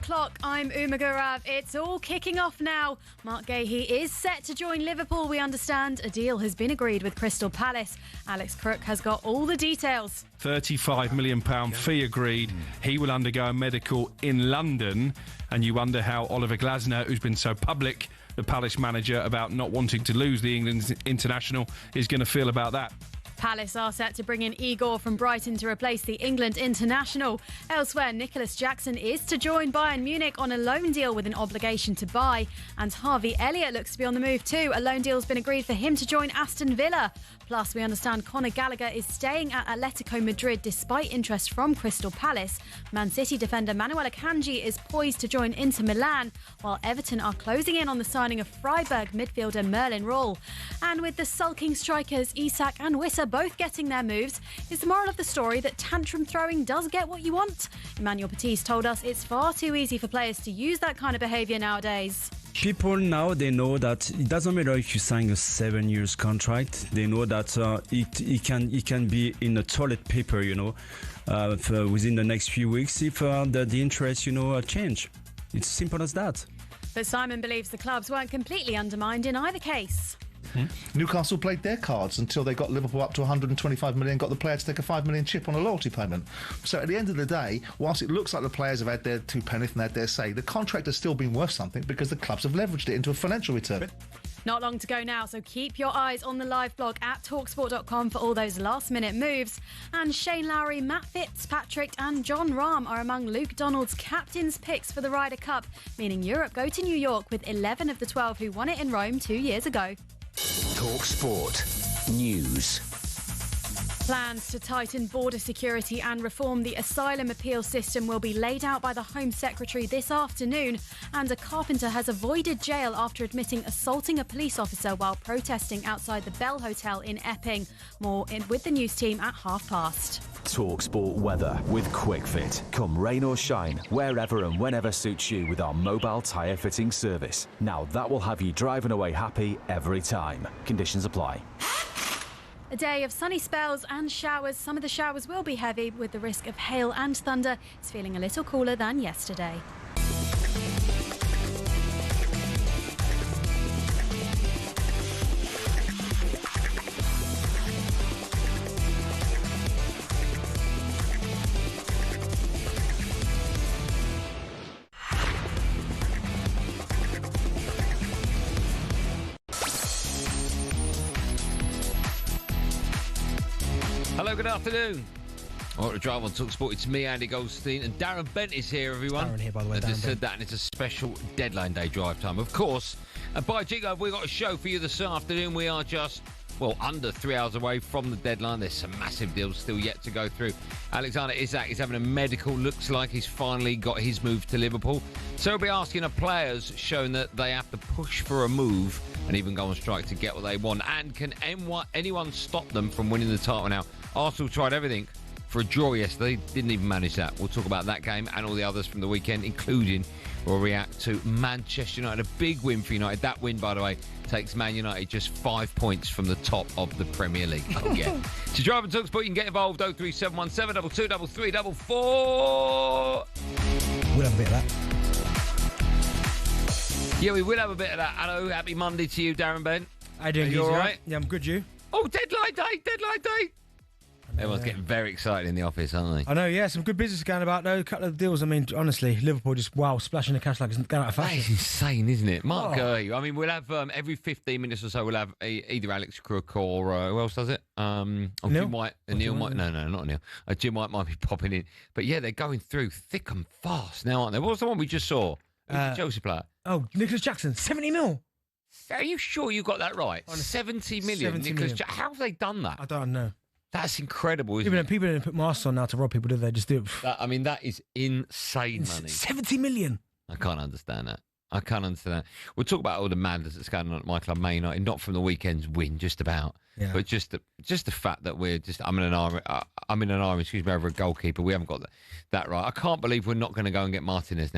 o'clock. I'm Uma Gaurav. It's all kicking off now. Mark Guehi is set to join Liverpool, we understand. A deal has been agreed with Crystal Palace. Alex Crook has got all the details. £35 million fee agreed. He will undergo a medical in London. And you wonder how Oliver Glasner, who's been so public, the Palace manager, about not wanting to lose the England international, is going to feel about that. Palace are set to bring in Igor from Brighton to replace the England international. Elsewhere, Nicholas Jackson is to join Bayern Munich on a loan deal with an obligation to buy. And Harvey Elliott looks to be on the move too. A loan deal's been agreed for him to join Aston Villa. Plus, we understand Conor Gallagher is staying at Atletico Madrid despite interest from Crystal Palace. Man City defender Manuel Akanji is poised to join Inter Milan, while Everton are closing in on the signing of Freiburg midfielder Merlin Roll. And with the sulking strikers Isak and Wissa both getting their moves, is the moral of the story that tantrum throwing does get what you want? Emmanuel Petit told us it's far too easy for players to use that kind of behaviour nowadays. People now, they know that it doesn't matter if you sign a 7 years contract. They know that it can be in a toilet paper, within the next few weeks if the interest, change. It's simple as that. But Simon believes the clubs weren't completely undermined in either case. Newcastle played their cards until they got Liverpool up to 125 million, got the player to take a 5 million chip on a loyalty payment. So at the end of the day, whilst it looks like the players have had their two penneth and had their say, the contract has still been worth something because the clubs have leveraged it into a financial return. Not long to go now, so keep your eyes on the live blog at talksport.com for all those last-minute moves. And Shane Lowry, Matt Fitzpatrick and John Rahm are among Luke Donald's captain's picks for the Ryder Cup, meaning Europe go to New York with 11 of the 12 who won it in Rome 2 years ago. talkSPORT News. Plans to tighten border security and reform the asylum appeal system will be laid out by the Home Secretary this afternoon. And a carpenter has avoided jail after admitting assaulting a police officer while protesting outside the Bell Hotel in Epping. More with the news team at past. talkSPORT weather with QuickFit. Come rain or shine, wherever and whenever suits you with our mobile tyre fitting service. Now that will have you driving away happy every time. Conditions apply. A day of sunny spells and showers. Some of the showers will be heavy with the risk of hail and thunder. It's feeling a little cooler than yesterday. Hello, good afternoon. All right, drive on talkSPORT. It's me, Andy Goldstein, and Darren Bent is here, everyone. Darren here, by the way. I just said that, and it's a special deadline day drive time, of course. And by jingo, we've got a show for you this afternoon. We are just, under 3 hours away from the deadline. There's some massive deals still yet to go through. Alexander Isak is having a medical. Looks like he's finally got his move to Liverpool. So we'll be asking the players, showing that they have to push for a move and even go on strike to get what they want. And can anyone stop them from winning the title now? Arsenal tried everything for a draw yesterday. Didn't even manage that. We'll talk about that game and all the others from the weekend, including we'll react to Manchester United. A big win for United. That win, by the way, takes Man United just 5 points from the top of the Premier League. Oh, yeah. To drive and talkSPORT, you can get involved. 03717 22 3344. We'll have a bit of that. Yeah, we will have a bit of that. Hello, happy Monday to you, Darren Bent. How you doing, you all right? Yeah, I'm good, you? Oh, deadline day. Everyone's getting very excited in the office, aren't they? I know, yeah, some good business going about, though. A couple of deals. I mean, honestly, Liverpool just, splashing the cash like it's going out of That fashion. is insane, isn't it? Mark Guehi. I mean, we'll have every 15 minutes or so, we'll have either Alex Crook or who else does it? Neil? Jim White. Neil might. No, not Neil. Jim White might be popping in. But yeah, they're going through thick and fast now, aren't they? What was the one we just saw? Who's the Chelsea player? Oh, Nicholas Jackson, 70 mil. Are you sure you got that right? 70 million. 70 Nicholas million. How have they done that? I don't know. That's incredible, isn't it? People didn't put masks on now to rob people, did they? Just do it. That is insane money. 70 million. I can't understand that. We'll talk about all the madness that's going on at my club, Man United, not from the weekend's win, just about, but just the fact that we're just I'm in an arm, over a goalkeeper. We haven't got that right. I can't believe we're not going to go and get Martinez,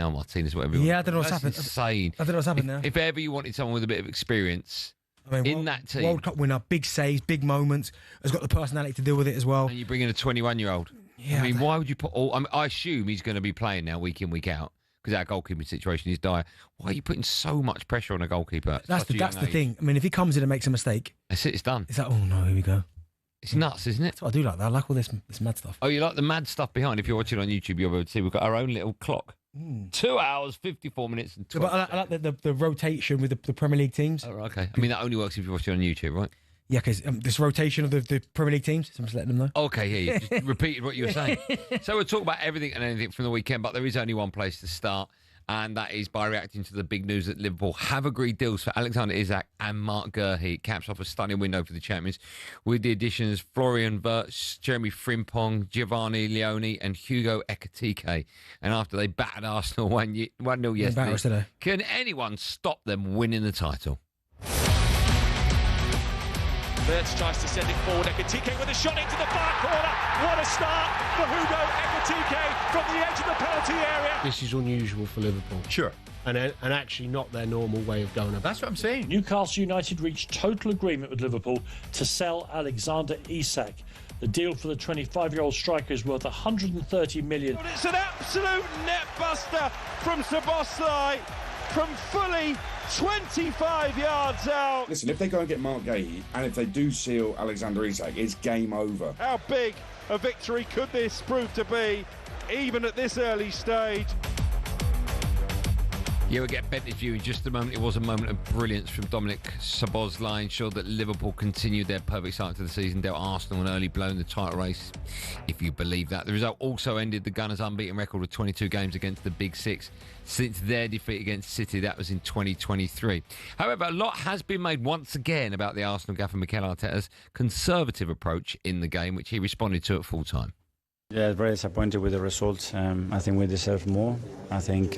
whatever. Yeah, I don't know what's happened. Insane. I don't know what's happened now. If ever you wanted someone with a bit of experience. That team. World Cup winner, big saves, big moments, has got the personality to deal with it as well. And you bring in a 21-year-old. Yeah, why would you put I assume he's going to be playing now week in, week out, because our goalkeeping situation is dire. Why are you putting so much pressure on a goalkeeper? That's the thing. I mean, if he comes in and makes a mistake, that's it. It's done. It's like, oh no, here we go. It's nuts, isn't it? That's what I do like that. I like all this mad stuff. Oh, you like the mad stuff behind? If you're watching on YouTube, you'll be able to see we've got our own little clock. 2 hours, 54 minutes and 12 But I like the rotation with the Premier League teams. Oh, okay. I mean, that only works if you're watching on YouTube, right? Yeah, because this rotation of the Premier League teams, so I'm just letting them know. Okay, yeah, you just repeated what you were saying. So we'll talk about everything and anything from the weekend, but there is only one place to start, and that is by reacting to the big news that Liverpool have agreed deals for Alexander Isak and Mark Guehi. It caps off a stunning window for the champions with the additions Florian Wirtz, Jeremy Frimpong, Giovanni Leone and Hugo Ekitike. And after they battered Arsenal 1-0 yesterday, can anyone stop them winning the title? Wirtz tries to send it forward. Ekitike with a shot into the far corner. What a start for Hugo Ekitike from the edge of the penalty area. This is unusual for Liverpool. Sure. And actually not their normal way of going about it. That's what I'm saying. Newcastle United reached total agreement with Liverpool to sell Alexander Isak. The deal for the 25-year-old striker is worth 130 million. But it's an absolute net buster from Szoboszlai from fully 25 yards out. Listen, if they go and get Mark Guehi, and if they do seal Alexander Isak, it's game over. How big a victory could this prove to be, even at this early stage? Yeah, we'll get Bent's view in just a moment. It was a moment of brilliance from Dominic Szoboszlai, ensured that Liverpool continued their perfect start to the season, dealt Arsenal an early blow in the title race, if you believe that. The result also ended the Gunners' unbeaten record of 22 games against the Big Six since their defeat against City. That was in 2023. However, a lot has been made once again about the Arsenal gaffer Mikel Arteta's conservative approach in the game, which he responded to at full time. Yeah, very disappointed with the results. I think we deserve more. I think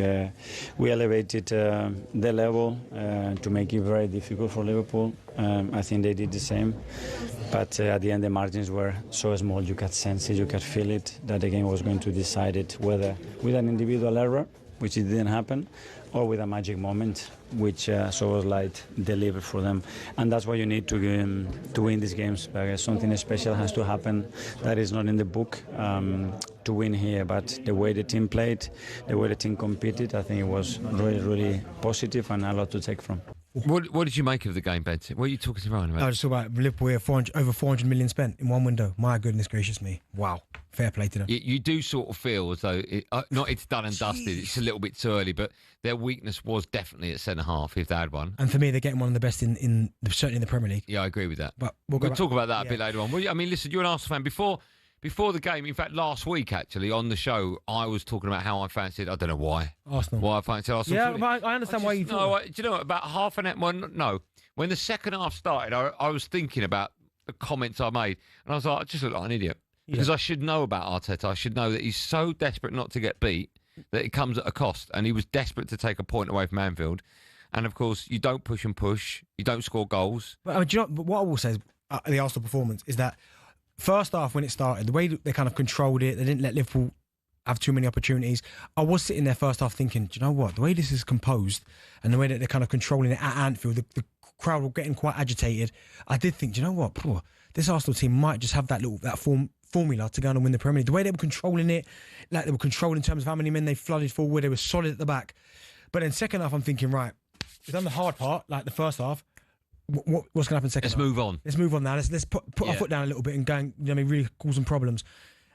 we elevated the level to make it very difficult for Liverpool. I think they did the same. But at the end, the margins were so small, you could sense it, you could feel it, that the game was going to decide it, whether with an individual error, which it didn't happen, or with a magic moment, which Szoboszlai delivered for them. And that's what you need to win these games. Something special has to happen that is not in the book to win here. But the way the team played, the way the team competed, I think it was really, really positive and a lot to take from. What did you make of the game, Bent? What are you talking to Ryan about? I just saw about Liverpool here, over 400 million spent in one window. My goodness gracious me. Wow. Fair play to them. You do sort of feel as though, it's done and dusted, it's a little bit too early, but their weakness was definitely at centre-half, if they had one. And for me, they're getting one of the best certainly in the Premier League. Yeah, I agree with that. But we'll talk about that a bit later on. Well, I mean, listen, you're an Arsenal fan. Before the game, in fact, last week, actually, on the show, I was talking about how I fancied, I don't know why. Arsenal. Why I fancied Arsenal. Yeah, but I understand why you thought. Do you know what, about half an hour, when the second half started, I was thinking about the comments I made, and I was like, I just look like an idiot. Because I should know about Arteta. I should know that he's so desperate not to get beat that it comes at a cost. And he was desperate to take a point away from Anfield. And, of course, you don't push and push. You don't score goals. But do you know, what I will say is, the Arsenal performance is that first half, when it started, the way they kind of controlled it, they didn't let Liverpool have too many opportunities. I was sitting there first half thinking, do you know what? The way this is composed and the way that they're kind of controlling it at Anfield, the crowd were getting quite agitated. I did think, do you know what? This Arsenal team might just have that formula to go on and win the Premier League. The way they were controlling it, like they were controlling in terms of how many men they flooded forward, they were solid at the back. But then second half, I'm thinking, right, we've done the hard part, like the first half. What's going to happen second half? Let's move on. Let's move on now. Let's put our foot down a little bit and go and really cause some problems.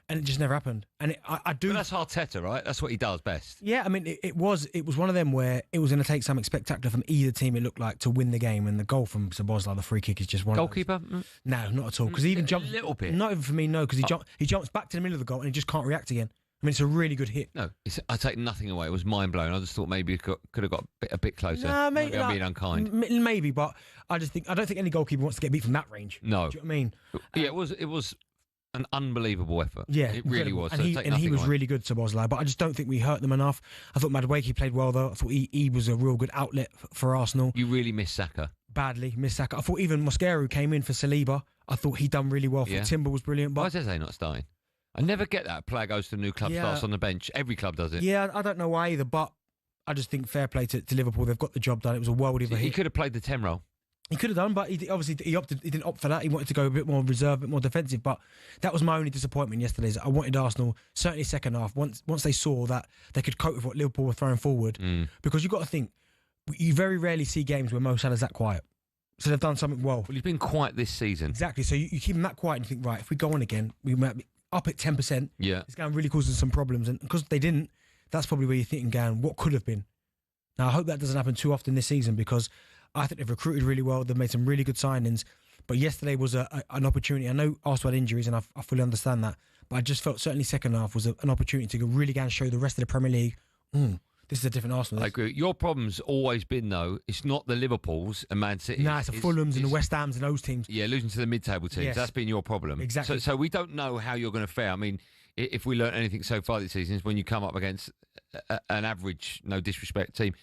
And it just never happened. And I do. But that's Arteta, right? That's what he does best. Yeah, I mean, it was one of them where it was going to take something spectacular from either team, it looked like, to win the game. And the goal from Szoboszlai, the free kick, is just one Goalkeeper? Of those. No, not at all. Because he even jumps. A little bit. Not even for me, no, because he jumps back to the middle of the goal and he just can't react again. I mean, it's a really good hit. No, I take nothing away. It was mind-blowing. I just thought maybe it could have got a bit closer. Nah, maybe I'm being unkind. Maybe, but I don't think any goalkeeper wants to get beat from that range. No. Do you know what I mean? Yeah, it was an unbelievable effort. Yeah, it really was. And he was really good, Szoboszlai, but I just don't think we hurt them enough. I thought Madueke played well, though. I thought he was a real good outlet for Arsenal. You really miss Saka. Badly missed Saka. I thought even Mosquera, who came in for Saliba, I thought he'd done really well. I thought Timber was brilliant. But why is Eze not starting? I never get that. A player goes to a new club, starts on the bench. Every club does it. Yeah, I don't know why either, but I just think fair play to Liverpool. They've got the job done. It was a world of a hit. He could have played the 10 role. He could have done, but he didn't opt for that. He wanted to go a bit more reserved, a bit more defensive. But that was my only disappointment yesterday. Is I wanted Arsenal, certainly second half, once they saw that they could cope with what Liverpool were throwing forward. Because you've got to think, you very rarely see games where Mo Salah's that quiet. So they've done something well. Well, he's been quiet this season. Exactly. So you keep him that quiet and you think, right, if we go on again, we might be up at 10%. Yeah. It's going to really cause us some problems. And because they didn't, that's probably where you're thinking, going, what could have been? Now, I hope that doesn't happen too often this season because I think they've recruited really well. They've made some really good signings. But yesterday was an opportunity. I know Arsenal had injuries and I fully understand that. But I just felt certainly second half was an opportunity to really go and show the rest of the Premier League, this is a different Arsenal. I agree. Your problem's always been, though, it's not the Liverpools and Man City. Nah, it's the Fulhams and the West Hams and those teams. Yeah, losing to the mid-table teams. Yes. That's been your problem. Exactly. So we don't know how you're going to fare. I mean, if we learnt anything so far this season is when you come up against an average, no disrespect, team,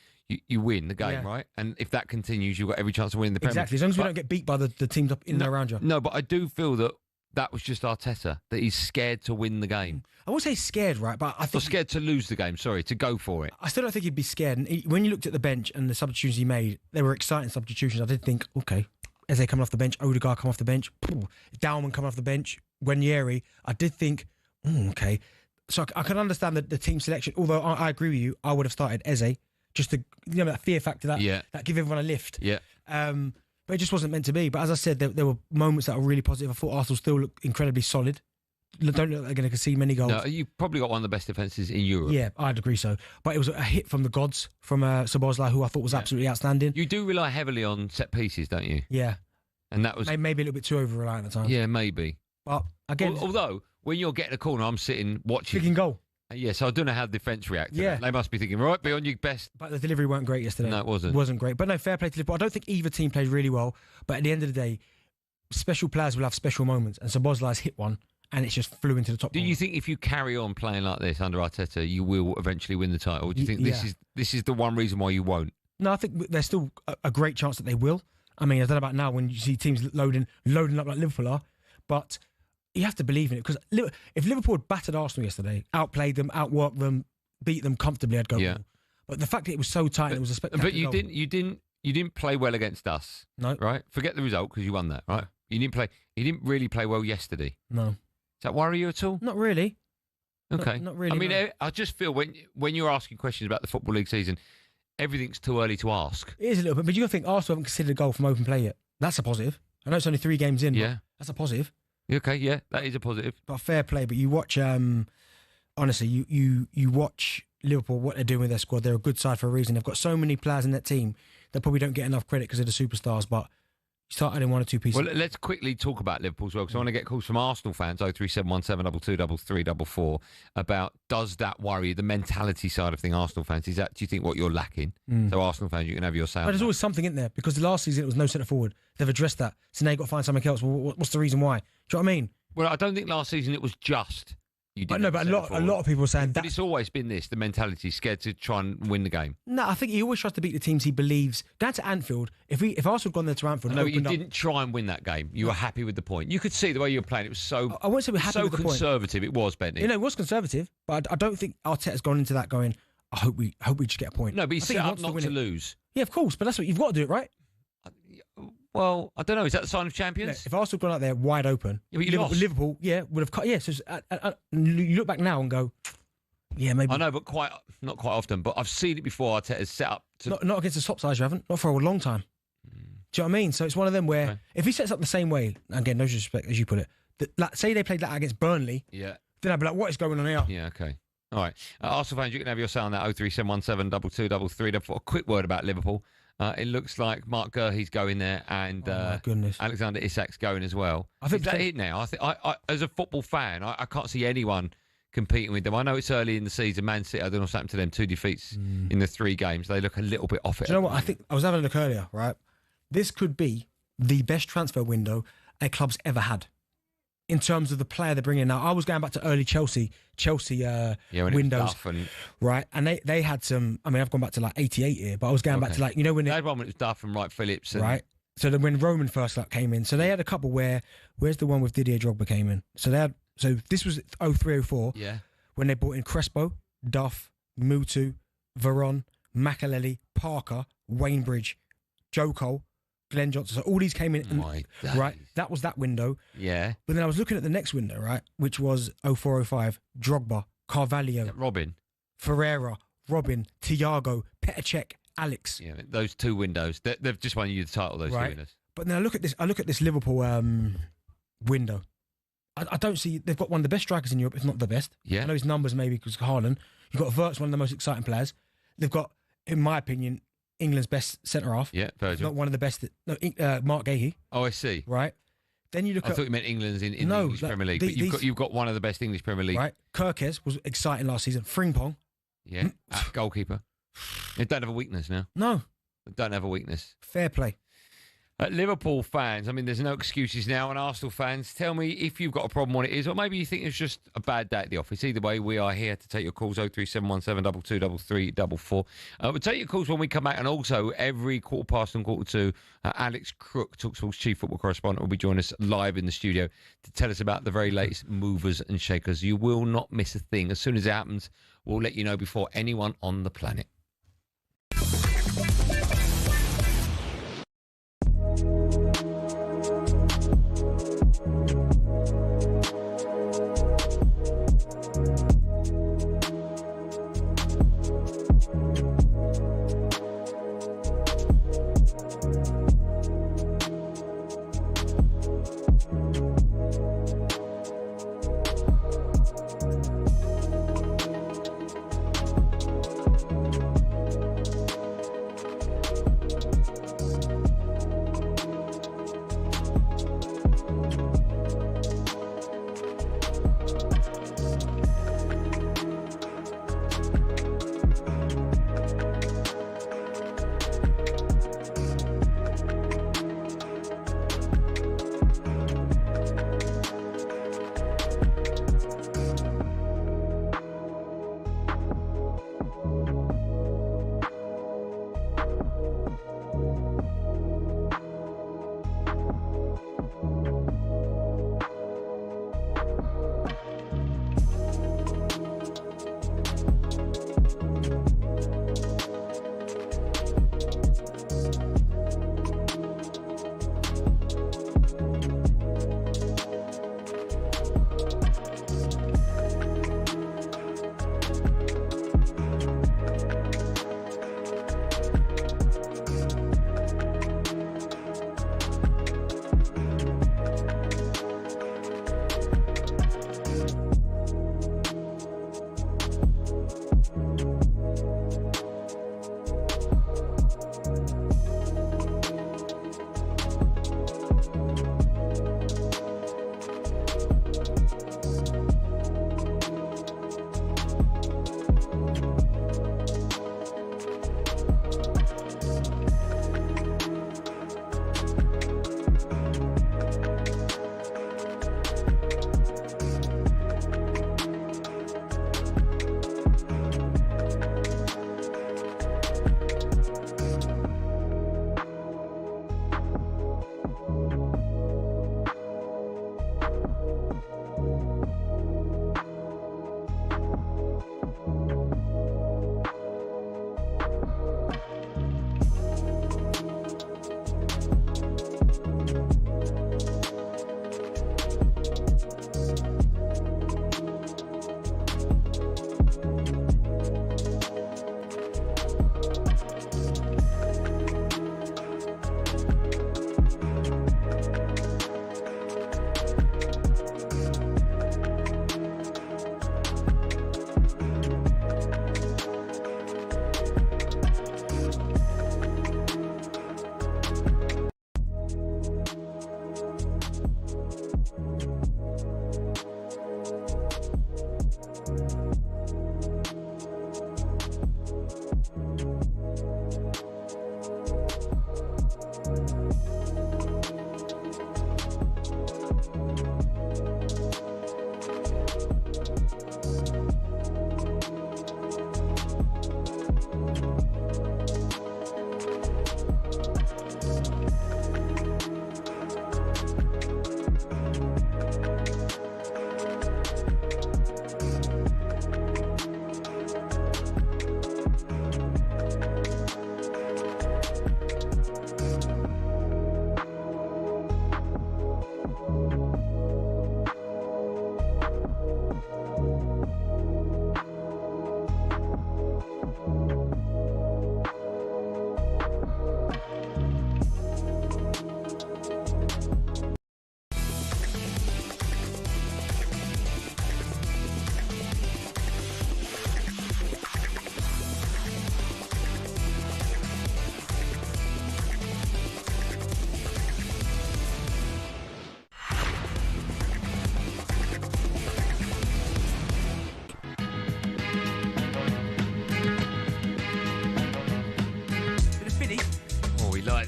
you win the game, right? And if that continues, you've got every chance of winning the Premier League. Exactly, as long as we don't get beat by the teams up in and around you. No, but I do feel that was just Arteta, that he's scared to win the game. I won't say scared, right? But I think... Or scared to lose the game, sorry, to go for it. I still don't think he'd be scared. And when you looked at the bench and the substitutions he made, they were exciting substitutions. I did think, okay, Eze coming off the bench, Odegaard coming off the bench, Dalman coming off the bench, Guehi. I did think, okay. So I can understand the team selection, although I agree with you, I would have started Eze, just to, that fear factor, that give everyone a lift. Yeah. But it just wasn't meant to be. But as I said, there were moments that were really positive. I thought Arsenal still looked incredibly solid. Don't look like they're going to concede many goals. No, you've probably got one of the best defences in Europe. Yeah, I'd agree so. But it was a hit from the gods, from Szoboszlai, who I thought was absolutely outstanding. You do rely heavily on set pieces, don't you? Yeah. And that was... Maybe a little bit too over-reliant at times. Yeah, maybe. But again... Although, when you're getting a corner, I'm sitting watching... Kicking goal. Yeah, so I don't know how the defence reacted. Yeah. They must be thinking, right, be on your best. But the delivery weren't great yesterday. No, it wasn't. It wasn't great. But no, fair play to Liverpool. I don't think either team played really well. But at the end of the day, special players will have special moments. And Szoboszlai's hit one, and it's just flew into the top. Do you think if you carry on playing like this under Arteta, you will eventually win the title? Or do you think this is the one reason why you won't? No, I think there's still a great chance that they will. I mean, I don't know about now when you see teams loading up like Liverpool are. But... you have to believe in it because if Liverpool had battered Arsenal yesterday, outplayed them, outworked them, beat them comfortably, I'd go. Yeah. But the fact that it was so tight, and it was a spectacular. But you didn't play well against us. No. Right. Forget the result because you won that. Right. You didn't play. You didn't really play well yesterday. No. Does that worry you at all? Not really. Okay. Not really. I mean, I just feel when you're asking questions about the Football League season, everything's too early to ask. It is a little bit, but you got to think Arsenal haven't considered a goal from open play yet. That's a positive. I know it's only 3 games in. Yeah. That's a positive. Okay, yeah, that is a positive. But fair play. But you watch, honestly, you watch Liverpool, what they're doing with their squad. They're a good side for a reason. They've got so many players in that team that probably don't get enough credit because they're the superstars. But you start adding 1 or 2 pieces. Well, let's quickly talk about Liverpool as well, because I want to get calls from Arsenal fans, 03717 22 3344, about does that worry you, the mentality side of thing, Arsenal fans? Is that, do you think, what you're lacking? So Arsenal fans, you can have your say. But there's always something in there, because the last season it was no centre forward. They've addressed that. So now you've got to find something else. Well, what's the reason why? Do you know what I mean? Well, I don't think last season it was just... But a lot of people are saying that. But it's always been this, the mentality, scared to try and win the game. No, I think he always tries to beat the teams he believes. Down to Anfield, if Arsenal had gone there to Anfield... No, you didn't try and win that game. You were happy with the point. You could see the way you were playing. It was so... I won't say we're happy with the point. So conservative it was, Bentley. You know, it was conservative, but I don't think Arteta's gone into that going, I hope we just get a point. No, but he's set up not to lose. Yeah, of course, but that's what you've got to do it, right? Well, I don't know. Is that the sign of champions? Yeah, if Arsenal gone out there wide open, Liverpool, would have cut. Yeah, so you look back now and go, yeah, maybe. I know, but not quite often. But I've seen it before. Arteta's set up to not against the top sides. You haven't, not for a long time. Do you know what I mean? So it's one of them where if he sets up the same way, again, no disrespect as you put it, say they played that against Burnley, then I'd be like, what is going on here? Yeah, okay. All right. Arsenal fans, you can have your say on that 03717 22 3344. A quick word about Liverpool. It looks like Mark Guehi's going there, and Alexander Isak's going as well. I think is that it now? I think I as a football fan, I can't see anyone competing with them. I know it's early in the season. Man City, I don't know what's happened to them. 2 defeats in the 3 games. They look a little bit off it. Do you know what? I think I was having a look earlier. Right, this could be the best transfer window a club's ever had. In terms of the player they're bringing in now, I was going back to early Chelsea windows, right? And they had some. I mean, I've gone back to like '88 here, but I was going back to like when they had one when it was Duff and Wright Phillips, right? So then when Roman first came in, so they had a couple where's the one with Didier Drogba came in? So this was 03-04, when they brought in Crespo, Duff, Mutu, Veron, Makelele, Parker, Wainbridge, Joe Cole, Glenn Johnson. So all these came in, right? That was that window. Yeah. But then I was looking at the next window, right, which was 04-05, Drogba, Carvalho, Robin, Ferreira, Robin, Thiago, Petr Cech, Alex. Yeah, those 2 windows. They've just won you the title. Those 2 windows. But then I look at this Liverpool window. I don't see they've got one of the best strikers in Europe, if not the best. Yeah. I know his numbers maybe because Haaland. You've got Vert's one of the most exciting players. They've got, in my opinion, England's best centre half. Yeah, Virgil. Not one of the best. Mark Guehi. Oh, I see. Right. Then you look I thought you meant England's in the English Premier League, but you've got one of the best English Premier League. Right. Kirkes was exciting last season. Frimpong. Yeah. Goalkeeper. They don't have a weakness now. No. They don't have a weakness. Fair play. Liverpool fans, I mean, there's no excuses now. And Arsenal fans, tell me if you've got a problem, what it is, or maybe you think it's just a bad day at the office. Either way, we are here to take your calls, 03717 223344. We'll take your calls when we come back. And also, every 2:15 and 2:45, Alex Crook, talkSPORT's chief football correspondent, will be joining us live in the studio to tell us about the very latest movers and shakers. You will not miss a thing. As soon as it happens, we'll let you know before anyone on the planet.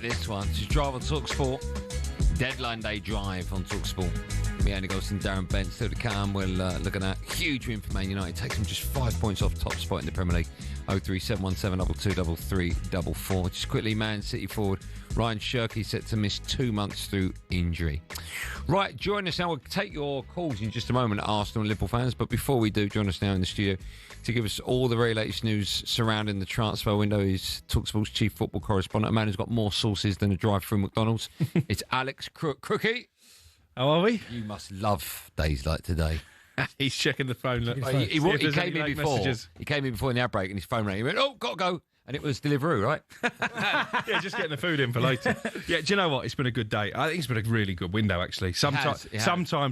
like this one. To drive on talkSPORT. Deadline day drive on talkSPORT. Me, Andy Goldstein Darren Bent, still to come. We're looking at huge win for Man United. Takes them just 5 points off top spot in the Premier League. 03717223344. Just quickly, Man City forward Ryan Shirky set to miss 2 months through injury. Right, join us now. We'll take your calls in just a moment, Arsenal and Liverpool fans. But before we do, join us now in the studio to give us all the very latest news surrounding the transfer window is talkSPORT's chief football correspondent, a man who's got more sources than a drive-through McDonald's. It's Alex Crookie. How are we? You must love days like today. He's checking the phone. He came in before. He came in before in the outbreak, and his phone rang. He went, "Oh, got to go," and it was Deliveroo, right? Yeah, just getting the food in for later. Yeah, do you know what? It's been a good day. I think it's been a really good window, actually. Sometimes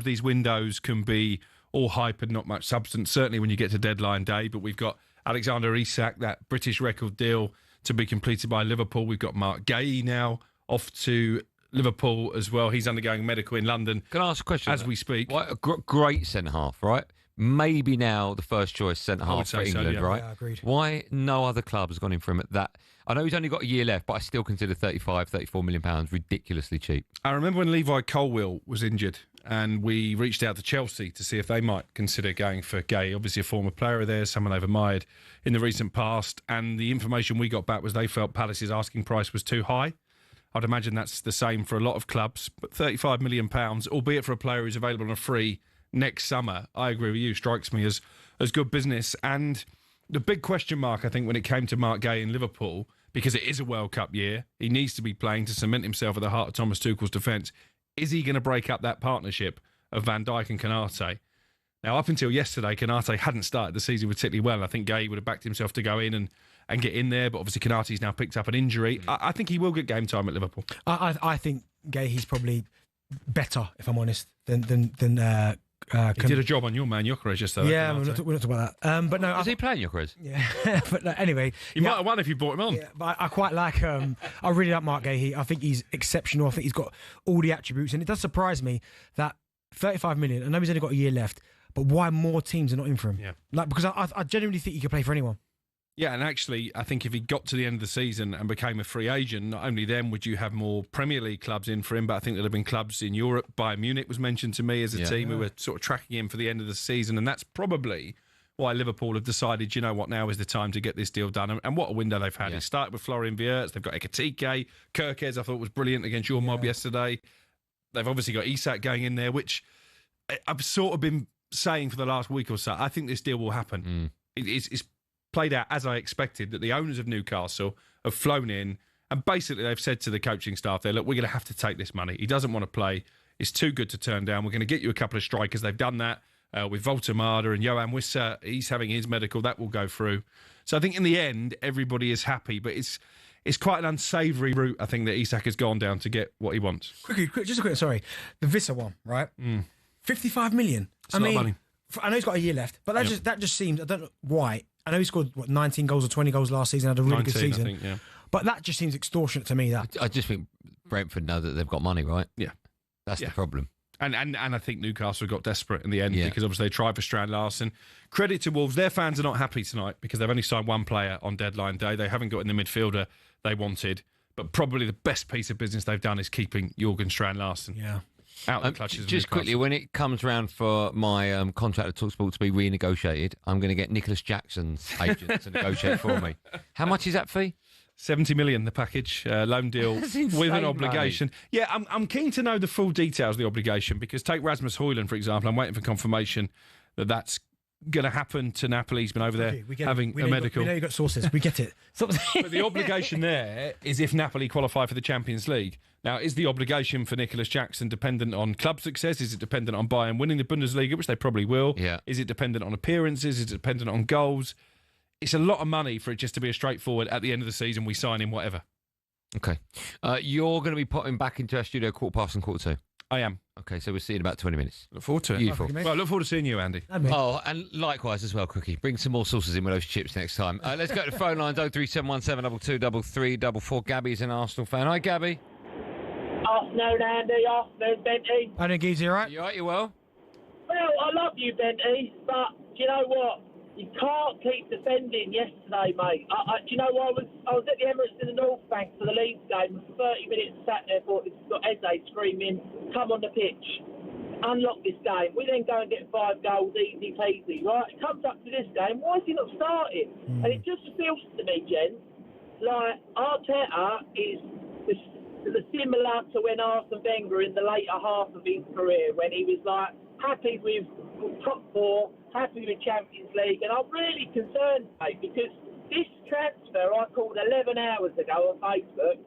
these windows can be all hype and not much substance. Certainly when you get to deadline day. But we've got Alexander Isak, that British record deal to be completed by Liverpool. We've got Mark Guehi now off to Liverpool as well. He's undergoing medical in London. Can I ask a question? As we speak. What a great centre-half, right? Maybe now the first choice centre-half for England, right? Yeah, agreed. Why no other club has gone in for him at that? I know he's only got a year left, but I still consider £34 million ridiculously cheap. I remember when Levi Colwill was injured and we reached out to Chelsea to see if they might consider going for Guehi. Obviously a former player of theirs, someone they've admired in the recent past. And the information we got back was they felt Palace's asking price was too high. I'd imagine that's the same for a lot of clubs. But £35 million, albeit for a player who's available on a free next summer, I agree with you, strikes me as good business. And the big question mark, I think, when it came to Mark Guehi in Liverpool, because it is a World Cup year, he needs to be playing to cement himself at the heart of Thomas Tuchel's defence. Is he going to break up that partnership of Van Dijk and Konate? Now, up until yesterday, Konate hadn't started the season particularly well. I think Guehi would have backed himself to go in and get in there, but obviously Konate's now picked up an injury. I think he will get game time at Liverpool. I think Guehi's probably better, if I'm honest, than he did a job on your man Gyökeres yesterday. Yeah, we're not talking about that. But no, is he playing Gyökeres? Yeah, but anyway, he might have won if you brought him on. Yeah, but I quite like. I really like Mark Guehi. I think he's exceptional. I think he's got all the attributes, and it does surprise me that 35 million. I know he's only got a year left, but why more teams are not in for him? Yeah, because I genuinely think he could play for anyone. Yeah, and actually, I think if he got to the end of the season and became a free agent, not only then would you have more Premier League clubs in for him, but I think there'd have been clubs in Europe. Bayern Munich was mentioned to me as a team who were sort of tracking him for the end of the season, and that's probably why Liverpool have decided, you know what, now is the time to get this deal done. And what a window they've had. It started with Florian Wirtz, they've got Ekitike, Kirkez, I thought was brilliant against your mob yesterday. They've obviously got Isak going in there, which I've sort of been saying for the last week or so. I think this deal will happen. It's played out as I expected, that the owners of Newcastle have flown in and basically they've said to the coaching staff there, look, we're going to have to take this money. He doesn't want to play. It's too good to turn down. We're going to get you a couple of strikers. They've done that with Voltemada and Johan Wissa. He's having his medical. That will go through. So I think in the end, everybody is happy, but it's quite an unsavoury route, I think, that Isak has gone down to get what he wants. Just a quick, sorry. The Wissa one, right? 55 million. It's a lot of money. I know he's got a year left, but that just seems, I don't know why. I know he scored, 19 goals or 20 goals last season, had a really good season. I think, yeah. But that just seems extortionate to me. That I just think Brentford know that they've got money, right? Yeah. That's the problem. And I think Newcastle got desperate in the end because obviously they tried for Strand Larsen. Credit to Wolves, their fans are not happy tonight because they've only signed one player on deadline day. They haven't got in the midfielder they wanted. But probably the best piece of business they've done is keeping Jurgen Strand Larsen. Yeah. Out of the clutches of just quickly, when it comes round for my contract at talkSPORT to be renegotiated, I'm going to get Nicholas Jackson's agent to negotiate for me. How much is that fee? 70 million, the package, loan deal with an obligation. Money. Yeah, I'm keen to know the full details of the obligation because take Rasmus Højlund, for example. I'm waiting for confirmation that that's going to happen to Napoli. He's been over there having a medical. We know you've got sources. We get it. But the obligation there is if Napoli qualify for the Champions League. Now, is the obligation for Nicholas Jackson dependent on club success? Is it dependent on Bayern winning the Bundesliga, which they probably will? Yeah. Is it dependent on appearances? Is it dependent on goals? It's a lot of money for it just to be a straightforward, at the end of the season, we sign him, whatever. Okay. You're going to be popping back into our studio 2:15, 2:45. I am. Okay, so we'll see you in about 20 minutes. Look forward to it. Beautiful. Well, look forward to seeing you, Andy. Oh, and likewise as well, Cookie. Bring some more sauces in with those chips next time. Let's go to the phone lines, 03717 223344. Gabby's an Arsenal fan. Hi, Gabby. Afternoon, Andy. Afternoon, Benty. I know, Geezy, you all right? You all right? You well? Well, I love you, Benty, but do you know what? You can't keep defending yesterday, mate. Do you know what? I was at the Emirates in the North Bank for the Leeds game, and for 30 minutes sat there, thought this has got Eze screaming, come on the pitch, unlock this game. We then go and get 5 goals, easy peasy, right? It comes up to this game, why is he not starting? And it just feels to me, Jen, like Arteta is similar to when Arsene Wenger in the later half of his career, when he was like happy with top 4, happy with Champions League, and I'm really concerned, mate, because this transfer I called 11 hours ago on Facebook,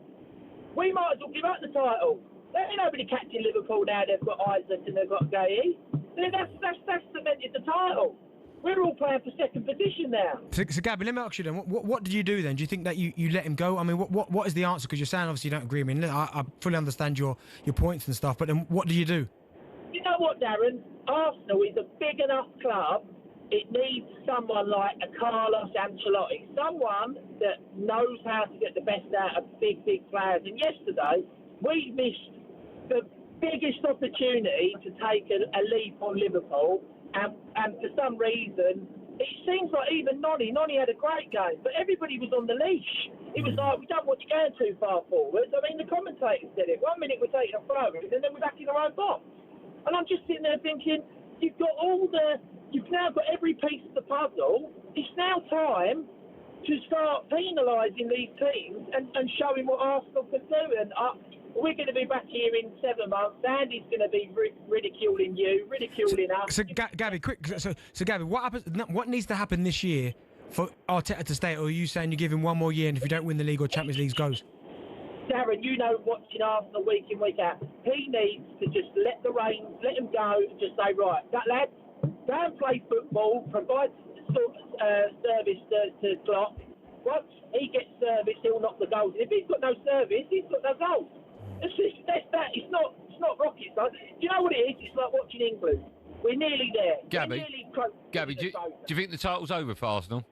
we might as well give up the title. There ain't nobody catching Liverpool now. They've got Isaac and they've got Guehi. That's cemented the title. We're all playing for second position now. So Gabby, let me ask you then. What did you do then? Do you think that you let him go? I mean, what is the answer? Because you're saying obviously you don't agree with me. I fully understand your points and stuff. But then what do you do? You know what, Darren? Arsenal is a big enough club. It needs someone like a Carlos Ancelotti, someone that knows how to get the best out of big players. And yesterday, we missed the biggest opportunity to take a leap on Liverpool. And for some reason, it seems like even Noni had a great game, but everybody was on the leash. It was like, we don't want you going too far forward. I mean, the commentators said it. 1 minute we're taking a throw, and then we're back in our own box. And I'm just sitting there thinking, you've now got every piece of the puzzle. It's now time to start penalising these teams and showing what Arsenal can do. And we're going to be back here in 7 months. Andy's going to be ridiculing you, ridiculing us. So Gabby, quick. So Gabby, what happens? What needs to happen this year for Arteta to stay? Or are you saying you give him 1 more year, and if you don't win the league or Champions League goes? Darren, you know, watching Arsenal week in, week out, he needs to just let the reins, let him go, and just say, right, that lad, go and play football, provide service to Klopp. Once he gets service, he'll knock the goals. If he's got no service, he's got no goals. That's that. It's not rocket science. Do you know what it is? It's like watching England. We're nearly there. Gabby, do you think the title's over for Arsenal?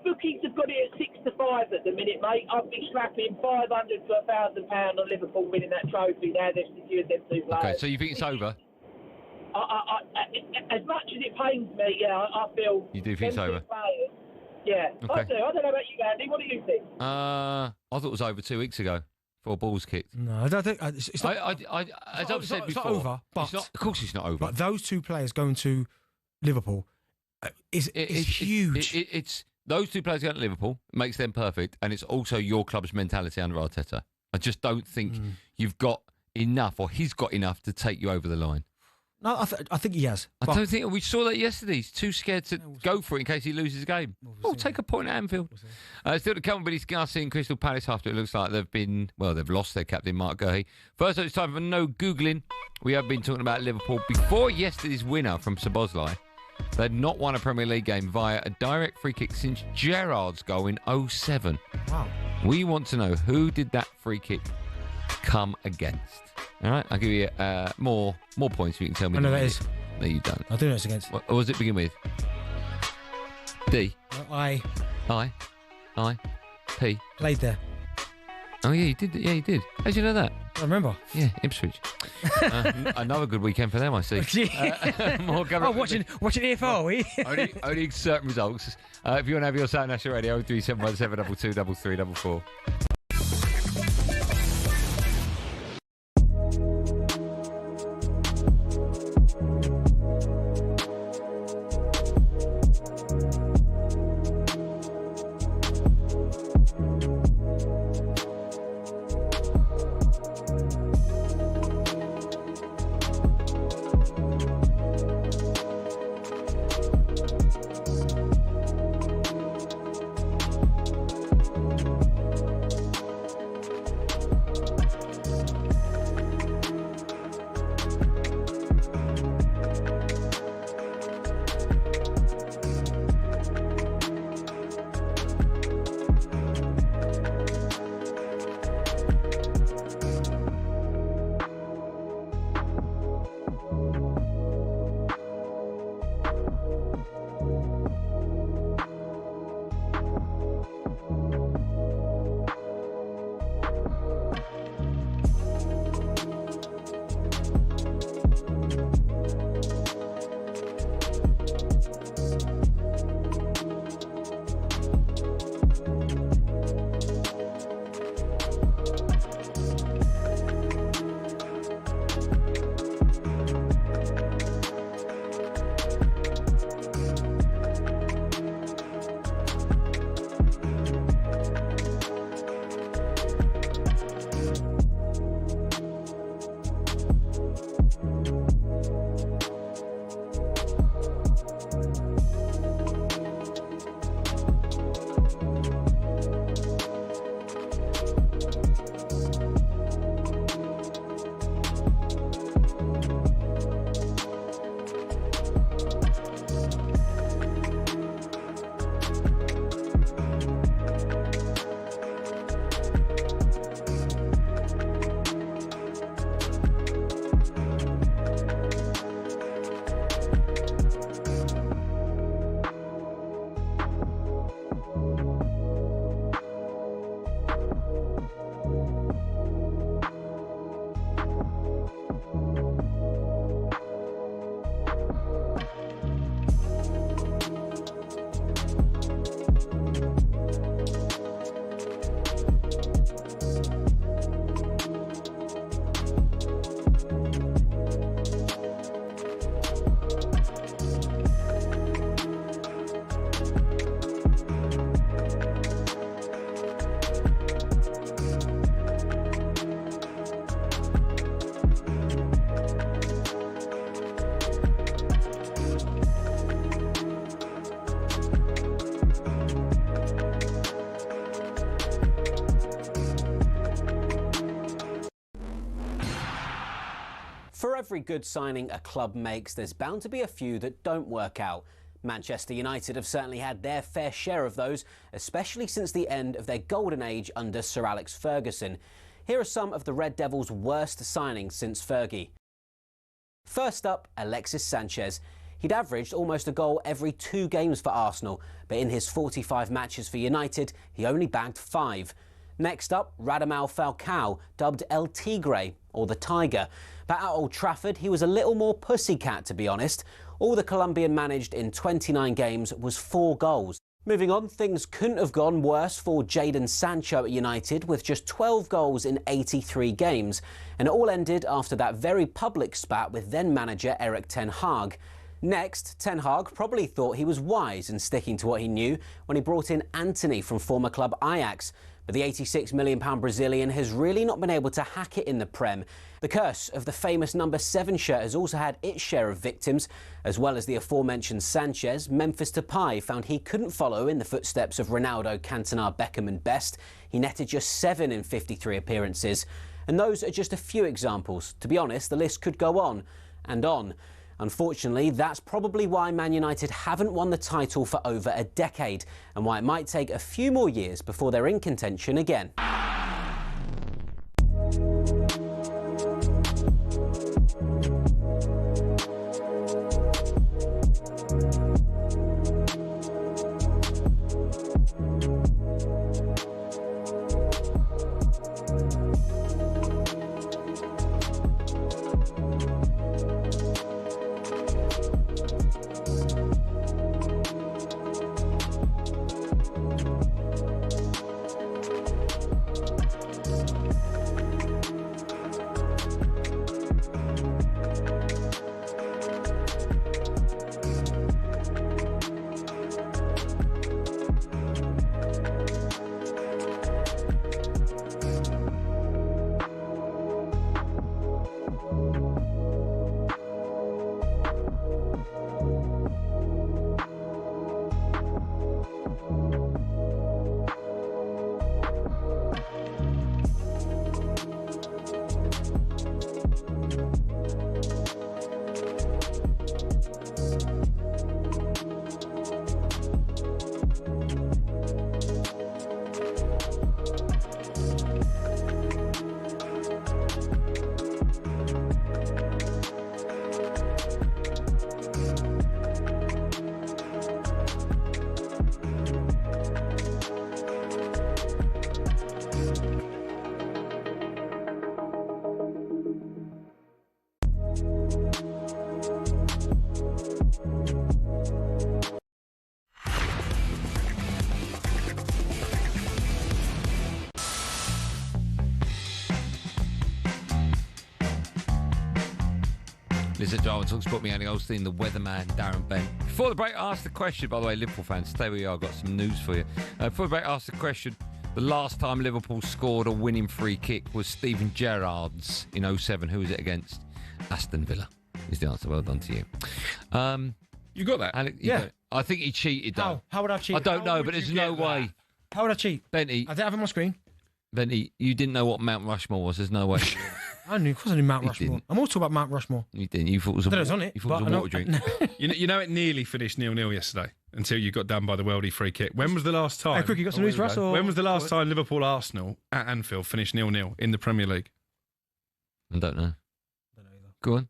Bookies have got it at 6-5 at the minute, mate. I'd be slapping £500 to £1,000 on Liverpool winning that trophy. Now they've secured them 2 players. Okay, so you think it's over? As much as it pains me, yeah, I feel. You do think it's over? Players, yeah, okay. I do. I don't know about you, Andy. What do you think? I thought it was over 2 weeks ago. 4 balls kicked. No, I don't think it's not. As I've said before, it's not over. But of course, it's not over. But those 2 players going to Liverpool is huge. It's those 2 players going to Liverpool makes them perfect, and it's also your club's mentality under Arteta. I just don't think you've got enough, or he's got enough to take you over the line. No, I think he has. I don't think we saw that yesterday. He's too scared to go for it in case he loses a game. Take a point at Anfield. Still to come, but discussing Crystal Palace after it looks like they've lost their captain Mark Guehi. First, it's time for no Googling. We have been talking about Liverpool before yesterday's winner from Szoboszlai. They had not won a Premier League game via a direct free kick since Gerrard's goal in 2007. Wow. We want to know who did that free kick come against. All right, I'll give you more points if you can tell me. I know that is. No, you don't. I do know it's against. What was it begin with? D. I. P. Played there. Oh, yeah, you did. Yeah, you did. How did you know that? I remember. Yeah, Ipswich. Another good weekend for them, I see. More government. Watching EFL, are we? only certain results. If you want to have your Sound National Radio, 03717 22 3344. every good signing a club makes, there's bound to be a few that don't work out. Manchester United have certainly had their fair share of those, especially since the end of their golden age under Sir Alex Ferguson. Here are some of the Red Devils' worst signings since Fergie. First up, Alexis Sanchez. He'd averaged almost a goal every 2 games for Arsenal, but in his 45 matches for United, he only bagged 5. Next up, Radamel Falcao, dubbed El Tigre, or the Tiger. But at Old Trafford, he was a little more pussycat, to be honest. All the Colombian managed in 29 games was 4 goals. Moving on, things couldn't have gone worse for Jadon Sancho at United, with just 12 goals in 83 games. And it all ended after that very public spat with then-manager Erik ten Hag. Next, Ten Hag probably thought he was wise in sticking to what he knew when he brought in Antony from former club Ajax. But the £86 million Brazilian has really not been able to hack it in the Prem. The curse of the famous number 7 shirt has also had its share of victims. As well as the aforementioned Sanchez, Memphis Depay found he couldn't follow in the footsteps of Ronaldo, Cantona, Beckham and Best. He netted just 7 in 53 appearances. And those are just a few examples. To be honest, the list could go on and on. Unfortunately, that's probably why Man United haven't won the title for over a decade, and why it might take a few more years before they're in contention again. Listen, Jarman talks about me, Andy Goldstein, the weatherman, Darren Bent. Before the break, I asked the question, by the way, Liverpool fans, stay where you are, I've got some news for you. Before the break, I asked the question, the last time Liverpool scored a winning free kick was Steven Gerrard's in 07. Who was it against? Aston Villa is the answer. Well done to you. You got that? Alex, Yeah. I think he cheated, though. How would I cheat? I don't know, but there's no way. How would I cheat? Benty, I didn't have it on my screen. Benty, you didn't know what Mount Rushmore was. There's no way. I knew, of course I knew Mount You Rushmore. didn't. I'm all talking about Mount Rushmore. You didn't. You thought it was a, I was on it, you thought it was but a I water know- drink. You know it nearly finished 0-0 yesterday until you got done by the worldie free kick. When was the last time? Hey, quick, you got some news for us? Or? When was the last time Liverpool-Arsenal at Anfield finished 0-0 in the Premier League? I don't know. Go on.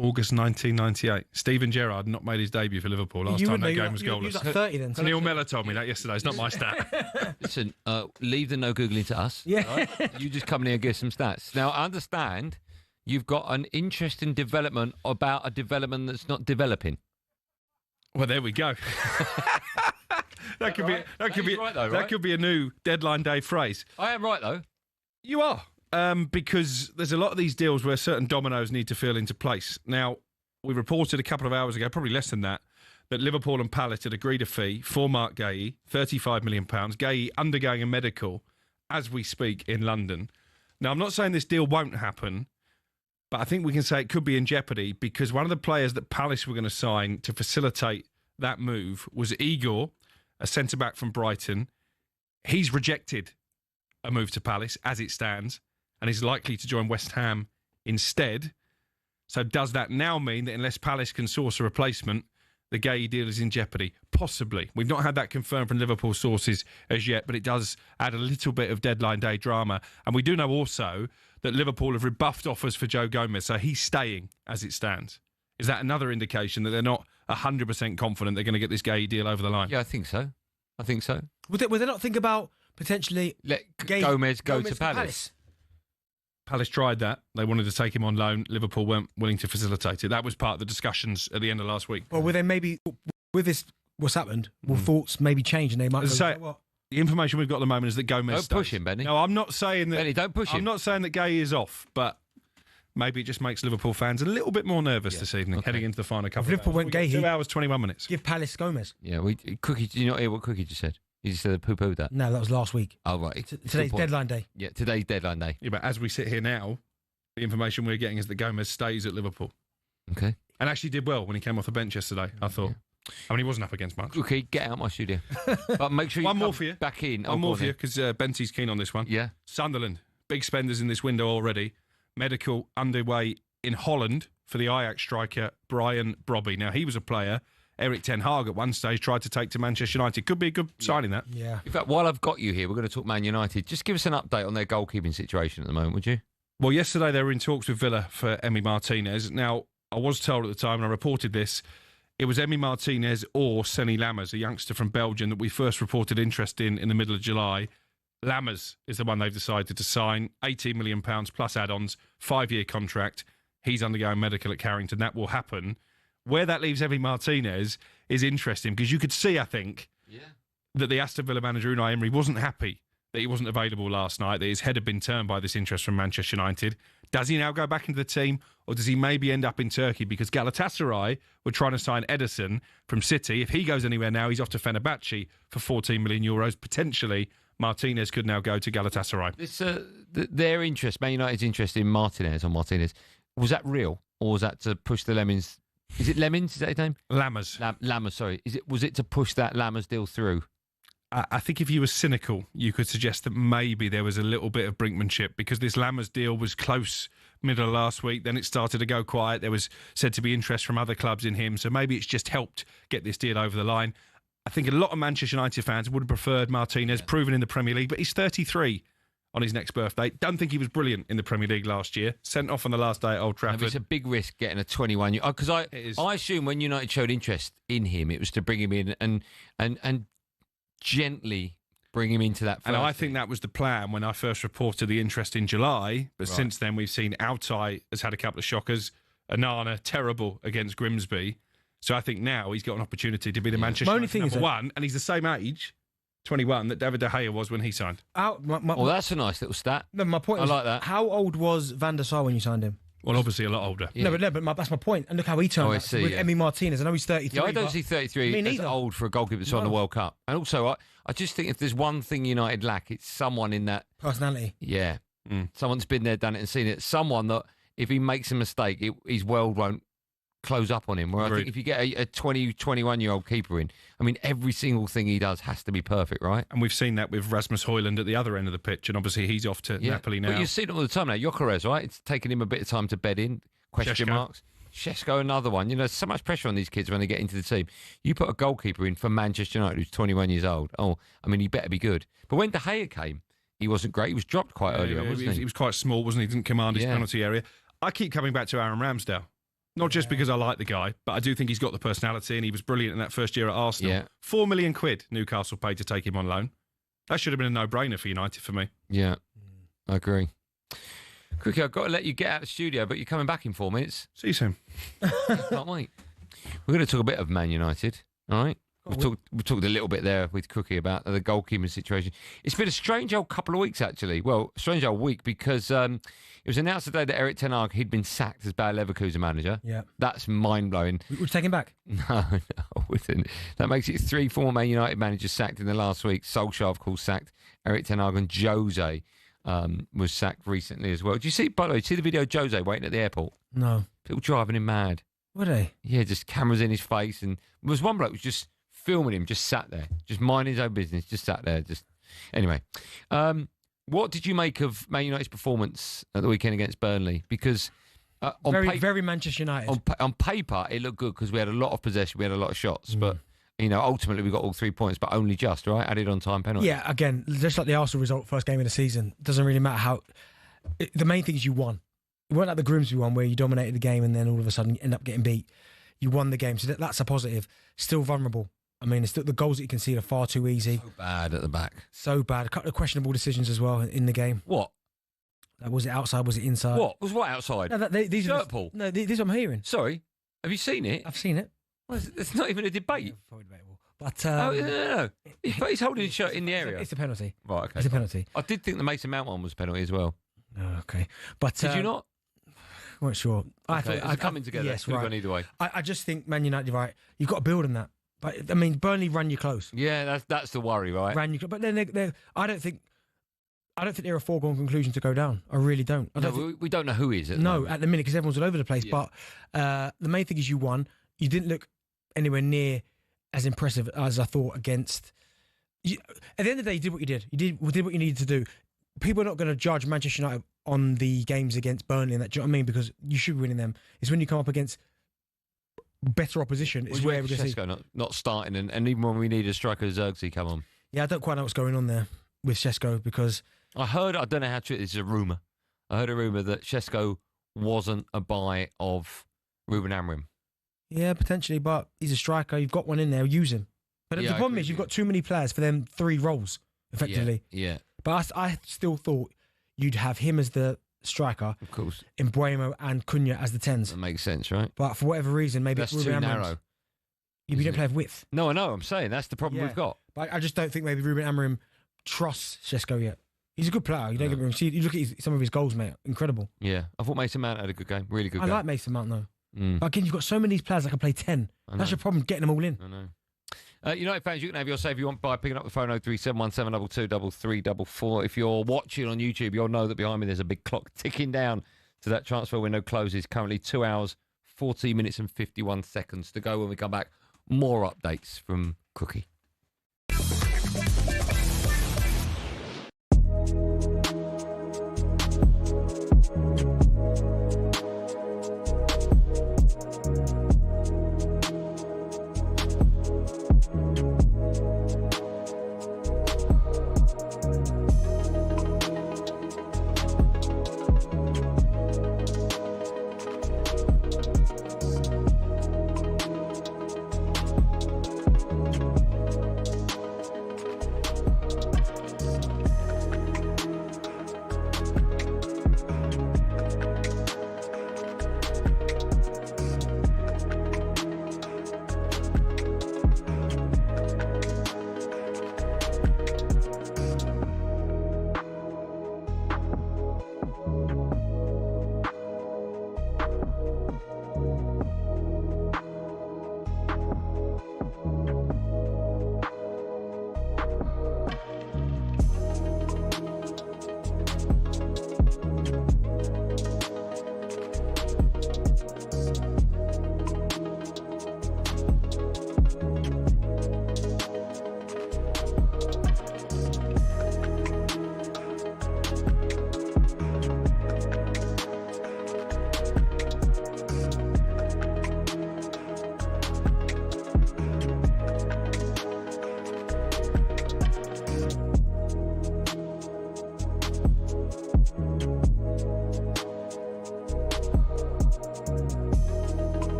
August 1998. Steven Gerrard not made his debut for Liverpool last time that game was You was goalless. like 30 then. So Neil Mellor told me that yesterday. It's not my stat. Listen, leave the no Googling to us. Yeah. Right? You just come in here and get some stats. Now, I understand you've got an interesting development about a development that's not developing. Well, there we go. That could be a new deadline day phrase. I am right, though. You are. Because there's a lot of these deals where certain dominoes need to fall into place. Now, we reported a couple of hours ago, probably less than that Liverpool and Palace had agreed a fee for Mark Guehi, £35 million. Guehi undergoing a medical as we speak in London. Now, I'm not saying this deal won't happen, but I think we can say it could be in jeopardy because one of the players that Palace were going to sign to facilitate that move was Igor, a centre-back from Brighton. He's rejected a move to Palace as it stands, and is likely to join West Ham instead. So does that now mean that unless Palace can source a replacement, the Guehi deal is in jeopardy? Possibly. We've not had that confirmed from Liverpool sources as yet, but it does add a little bit of deadline day drama. And we do know also that Liverpool have rebuffed offers for Joe Gomez, so he's staying as it stands. Is that another indication that they're not 100% confident they're going to get this Guehi deal over the line? Yeah, I think so. Would they not think about potentially let Gomez go to Palace? Palace tried that. They wanted to take him on loan. Liverpool weren't willing to facilitate it. That was part of the discussions at the end of last week. Well, will they maybe, with this, what's happened, will thoughts maybe change and they might go, you know what? The information we've got at the moment is that Gomez Don't push him, Benny. No, I'm not saying that... Benny, don't push him. I'm not saying that Guehi is off, but maybe it just makes Liverpool fans a little bit more nervous this evening, heading into the final couple Liverpool of hours. went Guehi, 2 hours, 21 minutes. Give Palace Gomez. Yeah, Cookie, did you not hear what Cookie just said? He just said poo-pooed that. No, that was last week. Oh, right. Today's deadline day. Yeah, today's deadline day. Yeah, but as we sit here now, the information we're getting is that Gomez stays at Liverpool. Okay. And actually did well when he came off the bench yesterday, I thought. Yeah. I mean, he wasn't up against much. Okay, get out my studio. But make sure you One come more for you. Back in. One more for you, because Benty's keen on this one. Yeah. Sunderland, big spenders in this window already. Medical underway in Holland for the Ajax striker Brian Brobby. Now, he was a player Eric Ten Hag at one stage tried to take to Manchester United. Could be a good signing, that. Yeah. In fact, while I've got you here, we're going to talk Man United. Just give us an update on their goalkeeping situation at the moment, would you? Well, yesterday they were in talks with Villa for Emi Martinez. Now, I was told at the time, and I reported this, it was Emi Martinez or Seny Lammers, a youngster from Belgium that we first reported interest in the middle of July. Lammers is the one they've decided to sign. £18 million plus add-ons, 5-year contract. He's undergoing medical at Carrington. That will happen. Where that leaves Emi Martinez is interesting because you could see, I think, that the Aston Villa manager Unai Emery wasn't happy that he wasn't available last night, that his head had been turned by this interest from Manchester United. Does he now go back into the team, or does he maybe end up in Turkey? Because Galatasaray were trying to sign Ederson from City. If he goes anywhere now, he's off to Fenerbahce for €14 million. Potentially, Martinez could now go to Galatasaray. Their interest, Man United's interest in Martinez, was that real? Or was that to push the Lemons? Is it Lemons? Is that his name? Lammers. Lammers, sorry. Was it to push that Lammers deal through? I think if you were cynical, you could suggest that maybe there was a little bit of brinkmanship because this Lammers deal was close middle of last week. Then it started to go quiet. There was said to be interest from other clubs in him. So maybe it's just helped get this deal over the line. I think a lot of Manchester United fans would have preferred Martinez, proven in the Premier League, but he's 33 on his next birthday. Don't think he was brilliant in the Premier League last year. Sent off on the last day at Old Trafford. It's a big risk getting a 21-year... Because I assume when United showed interest in him, it was to bring him in and gently bring him into that first. And I think that was the plan when I first reported the interest in July. But since then, we've seen Altay has had a couple of shockers. Anana, terrible against Grimsby. So I think now he's got an opportunity to be the Manchester United number one. And he's the same age, 21, that David De Gea was when he signed. Well, that's a nice little stat. No, my point is, like that. How old was Van der Sar when you signed him? Well, obviously a lot older. Yeah. No, but that's my point. And look how he turned out with Emi Martinez. I know he's 33. Yeah, I don't see 33 as old for a goalkeeper that's on the World Cup. And also, I just think if there's one thing United lack, it's someone in that... personality. Yeah. Someone's been there, done it and seen it. Someone that, if he makes a mistake, his world won't close up on him. Where I think if you get a 20, 21-year-old keeper in, I mean, every single thing he does has to be perfect, right? And we've seen that with Rasmus Højlund at the other end of the pitch, and obviously he's off to Napoli now. But you see it all the time now. Gyökeres, right? It's taken him a bit of time to bed in. Question marks. Šeško, another one. You know, so much pressure on these kids when they get into the team. You put a goalkeeper in for Manchester United who's 21 years old. Oh, I mean, he better be good. But when De Gea came, he wasn't great. He was dropped quite early on, wasn't he? He was quite small, wasn't he? He didn't command his penalty area. I keep coming back to Aaron Ramsdale. Not just because I like the guy, but I do think he's got the personality and he was brilliant in that first year at Arsenal. Yeah. £4 million Newcastle paid to take him on loan. That should have been a no-brainer for United for me. Yeah, I agree. Quickly, I've got to let you get out of the studio, but you're coming back in 4 minutes. See you soon. Can't wait. We're going to talk a bit of Man United, all right? We talked a little bit there with Cookie about the goalkeeping situation. It's been a strange old couple of weeks, actually. Well, strange old week because it was announced today that Eric Ten Hag he'd been sacked as Bayer Leverkusen manager. Yeah. That's mind-blowing. Would you take him back? No, I wouldn't. That makes it 3 former Man United managers sacked in the last week. Solskjaer, of course, sacked. Eric Ten Hag and Jose was sacked recently as well. Did you see, by the way, see the video of Jose waiting at the airport? No. People driving him mad. Were they? Yeah, just cameras in his face. And there was one bloke who was just filming him, just sat there, just minding his own business, just sat there. Anyway, what did you make of Man United's performance at the weekend against Burnley? Because Very Manchester United. On paper, it looked good because we had a lot of possession, we had a lot of shots, but ultimately we got all 3 points, but only just, right? Added on time penalty. Yeah, again, just like the Arsenal result, first game of the season, doesn't really matter how. The main thing is you won. It weren't like the Grimsby one where you dominated the game and then all of a sudden you end up getting beat. You won the game, so that's a positive. Still vulnerable. I mean, it's still, the goals that you concede are far too easy. So bad at the back. So bad. A couple of questionable decisions as well in the game. What? Was it outside? Was it inside? What? Was what outside? No, these are Paul. No, these are what I'm hearing. Sorry, have you seen it? I've seen it. Well, it's not even a debate. Probably debatable. But no. He's holding his shirt in the area. It's a penalty. Right, okay. It's a penalty. I did think the Mason Mount one was a penalty as well. Oh, okay. But did you not? Weren't sure. Okay, it's coming together. Yes, Could have right. gone either way. I just think Man United, right, you've got to build on that. But I mean, Burnley ran you close. Yeah, that's the worry, right? Ran you close. But then I don't think they're a foregone conclusion to go down. I really don't. We don't know who is at the moment. At the minute, because everyone's all over the place. Yeah. But the main thing is you won. You didn't look anywhere near as impressive as I thought against. At the end of the day, you did what you did. You did what you needed to do. People are not going to judge Manchester United on the games against Burnley and that. Do you know what I mean? Because you should be winning them. It's when you come up against better opposition is where we're going to see. Not starting, and even when we need a striker, Zirkzee come on. Yeah, I don't quite know what's going on there with Šeško because I don't know how true this is a rumour. I heard a rumour that Šeško wasn't a buy of Ruben Amorim. Yeah, potentially, but he's a striker. You've got one in there, use him. But the problem is you've got too many players for them 3 roles, effectively. Yeah. But I still thought you'd have him as the striker, of course, Mbeumo and Cunha as the 10s. That makes sense, right? But for whatever reason, maybe that's Ruben too Amorim's narrow. You don't play with width. No, I know. I'm saying that's the problem we've got. But I just don't think maybe Ruben Amorim trusts Šeško yet. He's a good player. You don't get me wrong. See, you look at some of his goals, mate. Incredible. Yeah, I thought Mason Mount had a good game. Really good game. I like Mason Mount though. But again, you've got so many of these players that can play 10. That's your problem, getting them all in. I know. United fans, you can have your say if you want by picking up the phone 03717223344. If you're watching on YouTube, you'll know that behind me there's a big clock ticking down to that transfer window closes. Currently 2 hours, 14 minutes and 51 seconds to go. When we come back, more updates from Cookie.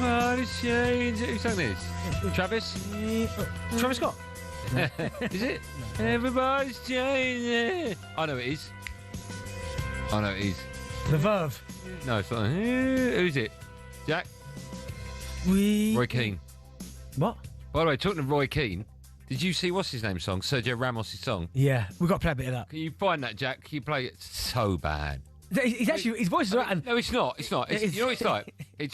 Everybody's changing. Who sang this? Travis? Travis Scott? Is it? Everybody's changing. I know it is. The Verve. No, it's not. Who's it? Jack? Roy Keane. What? By the way, talking of Roy Keane, did you see what's his name song? Sergio Ramos' song? Yeah, we've got to play a bit of that. Can you find that, Jack? Can you play it? So bad. He's actually, his voice is right. And no, it's not. It's not. You know what it's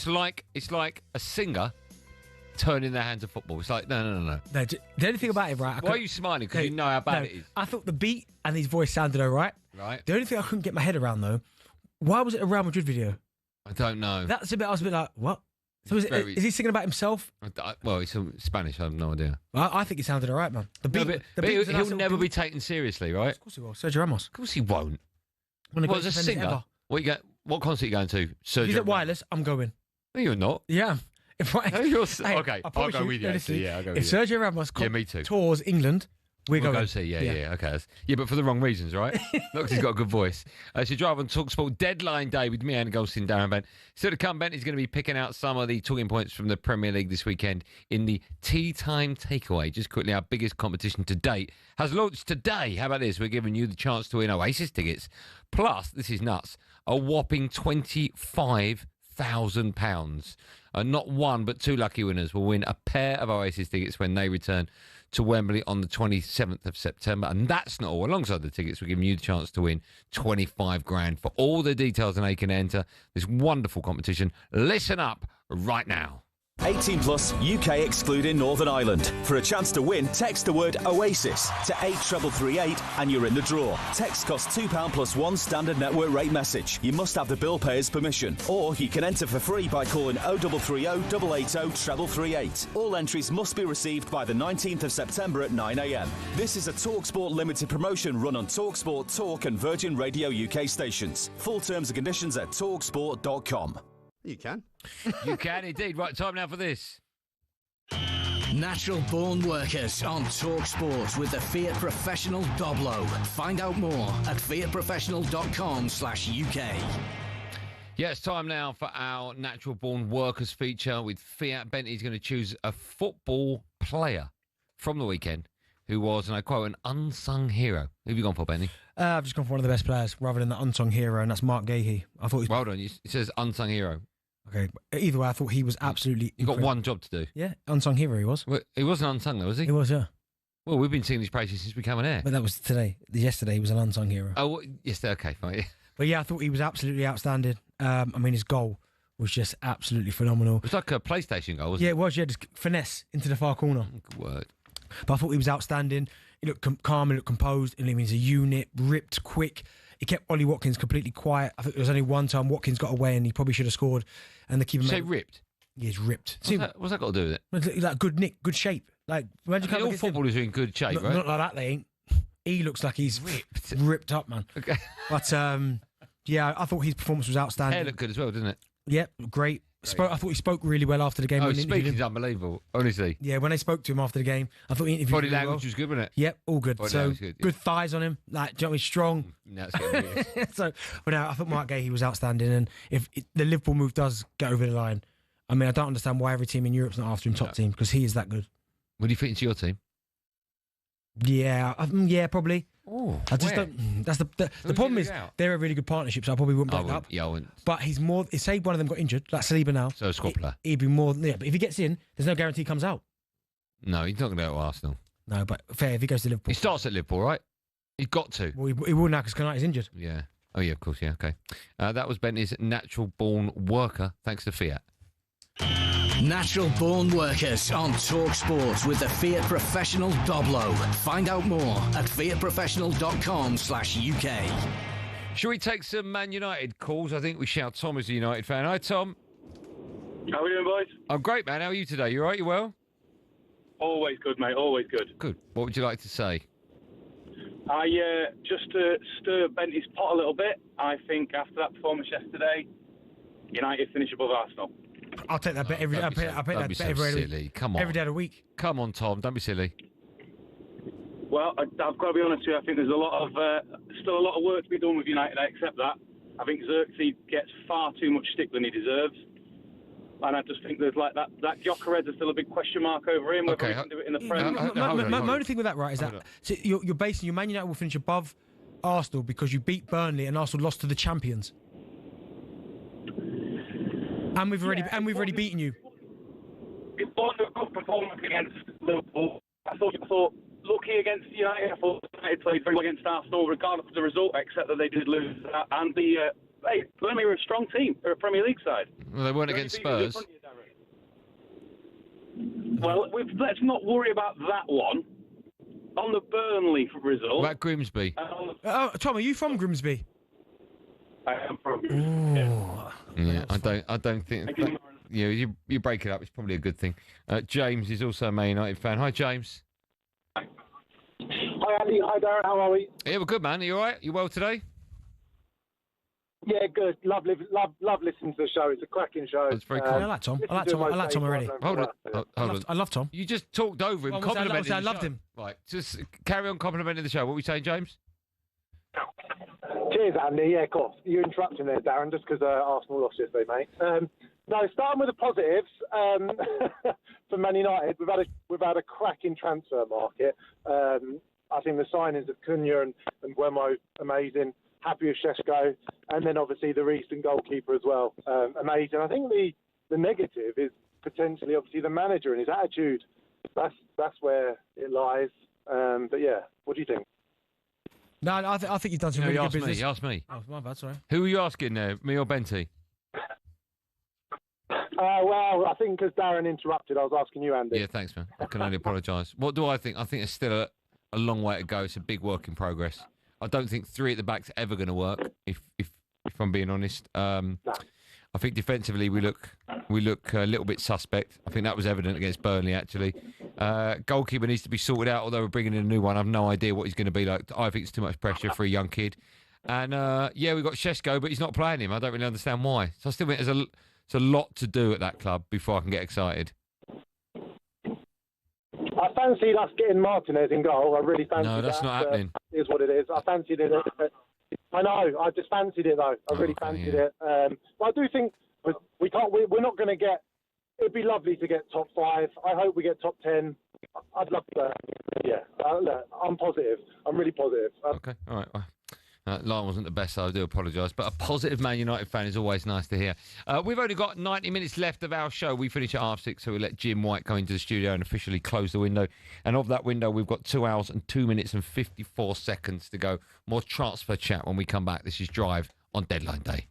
like? It's like a singer turning their hand to football. It's like, no. The only thing about it, right? Why are you smiling? Because you know how bad it is. I thought the beat and his voice sounded all right. Right. The only thing I couldn't get my head around, though, why was it a Real Madrid video? I don't know. That's a bit, I was a bit like, what? So is he singing about himself? Well, it's Spanish. I have no idea. Well, I think he sounded all right, man. The beat, he'll never be taken seriously, right? Of course he will. Sergio Ramos. Of course he won't. What's a singer? Ever. What concert are you going to? Sergio He's at Wireless. I'm going. No, you're not. Yeah. Okay, I'll go with you. I'll go with if you. Sergio Ramos me too. tours England, we'll go see. Yeah. Okay. Yeah, but for the wrong reasons, right? Not because he's got a good voice. So drive on talkSPORT deadline day with me, Andy Goldstein Darren Bent. Still to come, Bent is going to be picking out some of the talking points from the Premier League this weekend in the Tea Time Takeaway. Just quickly, our biggest competition to date has launched today. How about this? We're giving you the chance to win Oasis tickets. Plus, this is nuts, a whopping £25,000. Not one, but two lucky winners will win a pair of Oasis tickets when they return to Wembley on the 27th of September. And that's not all. Alongside the tickets, we're giving you the chance to win 25 grand. For all the details and how you can enter this wonderful competition, listen up right now. 18 plus, UK excluding Northern Ireland. For a chance to win, text the word Oasis to 83338 and you're in the draw. Text costs £2 plus one standard network rate message. You must have the bill payer's permission. Or you can enter for free by calling 0330 880 3338. All entries must be received by the 19th of September at 9 a.m. This is a TalkSPORT limited promotion run on TalkSPORT, Talk and Virgin Radio UK stations. Full terms and conditions at talksport.com. You can. You can indeed. Right, time now for this. Natural Born Workers on talkSPORT with the Fiat Professional Doblo. Find out more at fiatprofessional.com/UK. Yeah, it's time now for our Natural Born Workers feature with Fiat. Bentley's going to choose a football player from the weekend who was, and I quote, an unsung hero. Who have you gone for, Bentley? I've just gone for one of the best players rather than the unsung hero, and that's Mark Guehi. I thought. Well done. It says unsung hero. Okay, either way, I thought he was absolutely. He got one job to do. Yeah, unsung hero he was. Well, he wasn't unsung though, was he? He was, yeah. Well, we've been singing his praises since we came on air. But that was today. Yesterday he was an unsung hero. Oh, yesterday. Okay, fine. But yeah, I thought he was absolutely outstanding. I mean, his goal was just absolutely phenomenal. It was like a PlayStation goal, wasn't it? Yeah, it was. Yeah, just finesse into the far corner. Good word. But I thought he was outstanding. He looked calm, he looked composed, and he's a unit, ripped, quick. He kept Ollie Watkins completely quiet. I think there was only one time Watkins got away and he probably should have scored. And the keeper. Say ripped? Yeah, he's ripped. What's that got to do with it? Like good nick, good shape. Like imagine all footballers are in good shape, right? Not like that, they ain't. He looks like he's ripped up, man. Okay. But yeah, I thought his performance was outstanding. Hair looked good as well, didn't it? Yeah, great. I thought he spoke really well after the game. Oh, his speaking's unbelievable, honestly. Yeah, when they spoke to him after the game, I thought he interviewed body really language well. was good, wasn't it? Yep, all good. Body good thighs on him. Like, do you know what I mean? Strong. No, it's getting weird. But no, I thought Mark Guehi was outstanding. And if the Liverpool move does get over the line, I mean, I don't understand why every team in Europe's not after him top team, because he is that good. Would he fit into your team? Yeah, yeah, probably. Oh, I just don't. That's the problem is they're a really good partnership, so I probably wouldn't back up. Yeah, I wouldn't. But he's more. Say one of them got injured, like Saliba now. So a squad player. He'd be more. Yeah, but if he gets in, there's no guarantee he comes out. No, he's not going to go to Arsenal. No, but fair if he goes to Liverpool. He starts at Liverpool, right? He's got to. Well, he will now because Konati's injured. Yeah. Oh yeah, of course. Yeah. Okay. That was Bentley's natural born worker. Thanks to Fiat. Natural Born Workers on talkSPORT with the Fiat Professional Doblo. Find out more at fiatprofessional.com/UK. Shall we take some Man United calls? I think we shout Tom is a United fan. Hi, Tom. How are we doing, boys? I'm great, man. How are you today? You all right? You well? Always good, mate. Always good. Good. What would you like to say? Just to stir Bentley's pot a little bit, I think after that performance yesterday, United finish above Arsenal. I'll take that bet every day. I'll take that bet every silly. Come on. Every day of the week. Come on, Tom. Don't be silly. Well, I've got to be honest with you. I think there's still a lot of work to be done with United. I accept that. I think Xerxes gets far too much stick than he deserves. And I just think there's like that Gyökeres is still a big question mark over him, whether he can do it in the Premier League. My only thing with that, right, is that so you're basing your Man United will finish above Arsenal because you beat Burnley and Arsenal lost to the champions. And we've already beaten you. It was a good performance against Liverpool. I thought lucky against United. I thought United played very well against Arsenal, regardless of the result, except that they did lose. And Burnley were a strong team. They're a Premier League side. Well, they weren't against Spurs. Well, let's not worry about that one. On the Burnley result. What about Grimsby? Tom, are you from Grimsby? I am from Grimsby. Yeah, I don't think. You break it up. It's probably a good thing. James is also a Man United fan. Hi, James. Hi, Andy. Hi, Darren. How are we? Yeah, we're good, man. Are you all right? You well today? Yeah, good. Love listening to the show. It's a cracking show. That's very cool. I like Tom. I like Tom already. Hold on. I love Tom. You just talked over him, complimenting I loved him. Right, just carry on complimenting the show. What were you saying, James? Cheers, Andy. Yeah, of course. You interrupted there, Darren, just because Arsenal lost yesterday, mate. No, starting with the positives for Man United, we've had a cracking transfer market. I think the signings of Cunha and Guemo, amazing. Happy with Šeško, and then obviously the recent goalkeeper as well, amazing. I think the negative is potentially obviously the manager and his attitude. That's where it lies. But yeah, what do you think? No, I think you've done some really good business. You asked me. Oh, my bad, sorry. Who were you asking there, me or Benty? Well, I think because Darren interrupted, I was asking you, Andy. Yeah, thanks, man. I can only apologise. What do I think? I think it's still a long way to go. It's a big work in progress. I don't think three at the back's ever going to work. If I'm being honest, I think defensively we look a little bit suspect. I think that was evident against Burnley. Actually, goalkeeper needs to be sorted out. Although we're bringing in a new one, I've no idea what he's going to be like. I think it's too much pressure for a young kid. And yeah, we've got Šeško, but he's not playing him. I don't really understand why. So I still think there's a lot to do at that club before I can get excited. I fancied us getting Martinez in goal. I really fancied that. No, that's not happening. It is what it is. I fancied it. I know. I just fancied it, though. I really fancied it. But I do think we can't. We're not going to get. It'd be lovely to get top 5. I hope we get top 10. I'd love to. Yeah. I'm positive. I'm really positive. Okay. All right. Line wasn't the best, so I do apologise. But a positive Man United fan is always nice to hear. We've only got 90 minutes left of our show. We finish at 6:30, so we let Jim White come into the studio and officially close the window. And of that window, we've got 2 hours and 2 minutes and 54 seconds to go. More transfer chat when we come back. This is Drive on Deadline Day.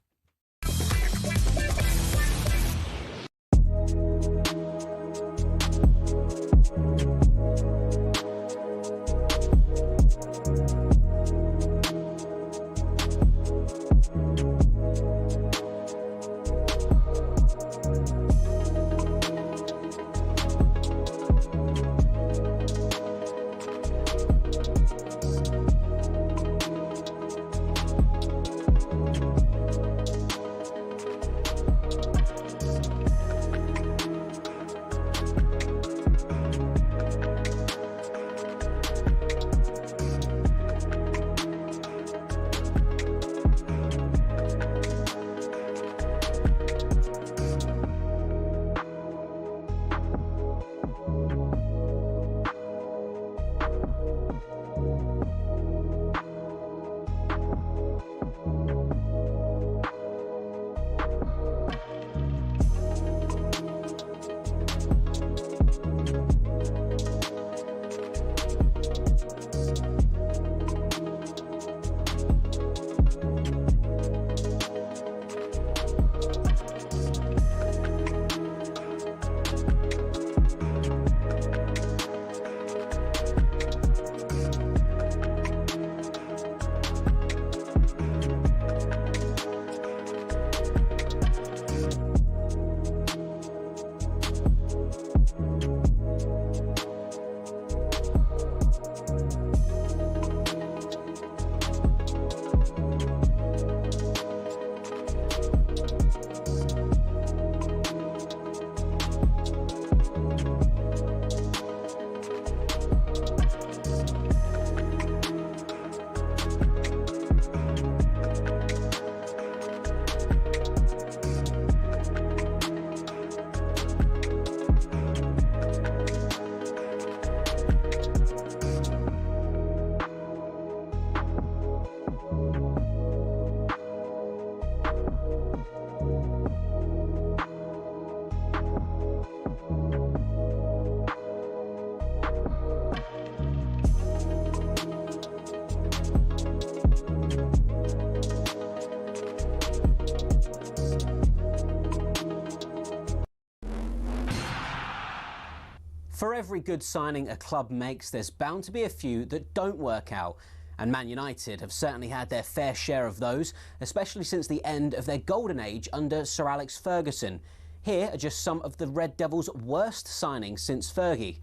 For every good signing a club makes, there's bound to be a few that don't work out. And Man United have certainly had their fair share of those, especially since the end of their golden age under Sir Alex Ferguson. Here are just some of the Red Devils' worst signings since Fergie.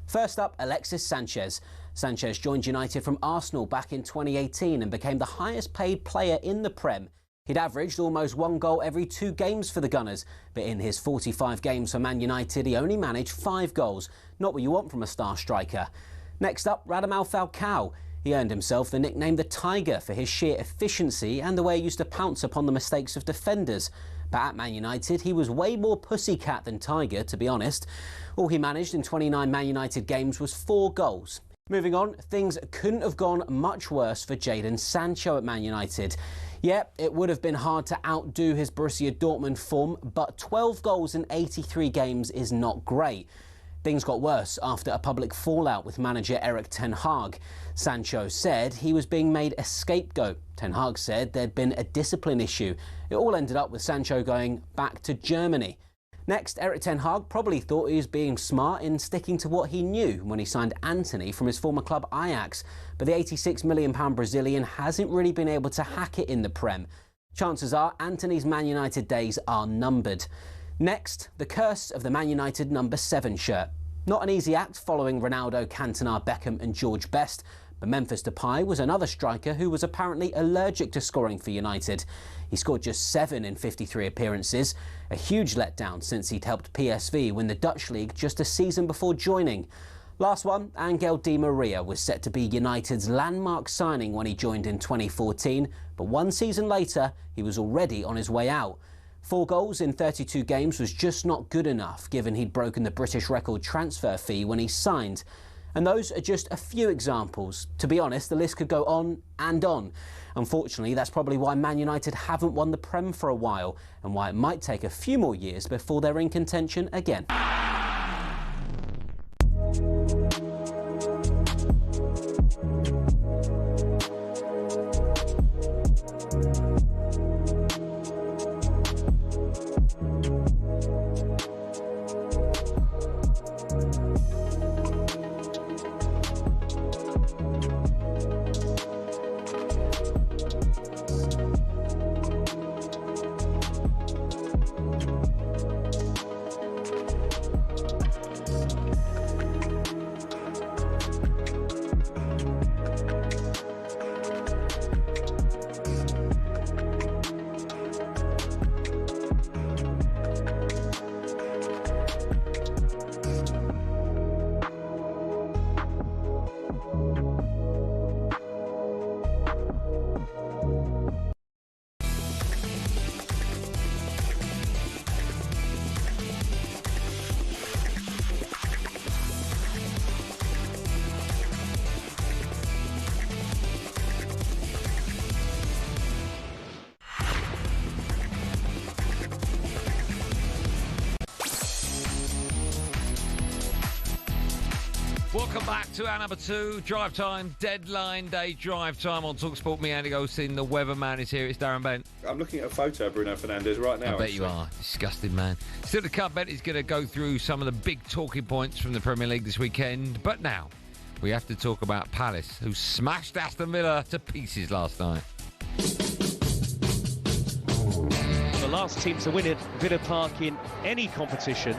First up, Alexis Sanchez. Sanchez joined United from Arsenal back in 2018 and became the highest paid player in the Prem. He'd averaged almost 1 goal every 2 games for the Gunners, but in his 45 games for Man United, he only managed 5 goals. Not what you want from a star striker. Next up, Radamel Falcao. He earned himself the nickname the Tiger for his sheer efficiency and the way he used to pounce upon the mistakes of defenders. But at Man United, he was way more pussycat than Tiger, to be honest. All he managed in 29 Man United games was 4 goals. Moving on, things couldn't have gone much worse for Jadon Sancho at Man United. Yeah, it would have been hard to outdo his Borussia Dortmund form, but 12 goals in 83 games is not great. Things got worse after a public fallout with manager Erik ten Hag. Sancho said he was being made a scapegoat. Ten Hag said there'd been a discipline issue. It all ended up with Sancho going back to Germany. Next, Erik ten Hag probably thought he was being smart in sticking to what he knew when he signed Antony from his former club Ajax. But the £86 million Brazilian hasn't really been able to hack it in the Prem. Chances are Antony's Man United days are numbered. Next, the curse of the Man United number 7 shirt. Not an easy act following Ronaldo, Cantona, Beckham and George Best, but Memphis Depay was another striker who was apparently allergic to scoring for United. He scored just 7 in 53 appearances, a huge letdown since he'd helped PSV win the Dutch league just a season before joining. Last one, Angel Di Maria was set to be United's landmark signing when he joined in 2014, but 1 season later he was already on his way out. 4 goals in 32 games was just not good enough, given he'd broken the British record transfer fee when he signed. And those are just a few examples. To be honest, the list could go on and on. Unfortunately, that's probably why Man United haven't won the Prem for a while, and why it might take a few more years before they're in contention again. Welcome back to our number 2, Drive Time, Deadline Day Drive Time on talkSPORT. Me, Andy Goldstein, the weatherman is here. It's Darren Bent. I'm looking at a photo of Bruno Fernandes right now. I bet you are. Disgusting, man. Still to come, Bent is going to go through some of the big talking points from the Premier League this weekend. But now, we have to talk about Palace, who smashed Aston Villa to pieces last night. The last team to win it, Villa Park, in any competition,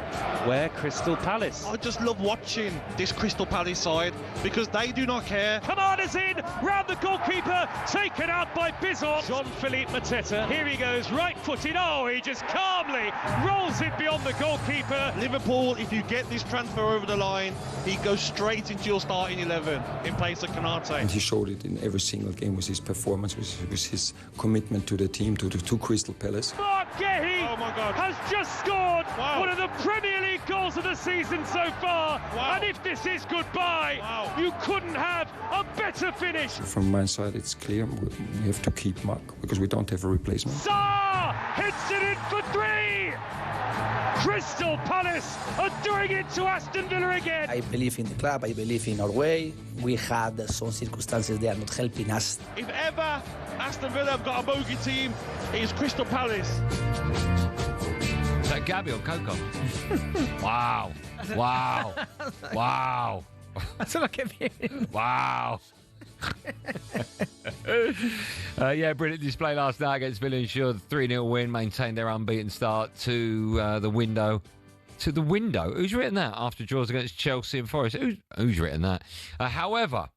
where Crystal Palace. I just love watching this Crystal Palace side because they do not care. Commanders in, round the goalkeeper, taken out by Bizot. Jean-Philippe Mateta, here he goes, right-footed, oh, he just calmly rolls it beyond the goalkeeper. Liverpool, if you get this transfer over the line, he goes straight into your starting 11 in place of Konate. And he showed it in every single game with his performance, with his commitment to the team, to Crystal Palace. Guehi has just scored one of the Premier League goals of the season so far. And if this is goodbye, you couldn't have a better finish. From my side, it's clear we have to keep Mark because we don't have a replacement. Saw hits it in for 3. Crystal Palace are doing it to Aston Villa again. I believe in the club, I believe in our way. We had some circumstances they are not helping us. If ever Aston Villa have got a bogey team, it is Crystal Palace. That Gabby on Coco. Wow. Wow. Wow. That's what I kept hearing. Wow. Yeah, brilliant display last night against Villa. Ensured 3-0 win, maintained their unbeaten start to the window. To the window? Who's written that after draws against Chelsea and Forest? Who's written that? However,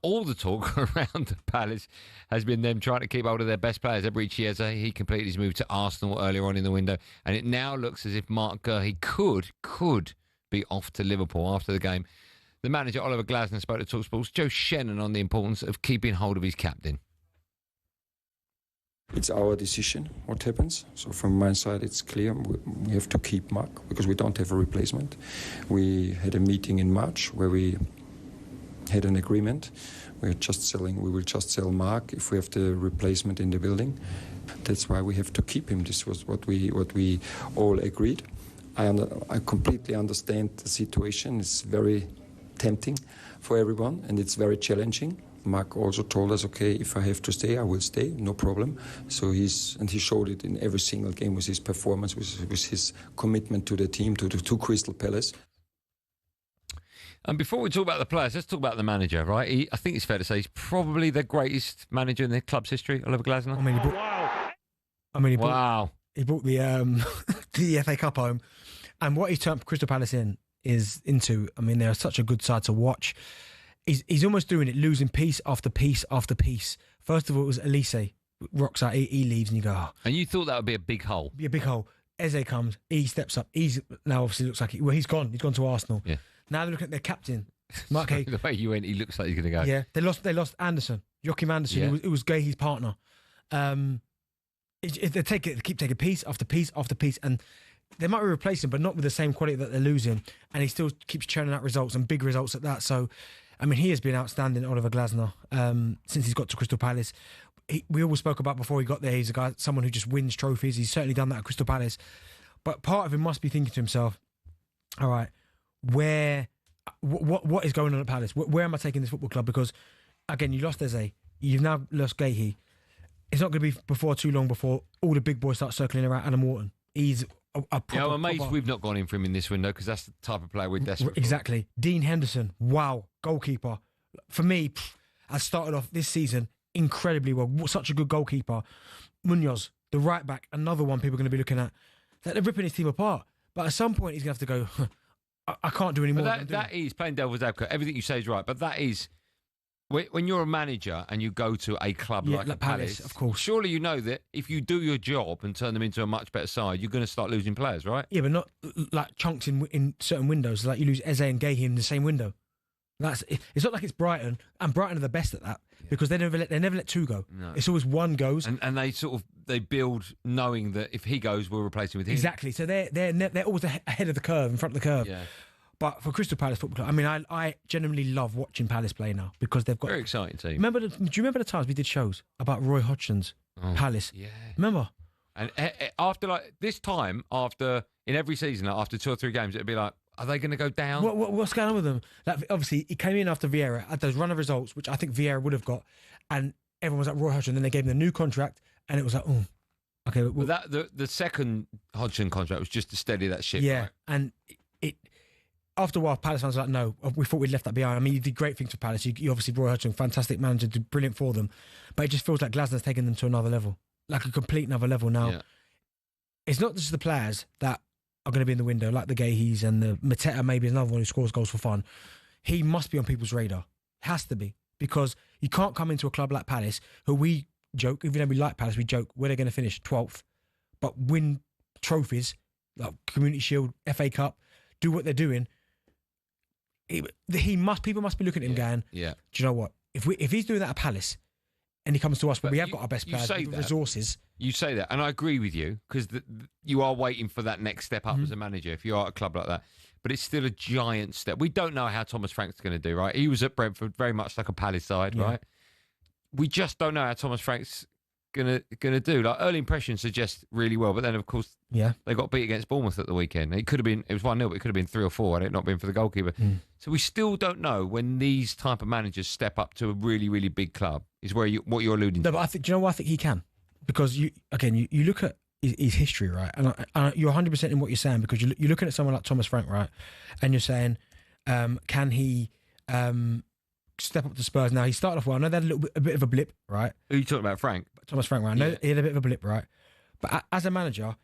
all the talk around the Palace has been them trying to keep hold of their best players. Eberechi Chiesa, he completed his move to Arsenal earlier on in the window, and it now looks as if Mark Guehi could be off to Liverpool after the game. The manager, Oliver Glasner, spoke to talkSPORT's Joe Shannon on the importance of keeping hold of his captain. It's our decision what happens. So from my side, it's clear we have to keep Mark because we don't have a replacement. We had a meeting in March where we had an agreement. We will just sell Mark if we have the replacement in the building. That's why we have to keep him. This was what we all agreed. I completely understand the situation. It's very tempting for everyone and it's very challenging. Mark also told us, okay, if I have to stay, I will stay, no problem. So he showed it in every single game with his performance, with his commitment to the team, to Crystal Palace. And before we talk about the players, let's talk about the manager, right? I think it's fair to say he's probably the greatest manager in the club's history, Oliver Glasner. He brought the FA Cup home, and what he's turned Crystal Palace into. I mean, they're such a good side to watch. He's almost doing it, losing piece after piece after piece. First of all, it was Elise rocks out, he leaves, and you go, oh. And you thought that would be a big hole. Be a big hole. Eze comes, he steps up. He's now obviously looks like he's gone. He's gone to Arsenal. Yeah. Now they're looking at their captain, Mark Hay. The way you went, he looks like he's going to go. Yeah, they lost Anderson, Joachim Anderson. Yeah. It was Guehi's partner. They keep taking piece after piece after piece, and they might be replacing, but not with the same quality that they're losing. And he still keeps churning out results and big results at that. So, I mean, he has been outstanding, Oliver Glasner, since he's got to Crystal Palace. We always spoke about before he got there, he's someone who just wins trophies. He's certainly done that at Crystal Palace. But part of him must be thinking to himself, all right, what is going on at Palace? Where am I taking this football club? Because, again, you lost Eze. You've now lost Guehi. It's not going to be before too long before all the big boys start circling around Adam Wharton. He's a proper... I'm amazed we've not gone in for him in this window because that's the type of player we're desperate for. Exactly. Dean Henderson, wow, goalkeeper. For me, I started off this season incredibly well. Such a good goalkeeper. Munoz, the right back, another one people are going to be looking at. They're ripping his team apart. But at some point, he's going to have to go, I can't do any more. That is, playing devil's advocate, everything you say is right, but that is... When you're a manager and you go to a club like Palace, of course, surely you know that if you do your job and turn them into a much better side, you're going to start losing players, right? Yeah, but not like chunks in certain windows. Like you lose Eze and Guehi in the same window. It's not like it's Brighton, and Brighton are the best at that because they never let two go. No. It's always one goes, and they build knowing that if he goes, we'll replace him with him. Exactly. So they're always ahead of the curve, in front of the curve. Yeah. But for Crystal Palace Football Club, I mean, I genuinely love watching Palace play now because they've got... Very exciting team. Do you remember the times we did shows about Roy Hodgson's Palace? Yeah. Remember? And after this time, in every season, after 2 or 3 games, it'd be like, are they going to go down? What's going on with them? Like, obviously, he came in after Vieira, had those run of results, which I think Vieira would have got, and everyone was like, Roy Hodgson, then they gave him the new contract, and it was like, oh, okay. Well, the second Hodgson contract was just to steady that ship. Yeah, right? and after a while, Palace fans were like, no, we thought we'd left that behind. I mean, you did great things for Palace. You obviously, Roy Hodgson, fantastic manager, did brilliant for them. But it just feels like Glasner's taken them to another level, like a complete another level now. Yeah. It's not just the players that are going to be in the window, like the Guehis and the Mateta maybe is another one who scores goals for fun. He must be on people's radar. Has to be. Because you can't come into a club like Palace, who we joke, even though we like Palace, we joke, where they're going to finish 12th, but win trophies, like Community Shield, FA Cup, do what they're doing. People must be looking at him going, do you know what? If he's doing that at Palace and he comes to us, but we have got our best players with resources. You say that, and I agree with you, because you are waiting for that next step up as a manager if you are at a club like that. But it's still a giant step. We don't know how Thomas Frank's going to do, right? He was at Brentford very much like a Palace side, right? We just don't know how Thomas Frank's gonna do. Like, early impressions suggest really well, but then of course they got beat against Bournemouth at the weekend. It was 1-0, but it could have been 3 or 4 had it not been for the goalkeeper. So we still don't know when these type of managers step up to a really, really big club is what you're alluding to. No, but do you know what I think he can? Because you look at is history, right? And you're 100% in what you're saying, because you're looking at someone like Thomas Frank, right? And you're saying, can he step up to Spurs? Now, he started off well. I know they had a bit of a blip, right? Who are you talking about, Frank? Thomas Frank, right? I know he had a bit of a blip, right? But as a manager,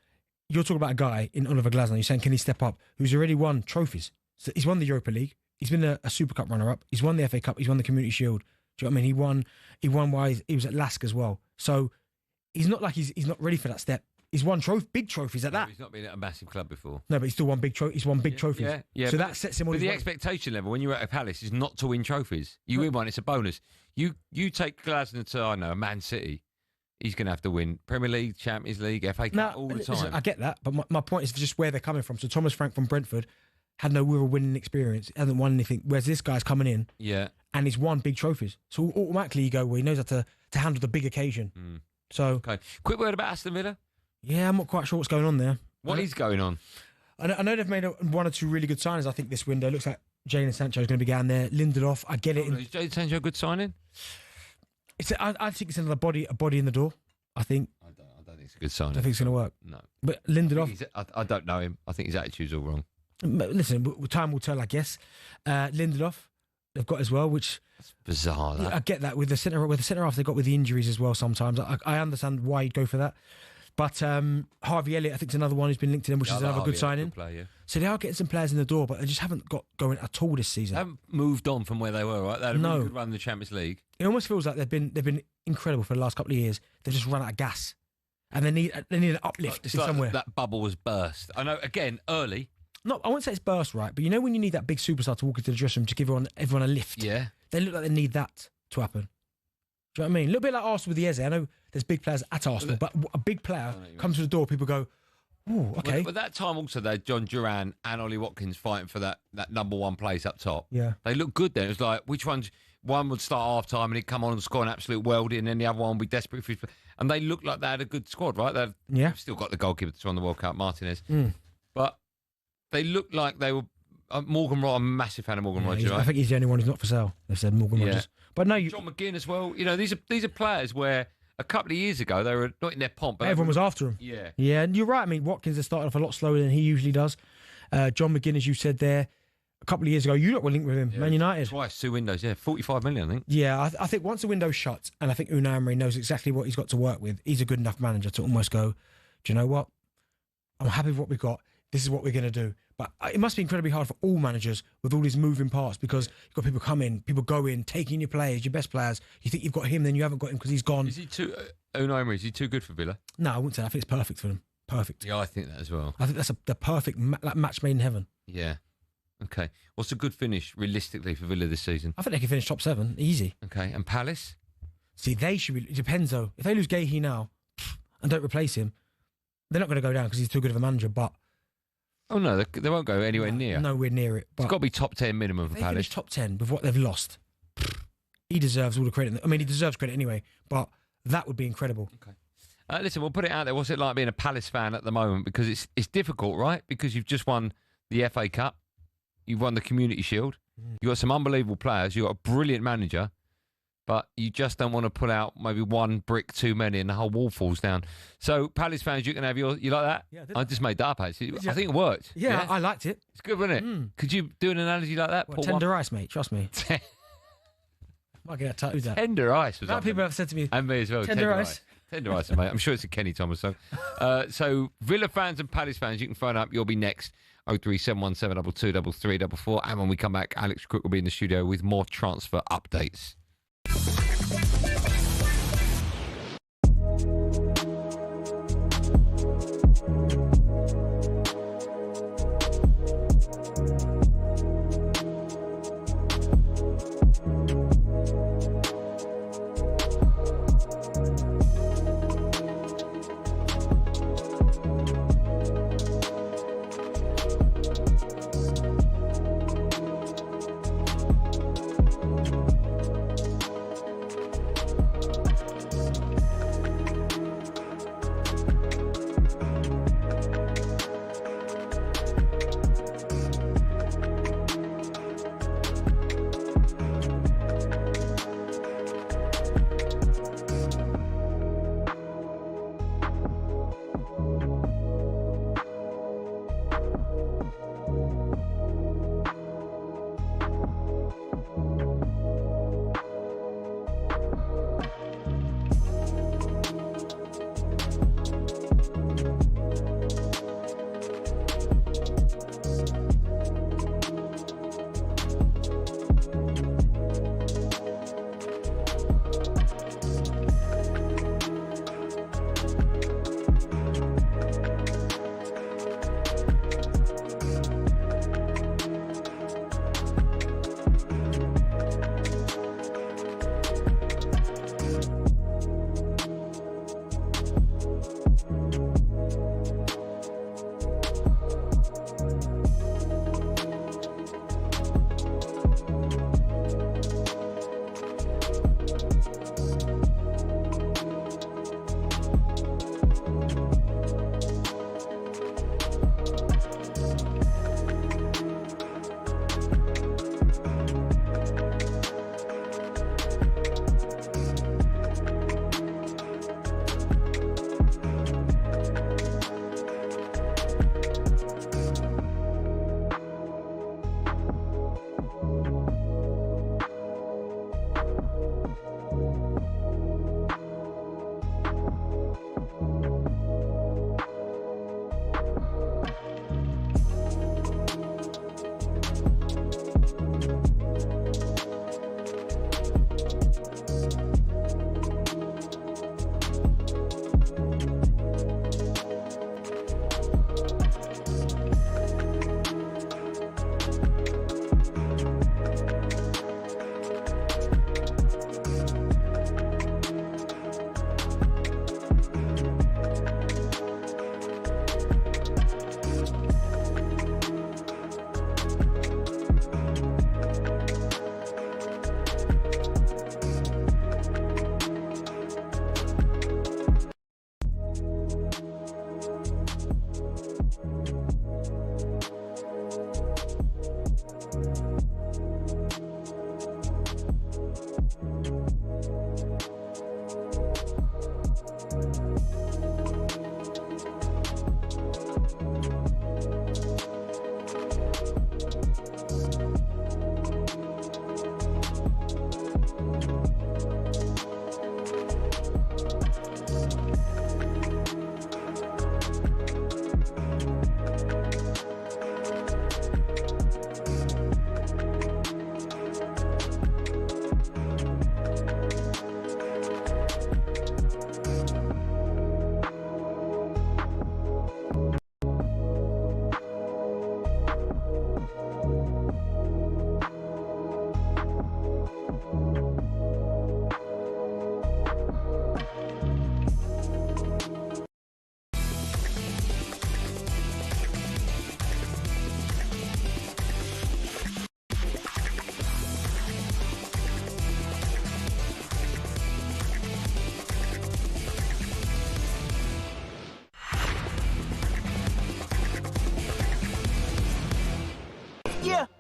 you're talking about a guy in Oliver Glasner. You're saying, can he step up? Who's already won trophies. So he's won the Europa League. He's been a Super Cup runner-up. He's won the FA Cup. He's won the Community Shield. Do you know what I mean? He won while he was at Lask as well. So he's not like he's not ready for that step. He's won big trophies at that. He's not been at a massive club before. No, but he's still won big trophies. He's won big trophies. Yeah. So that sets him on But his the way. expectation level when you're at a Palace is not to win trophies. You win one, it's a bonus. You take Glasner to, I know, Man City. He's going to have to win Premier League, Champions League, FA Cup all the time. Listen, I get that, but my point is just where they're coming from. So Thomas Frank from Brentford had no real winning experience. He hasn't won anything. Whereas this guy's coming in and he's won big trophies. So automatically you go, well, he knows how to handle the big occasion. So okay. Quick word about Aston Villa. Yeah, I'm not quite sure what's going on there. What is going on? I know they've made one or two really good signings, I think, this window. It looks like Jadon Sancho is going to be down there. Lindelof, I get it. Is Jadon Sancho a good signing? I think it's another body in the door. I think. I don't think it's a good signing. I think it's going to work. No. But Lindelof. I don't know him. I think his attitude's all wrong. But listen, time will tell, I guess. Lindelof, they've got as well, which. That's bizarre. That. I get that with the centre half they've got with the injuries as well. Sometimes I understand why you'd go for that. But Harvey Elliott, I think, is another one who's been linked to them, which is another good signing. Player, So they are getting some players in the door, but they just haven't got going at all this season. They haven't moved on from where they were, right? They had a really good run in the Champions League. It almost feels like they've been incredible for the last couple of years. They've just run out of gas, and they need an uplift It's like somewhere. that bubble was burst. I know. Again, early. No, I won't say it's burst, right? But you know when you need that big superstar to walk into the dressing room to give everyone a lift. Yeah. They look like they need that to happen. Do you know what I mean? A little bit like Arsenal with the Eze. I know there's big players at Arsenal, but a big player comes to the door, people go, "Oh, okay." But that time also, they had John Duran and Ollie Watkins fighting for that number one place up top. Yeah. They looked good then. It was like, which one would start half time and he'd come on and score an absolute worldie, and then the other one would be desperate for his. And they looked like they had a good squad, right? They've still got the goalkeeper that's won the World Cup, Martinez. But they looked like they were. Morgan Rogers, I'm a massive fan of Morgan Rogers. Right? I think he's the only one who's not for sale. They've said Morgan Rogers. But no, John McGinn as well. You know, these are players where a couple of years ago they were not in their pomp. But everyone was after him. Yeah. Yeah, and you're right. I mean, Watkins has started off a lot slower than he usually does. John McGinn, as you said there, a couple of years ago, you lot were linked with him, Man United. Twice, 2 windows, 45 million, I think. Yeah, I think once the window's shut, and I think Unai Emery knows exactly what he's got to work with, he's a good enough manager to almost go, do you know what? I'm happy with what we've got. This is what we're going to do. But it must be incredibly hard for all managers with all these moving parts, because you've got people come in, people go in, taking your players, your best players. You think you've got him, then you haven't got him because he's gone. Is he Unai Emery, is he too good for Villa? No, I wouldn't say that. I think it's perfect for them. Perfect. Yeah, I think that as well. I think that's the perfect match made in heaven. Yeah. Okay. What's a good finish, realistically, for Villa this season? I think they can finish top 7, easy. Okay. And Palace? See, they should be. It depends, though. If they lose Guehi now and don't replace him, they're not going to go down because he's too good of a manager, but... Oh, no, they won't go anywhere near. Nowhere near it. But it's got to be top 10 minimum for they Palace. finish top 10 with what they've lost. He deserves all the credit. I mean, he deserves credit anyway, but that would be incredible. Okay. Listen, we'll put it out there. What's it like being a Palace fan at the moment? Because it's difficult, right? Because you've just won the FA Cup. You've won the Community Shield. You've got some unbelievable players. You've got a brilliant manager. But you just don't want to pull out maybe one brick too many and the whole wall falls down. So, Palace fans, you can have you like that? Yeah, I just made that up, actually. I think it worked. Yeah, I liked it. It's good, wasn't it? Could you do an analogy like that? Tender ice, mate. Trust me. Might get that. Who's that? Tender ice. Was that people have said to me. And me as well. Tender ice. Tender ice, mate. I'm sure it's a Kenny Thomas song. So, Villa fans and Palace fans, you can phone up. You'll be next. 03717 22 3344. And when we come back, Alex Crook will be in the studio with more transfer updates.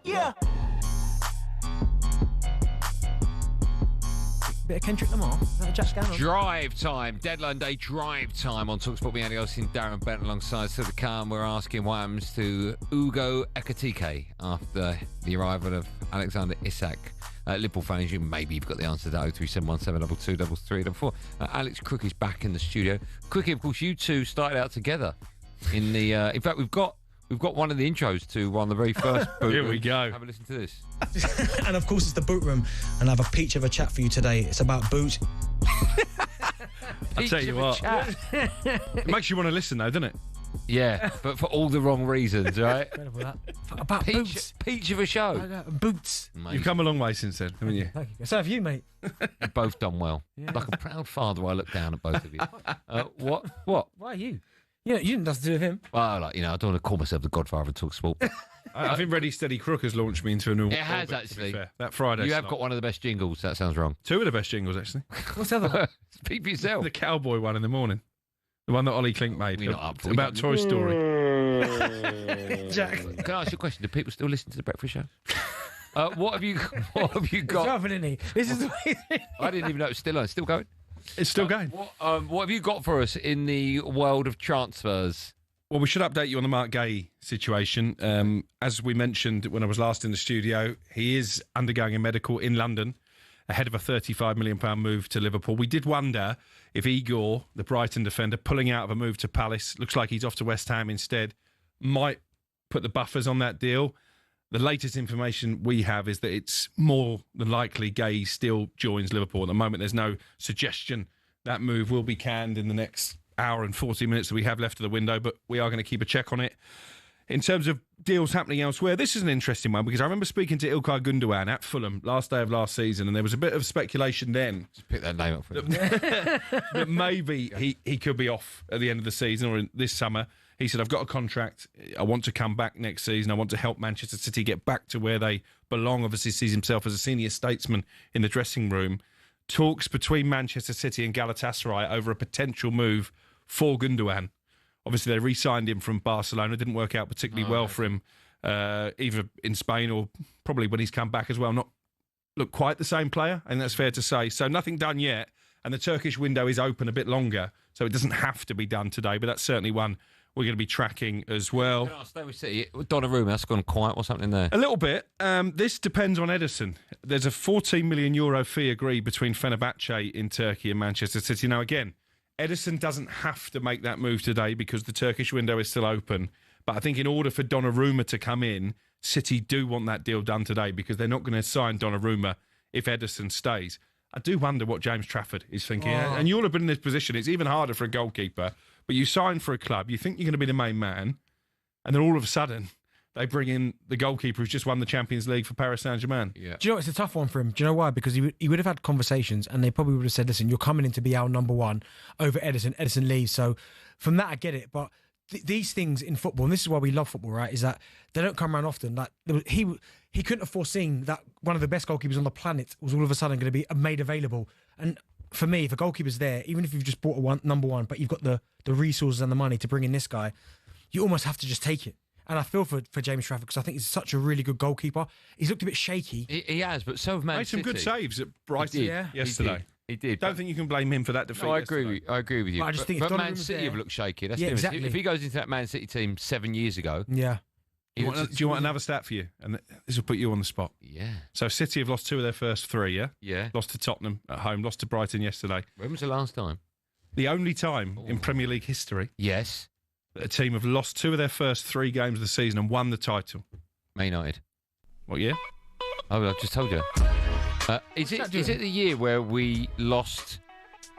Yeah. Bit of Kendrick Lamar. Is that a Jack Scanlon? Drive time, deadline day drive time on talkSPORT. Me, Andy Goldstein Darren Bent alongside Sir Khan. We're asking what happens to Ugo Ekitike after the arrival of Alexander Isak. Liverpool fans, maybe you've got the answer to that. 03717 22 Alex Crook is back in the studio. Crookie, of course, you two started out together in the. In fact, we've got one of the intros to one of the very first. Boot Here we go. Have a listen to this. And of course, it's the boot room, and I have a peach of a chat for you today. It's about boots. I'll tell you what. It makes you want to listen, though, doesn't it? Yeah, but for all the wrong reasons, right? About boots. Peach of a show. Boots. You've come a long way since then, haven't you? Thank you. So have you, mate. You've both done well. Yeah. Like a proud father, I look down at both of you. What? Why are you? Yeah, you didn't have to do with him. Well, I don't want to call myself the godfather of talkSPORT. I think Ready Steady Crook has launched me into a new. It has, actually. That Friday. You have got one of the best jingles. That sounds wrong. Two of the best jingles, actually. What's the other one? Speak for yourself. The cowboy one in the morning. The one that Ollie Klink made. We're not up for it. About Toy Story. Jack. Can I ask you a question? Do people still listen to The Breakfast Show? What have you got? Driving, isn't he? This is the way. I didn't even know it was still on. It's still going? It's still going. What have you got for us in the world of transfers? Well, we should update you on the Mark Guehi situation. As we mentioned when I was last in the studio, he is undergoing a medical in London ahead of a £35 million move to Liverpool. We did wonder if Igor, the Brighton defender, pulling out of a move to Palace, looks like he's off to West Ham instead, might put the buffers on that deal. The latest information we have is that it's more than likely Guehi still joins Liverpool. At the moment, there's no suggestion that move will be canned in the next hour and 40 minutes that we have left of the window, but we are going to keep a check on it. In terms of deals happening elsewhere, this is an interesting one because I remember speaking to Ilkay Gundogan at Fulham last day of last season, and there was a bit of speculation then. Just pick that name up for him. That maybe he could be off at the end of the season or this summer. He said, I've got a contract. I want to come back next season. I want to help Manchester City get back to where they belong. Obviously sees himself as a senior statesman in the dressing room. Talks between Manchester City and Galatasaray over a potential move for Gundogan. Obviously, they re-signed him from Barcelona. It didn't work out particularly well for him, either in Spain or probably when he's come back as well. Not look quite the same player, and that's fair to say. So nothing done yet, and the Turkish window is open a bit longer, so it doesn't have to be done today, but that's certainly one we're going to be tracking as well. Can I stay with City? Donnarumma, that's gone quiet. What's happening there? A little bit. This depends on Ederson. There's a €14 million fee agreed between Fenerbahce in Turkey and Manchester City. Now, again, Ederson doesn't have to make that move today because the Turkish window is still open. But I think in order for Donnarumma to come in, City do want that deal done today because they're not going to sign Donnarumma if Ederson stays. I do wonder what James Trafford is thinking. And you all have been in this position. It's even harder for a goalkeeper. But you sign for a club, you think you're going to be the main man, and then all of a sudden they bring in the goalkeeper who's just won the Champions League for Paris Saint-Germain. Yeah. Do you know, it's a tough one for him. Do you know why? Because he would have had conversations and they probably would have said, listen, you're coming in to be our number one over Ederson. Ederson leaves. So from that, I get it. But these things in football, and this is why we love football, right, is that they don't come around often. Like he couldn't have foreseen that one of the best goalkeepers on the planet was all of a sudden going to be made available. And for me, if a goalkeeper's there, even if you've just bought a number one, but you've got the resources and the money to bring in this guy, you almost have to just take it. And I feel for James Trafford because I think he's such a really good goalkeeper. He's looked a bit shaky. He has, but so have Man Made City. some good saves at Brighton yesterday. He did. Don't think you can blame him for that defeat. No, I agree with you. But I just think if but Man Donnarumma's City there- have looked shaky. That's Yeah, the difference. exactly. If he goes into that Man City team 7 years ago, Yeah. Do you want another stat for you? And this will put you on the spot. Yeah. So City have lost two of their first three, yeah? Yeah. Lost to Tottenham at home, lost to Brighton yesterday. When was the last time? The only time in Premier League history Yes. that a team have lost two of their first three games of the season and won the title. Man United. What year? Oh, I just told you. Is it the year where we lost?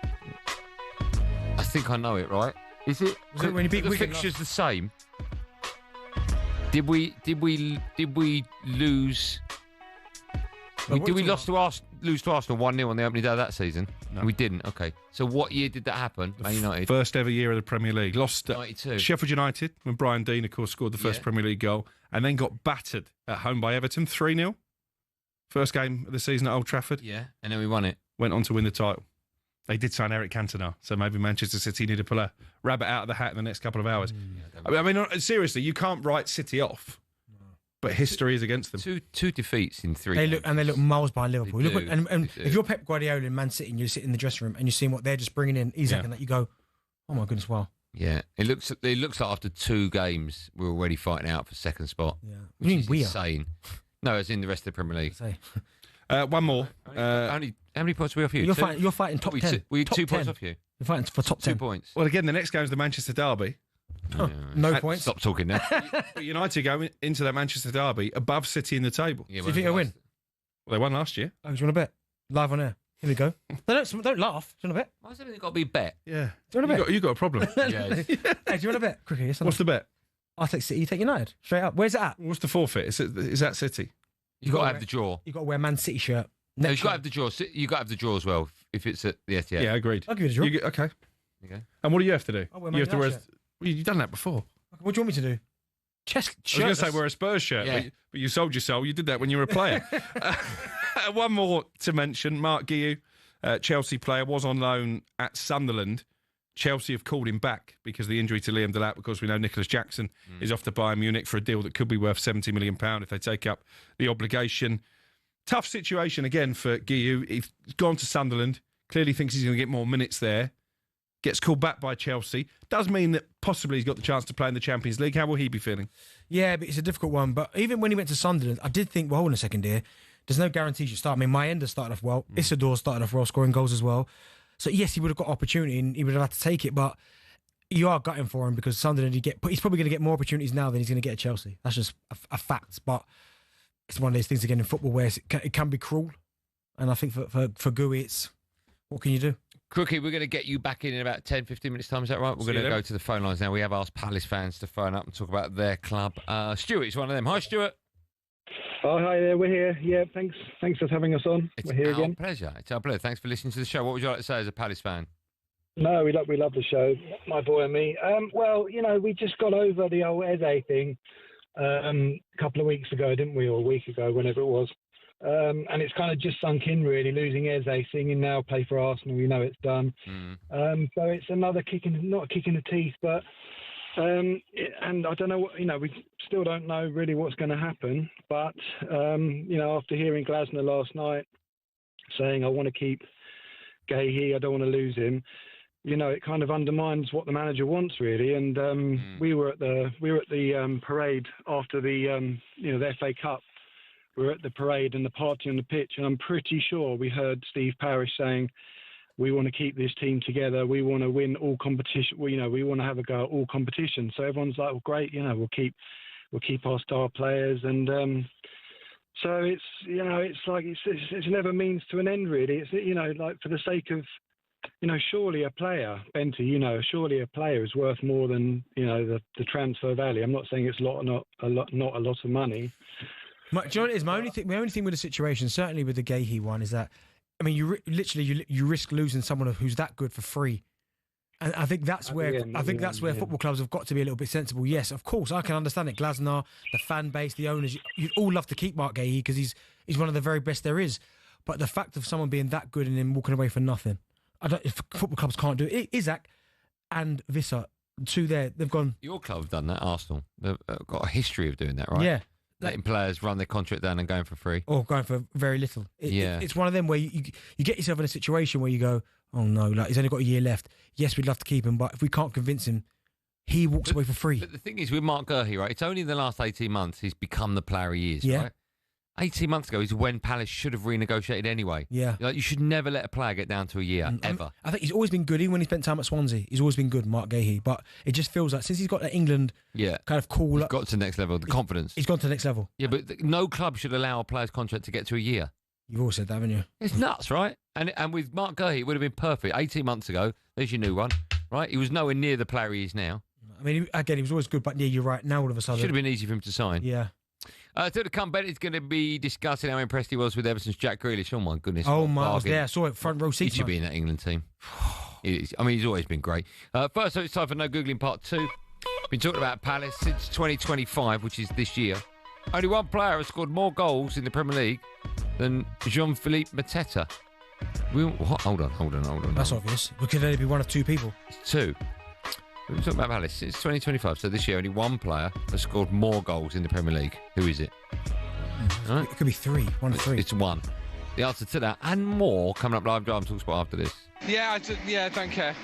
I think I know it, right? Is it? Was it when you beat the Wigan fixtures the same? Did we lose? Did we lose to Arsenal 1-0 on the opening day of that season? No. We didn't. Okay. So what year did that happen? Man United. First ever year of the Premier League. Lost at 92. Sheffield United when Brian Dean, of course, scored the first Premier League goal and then got battered at home by Everton 3-0. First game of the season at Old Trafford. Yeah, and then we won it. Went on to win the title. They did sign Eric Cantona, so maybe Manchester City need to pull a rabbit out of the hat in the next couple of hours. I mean, seriously, you can't write City off. but history is against them. Two defeats in 3 They games. look miles behind Liverpool. They You look do, and they do. if you're Pep Guardiola in Man City and you sit in the dressing room and you're seeing what they're just bringing in, Isak and that, you go, oh my goodness, wow. Yeah, it looks like after 2 games we're already fighting out for second spot. Yeah, which is we are insane. No, it's in the rest of the Premier League. One more. How many points are we off you? You're fighting top 10. We top 2 points 10. off you. You're fighting for top 10. 2 points. Well, again, the next game is the Manchester derby. No points. Stop talking now. But United go into that Manchester derby above City in the table. Yeah, So you think they'll win? Well, they won last year. Oh, do you want to bet? Live on air. Here we go. Don't laugh. Do you want to bet? Why has everything got to be bet? Yeah. Do you want to bet? You got a problem. Yes. Hey, do you want to bet? Quickly, yes or no? What's the bet? I'll take City, you take United. Straight up. Where's it at? What's the forfeit? Is that City? You've got to have the draw. You've got to wear a Man City shirt. No, you've got to have the draw. You've got to have the draw as well if it's at the Etihad. Yeah, agreed. I'll give you the draw. Okay. Okay. And what do you have to do? I'll wear You Man have to wear. United shirt. Well, you've done that before. What do you want me to do? Chest I was going to say shirtless. wear a Spurs shirt, Yeah. but you sold your soul. You did that when you were a player. One more to mention: Mark Guehi, Chelsea player, was on loan at Sunderland. Chelsea have called him back because of the injury to Liam Delap. Because we know Nicholas Jackson is off to Bayern Munich for a deal that could be worth £70 million if they take up the obligation. Tough situation again for Guehi. He's gone to Sunderland. Clearly thinks he's going to get more minutes there. Gets called back by Chelsea. Does mean that possibly he's got the chance to play in the Champions League. How will he be feeling? Yeah, but it's a difficult one. But even when he went to Sunderland, I did think, well, hold on a second here. There's no guarantees you start. I mean, Mayenda started off well. Isidore started off well, scoring goals as well. So, yes, he would have got opportunity and he would have had to take it. But you are gutting for him because Sunderland, he's probably going to get more opportunities now than he's going to get at Chelsea. That's just a fact. But it's one of those things, again, in football where it can be cruel. And I think for Guehi, it's what can you do? Crookie, we're going to get you back in about 10, 15 minutes' time. Is that right? We're going to go to the phone lines now. We have asked Palace fans to phone up and talk about their club. Stuart's one of them. Hi, Stuart. Oh, hi there. We're here. Yeah, thanks for having us on. We're here again. Pleasure. It's our pleasure. Thanks for listening to the show. What would you like to say as a Palace fan? No, we love the show, my boy and me. Well, we just got over the old Eze thing a couple of weeks ago, didn't we? Or a week ago, whenever it was. And it's kind of just sunk in, really, losing Eze, seeing him now play for Arsenal. We know it's done. So it's another not a kick in the teeth, but and I don't know what, we still don't know really what's going to happen. But, after hearing Glasner last night saying, I want to keep Guehi, I don't want to lose him, it kind of undermines what the manager wants, really. And we were at the parade after the FA Cup. We were at the parade and the party on the pitch, and I'm pretty sure we heard Steve Parish saying, we want to keep this team together. We want to win all competition. We want to have a go at all competition. So everyone's like, well, great. We'll keep our star players. And so it's, it's like, it's never means to an end, really. It's, like for the sake of, surely a player, Benty, surely a player is worth more than, the transfer value. I'm not saying it's not a lot of money. Do you know what it is? My only thing with the situation, certainly with the Guehi one, is that, I mean, you risk losing someone who's that good for free, and I think that's where football clubs have got to be a little bit sensible. Yes, of course, I can understand it. Glasner, the fan base, the owners, you'd all love to keep Mark Guehi because he's one of the very best there is. But the fact of someone being that good and then walking away for nothing, if football clubs can't do it. Isak and Vissa, two there, they've gone. Your club have done that, Arsenal. They've got a history of doing that, right? Yeah. Letting players run their contract down and going for free. Or going for very little. It's one of them where you get yourself in a situation where you go, oh no, like he's only got a year left. Yes, we'd love to keep him, but if we can't convince him, he walks away for free. But the thing is with Mark Guehi, right, it's only in the last 18 months he's become the player he is, right? 18 months ago is when Palace should have renegotiated anyway. Yeah. Like, you should never let a player get down to a year, ever. I think he's always been good, even when he spent time at Swansea. He's always been good, Mark Guehi. But it just feels like since he's got that England kind of cool... He's got to the next level, the confidence. He's gone to the next level. Yeah, but no club should allow a player's contract to get to a year. You've all said that, haven't you? It's nuts, right? And with Mark Guehi, it would have been perfect. 18 months ago, there's your new one, right? He was nowhere near the player he is now. I mean, again, he was always good, but yeah, you're right. Now all of a sudden... Should have been easy for him to sign. Yeah. Still to come, Bent is going to be discussing how impressed he was with Everton's Jack Grealish. Oh, my goodness. Oh, my, I was there. I saw it front row seats. He should be in that England team. I mean, he's always been great. First, so it's time for No Googling Part 2. Been talking about Palace since 2025, which is this year. Only one player has scored more goals in the Premier League than Jean-Philippe Mateta. Hold on. That's obvious. We could only be one of two people. It's two. We're talking about Palace. It's 2025, so this year only one player has scored more goals in the Premier League. Who is it? Right? It could be three. One to three. It's one. The answer to that and more coming up live on talkSPORT after this. Yeah, I don't care.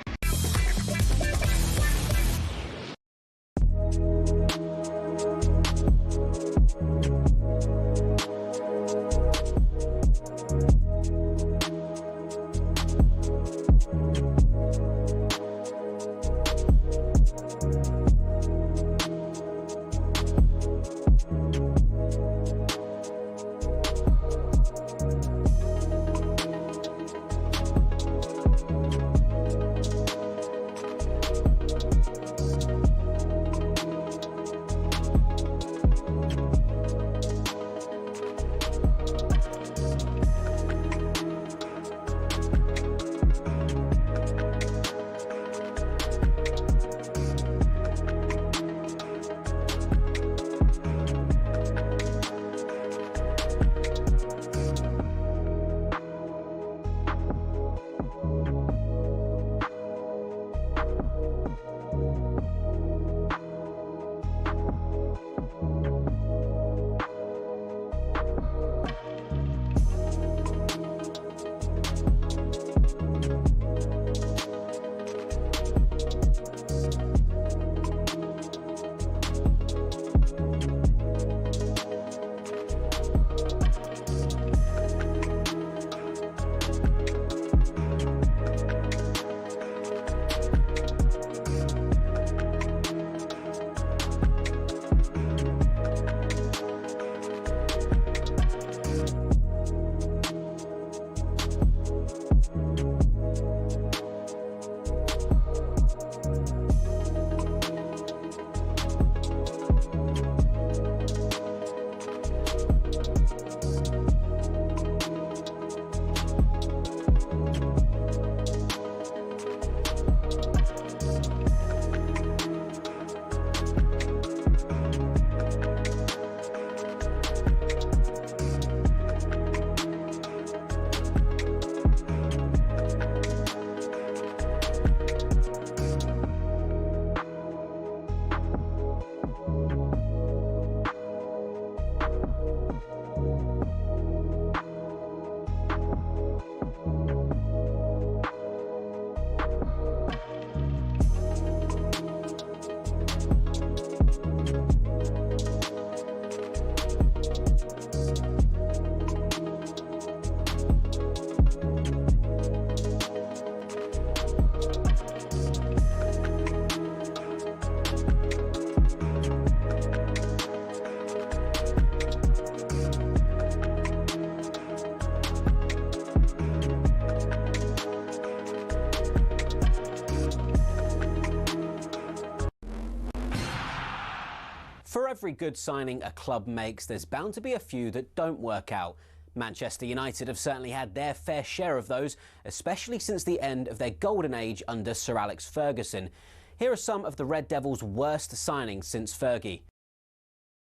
For every good signing a club makes, there's bound to be a few that don't work out. Manchester United have certainly had their fair share of those, especially since the end of their golden age under Sir Alex Ferguson. Here are some of the Red Devils' worst signings since Fergie.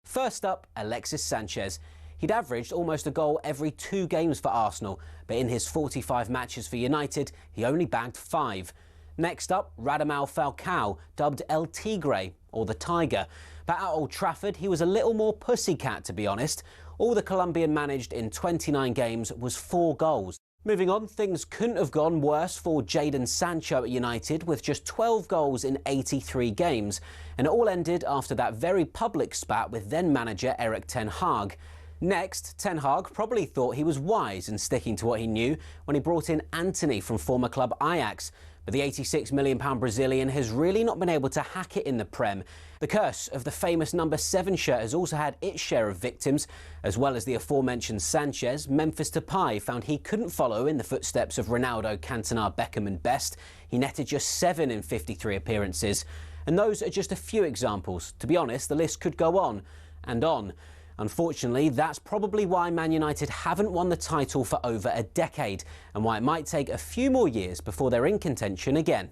First up, Alexis Sanchez. He'd averaged almost a goal every 2 games for Arsenal, but in his 45 matches for United, he only bagged 5. Next up, Radamel Falcao, dubbed El Tigre, or the Tiger. But at Old Trafford, he was a little more pussycat, to be honest. All the Colombian managed in 29 games was 4 goals. Moving on, things couldn't have gone worse for Jadon Sancho at United, with just 12 goals in 83 games. And it all ended after that very public spat with then-manager Erik ten Hag. Next, Ten Hag probably thought he was wise in sticking to what he knew when he brought in Antony from former club Ajax. But the £86 million Brazilian has really not been able to hack it in the Prem. The curse of the famous number 7 shirt has also had its share of victims. As well as the aforementioned Sanchez, Memphis Depay found he couldn't follow in the footsteps of Ronaldo, Cantona, Beckham and Best. He netted just 7 in 53 appearances. And those are just a few examples. To be honest, the list could go on and on. Unfortunately, that's probably why Man United haven't won the title for over a decade, and why it might take a few more years before they're in contention again.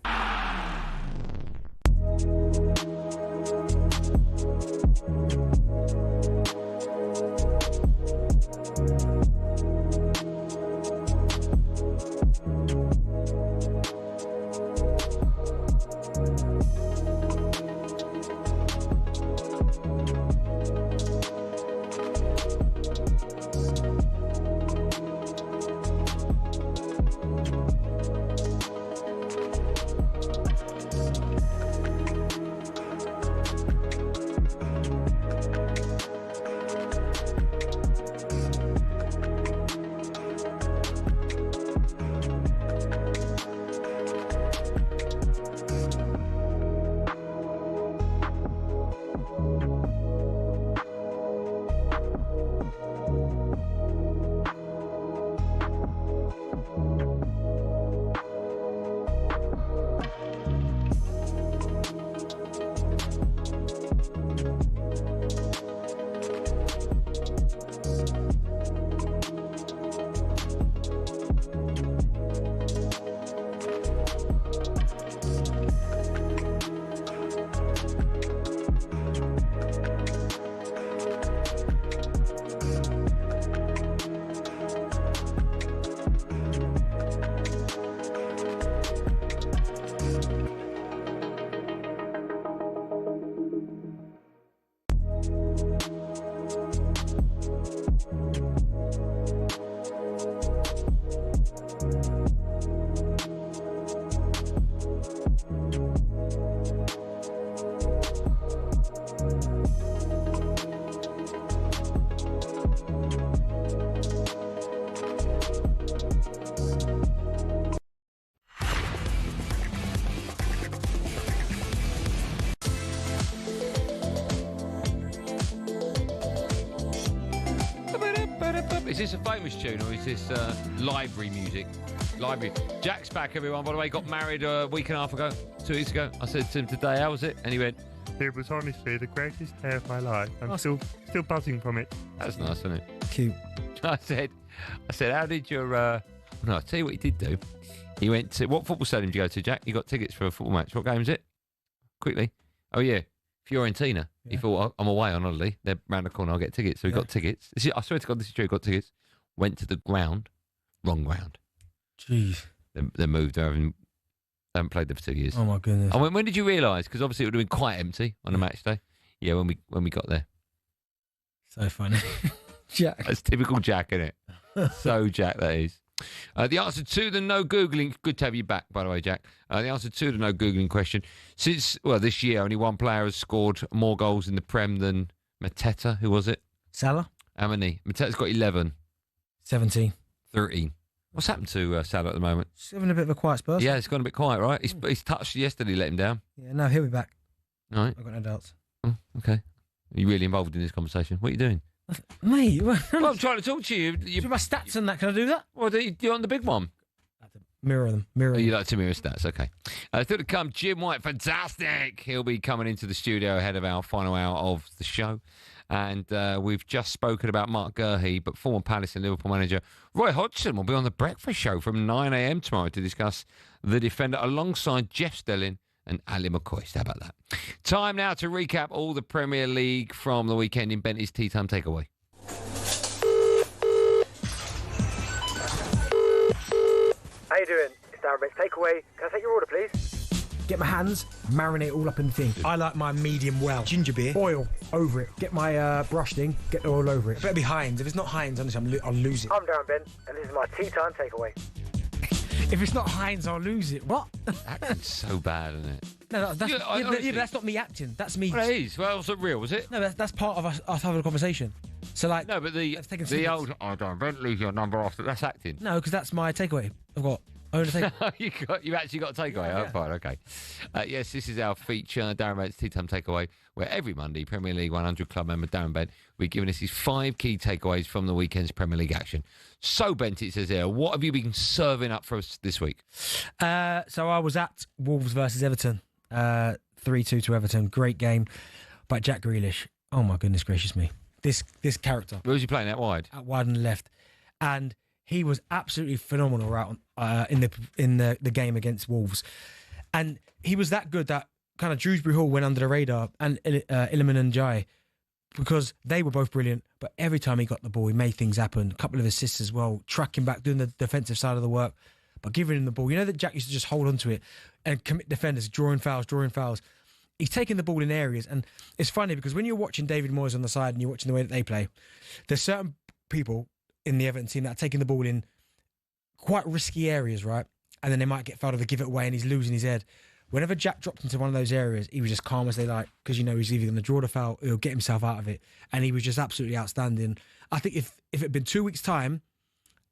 Is this a famous tune or is this library music? Library. Jack's back, everyone. By the way, got married a week and a half ago, 2 weeks ago. I said to him today, how was it? And he went, it was honestly the greatest day of my life. I'm still buzzing from it. that's nice, isn't it? Cute. I said, how did your... No, I'll tell you what he did do. He went to... What football stadium did you go to, Jack? You got tickets for a football match. What game is it? Quickly. Oh, yeah. Fiorentina. He thought, I'm away on holiday. They're round the corner. I'll get tickets. So he got tickets. I swear to God, this is true. He got tickets. Went to the ground. Wrong ground. Jeez. They moved. They haven't played there for 2 years. Oh, my goodness. And when did you realise? Because obviously it would have been quite empty on a match day. Yeah, when we got there. So funny. Jack. That's typical Jack, isn't it? So Jack, that is. The answer to the no Googling... Good to have you back, by the way, Jack. The answer to the no Googling question. Since, this year, only one player has scored more goals in the Prem than Mateta. Who was it? Salah? How many? Mateta's got 11. 17. 13. What's happened to Salah at the moment? Just having a bit of a quiet spurt. Yeah, it's gone a bit quiet, right? He's touched yesterday, let him down. Yeah, no, he'll be back. All right. I've got no doubts. Oh, okay. Are you really involved in this conversation? What are you doing? Mate, well, I'm trying to talk to you. Do my stats and that? Can I do that? Well, you're on the big one. Mirror them. You like to mirror stats, okay. Still to come, Jim White, fantastic. He'll be coming into the studio ahead of our final hour of the show. And we've just spoken about Mark Guehi, but former Palace and Liverpool manager Roy Hodgson will be on the breakfast show from 9 a.m. tomorrow to discuss the defender alongside Jeff Stelling and Ali McCoy. How about that? Time now to recap all the Premier League from the weekend in Bentley's Tea Time Takeaway. How you doing? It's Darren Bent. Takeaway. Can I take your order, please? Get my hands, marinate all up in the thing. I like my medium well. Ginger beer. Oil over it. Get my brush thing, get the oil over it. It better be Heinz. If it's not Heinz, honestly, I'll lose it. I'm Darren Bent, and this is my tea time takeaway. If it's not Heinz, I'll lose it. What? Acting's so bad, isn't it? No, but that's not me acting. That's me. Well, it is. Well, was it real, was it? No, that's part of us having a conversation. So, like... No, but the old... Oh, Darren Bent, leave your number after... That's acting. No, because that's my takeaway. I've got... you actually got a takeaway. Yeah. Oh, fine, okay. Yes, this is our feature, Darren Bent's Tea Time Takeaway, where every Monday, Premier League 100 Club member Darren Bent will be giving us his 5 key takeaways from the weekend's Premier League action. So, Bent, it says here, what have you been serving up for us this week? So I was at Wolves versus Everton, 3-2 to Everton. Great game by Jack Grealish. Oh my goodness gracious me, this character. Where was he playing? Out wide? Out wide on the left, and he was absolutely phenomenal in the game against Wolves, and he was that good that kind of Dewsbury Hall went under the radar, and Iliman and Jai, because they were both brilliant. But every time he got the ball, he made things happen. A couple of assists as well, tracking back, doing the defensive side of the work, but giving him the ball. You know that Jack used to just hold on to it and commit defenders, drawing fouls. He's taking the ball in areas, and it's funny because when you're watching David Moyes on the side and you're watching the way that they play, there's certain people in the Everton team that are taking the ball in quite risky areas, right? And then they might get fouled or they give it away and he's losing his head. Whenever Jack dropped into one of those areas, he was just calm as they like, because he's either going to draw the foul or he'll get himself out of it. And he was just absolutely outstanding. I think if it had been 2 weeks' time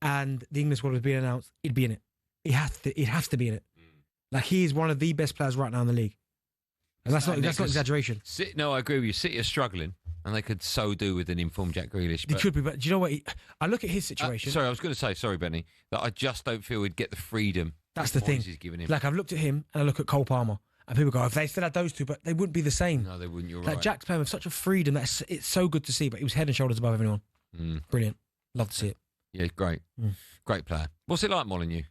and the English squad was being announced, he'd be in it. He'd have to be in it. Like, he is one of the best players right now in the league. And that's not exaggeration. No, I agree with you. City are struggling. And they could so do with an informed Jack Grealish. They could be, but do you know what? I look at his situation. Sorry, I was going to say, sorry, Benny, that I just don't feel he'd get the freedom. That's the thing. He's giving him. Like, I've looked at him and I look at Cole Palmer, and people go, if they still had those two, but they wouldn't be the same. No, they wouldn't. You're right. Jack's playing with such a freedom that it's so good to see, but he was head and shoulders above everyone. Brilliant. Love to see it. Yeah, great. Great player. What's it like, Molyneux?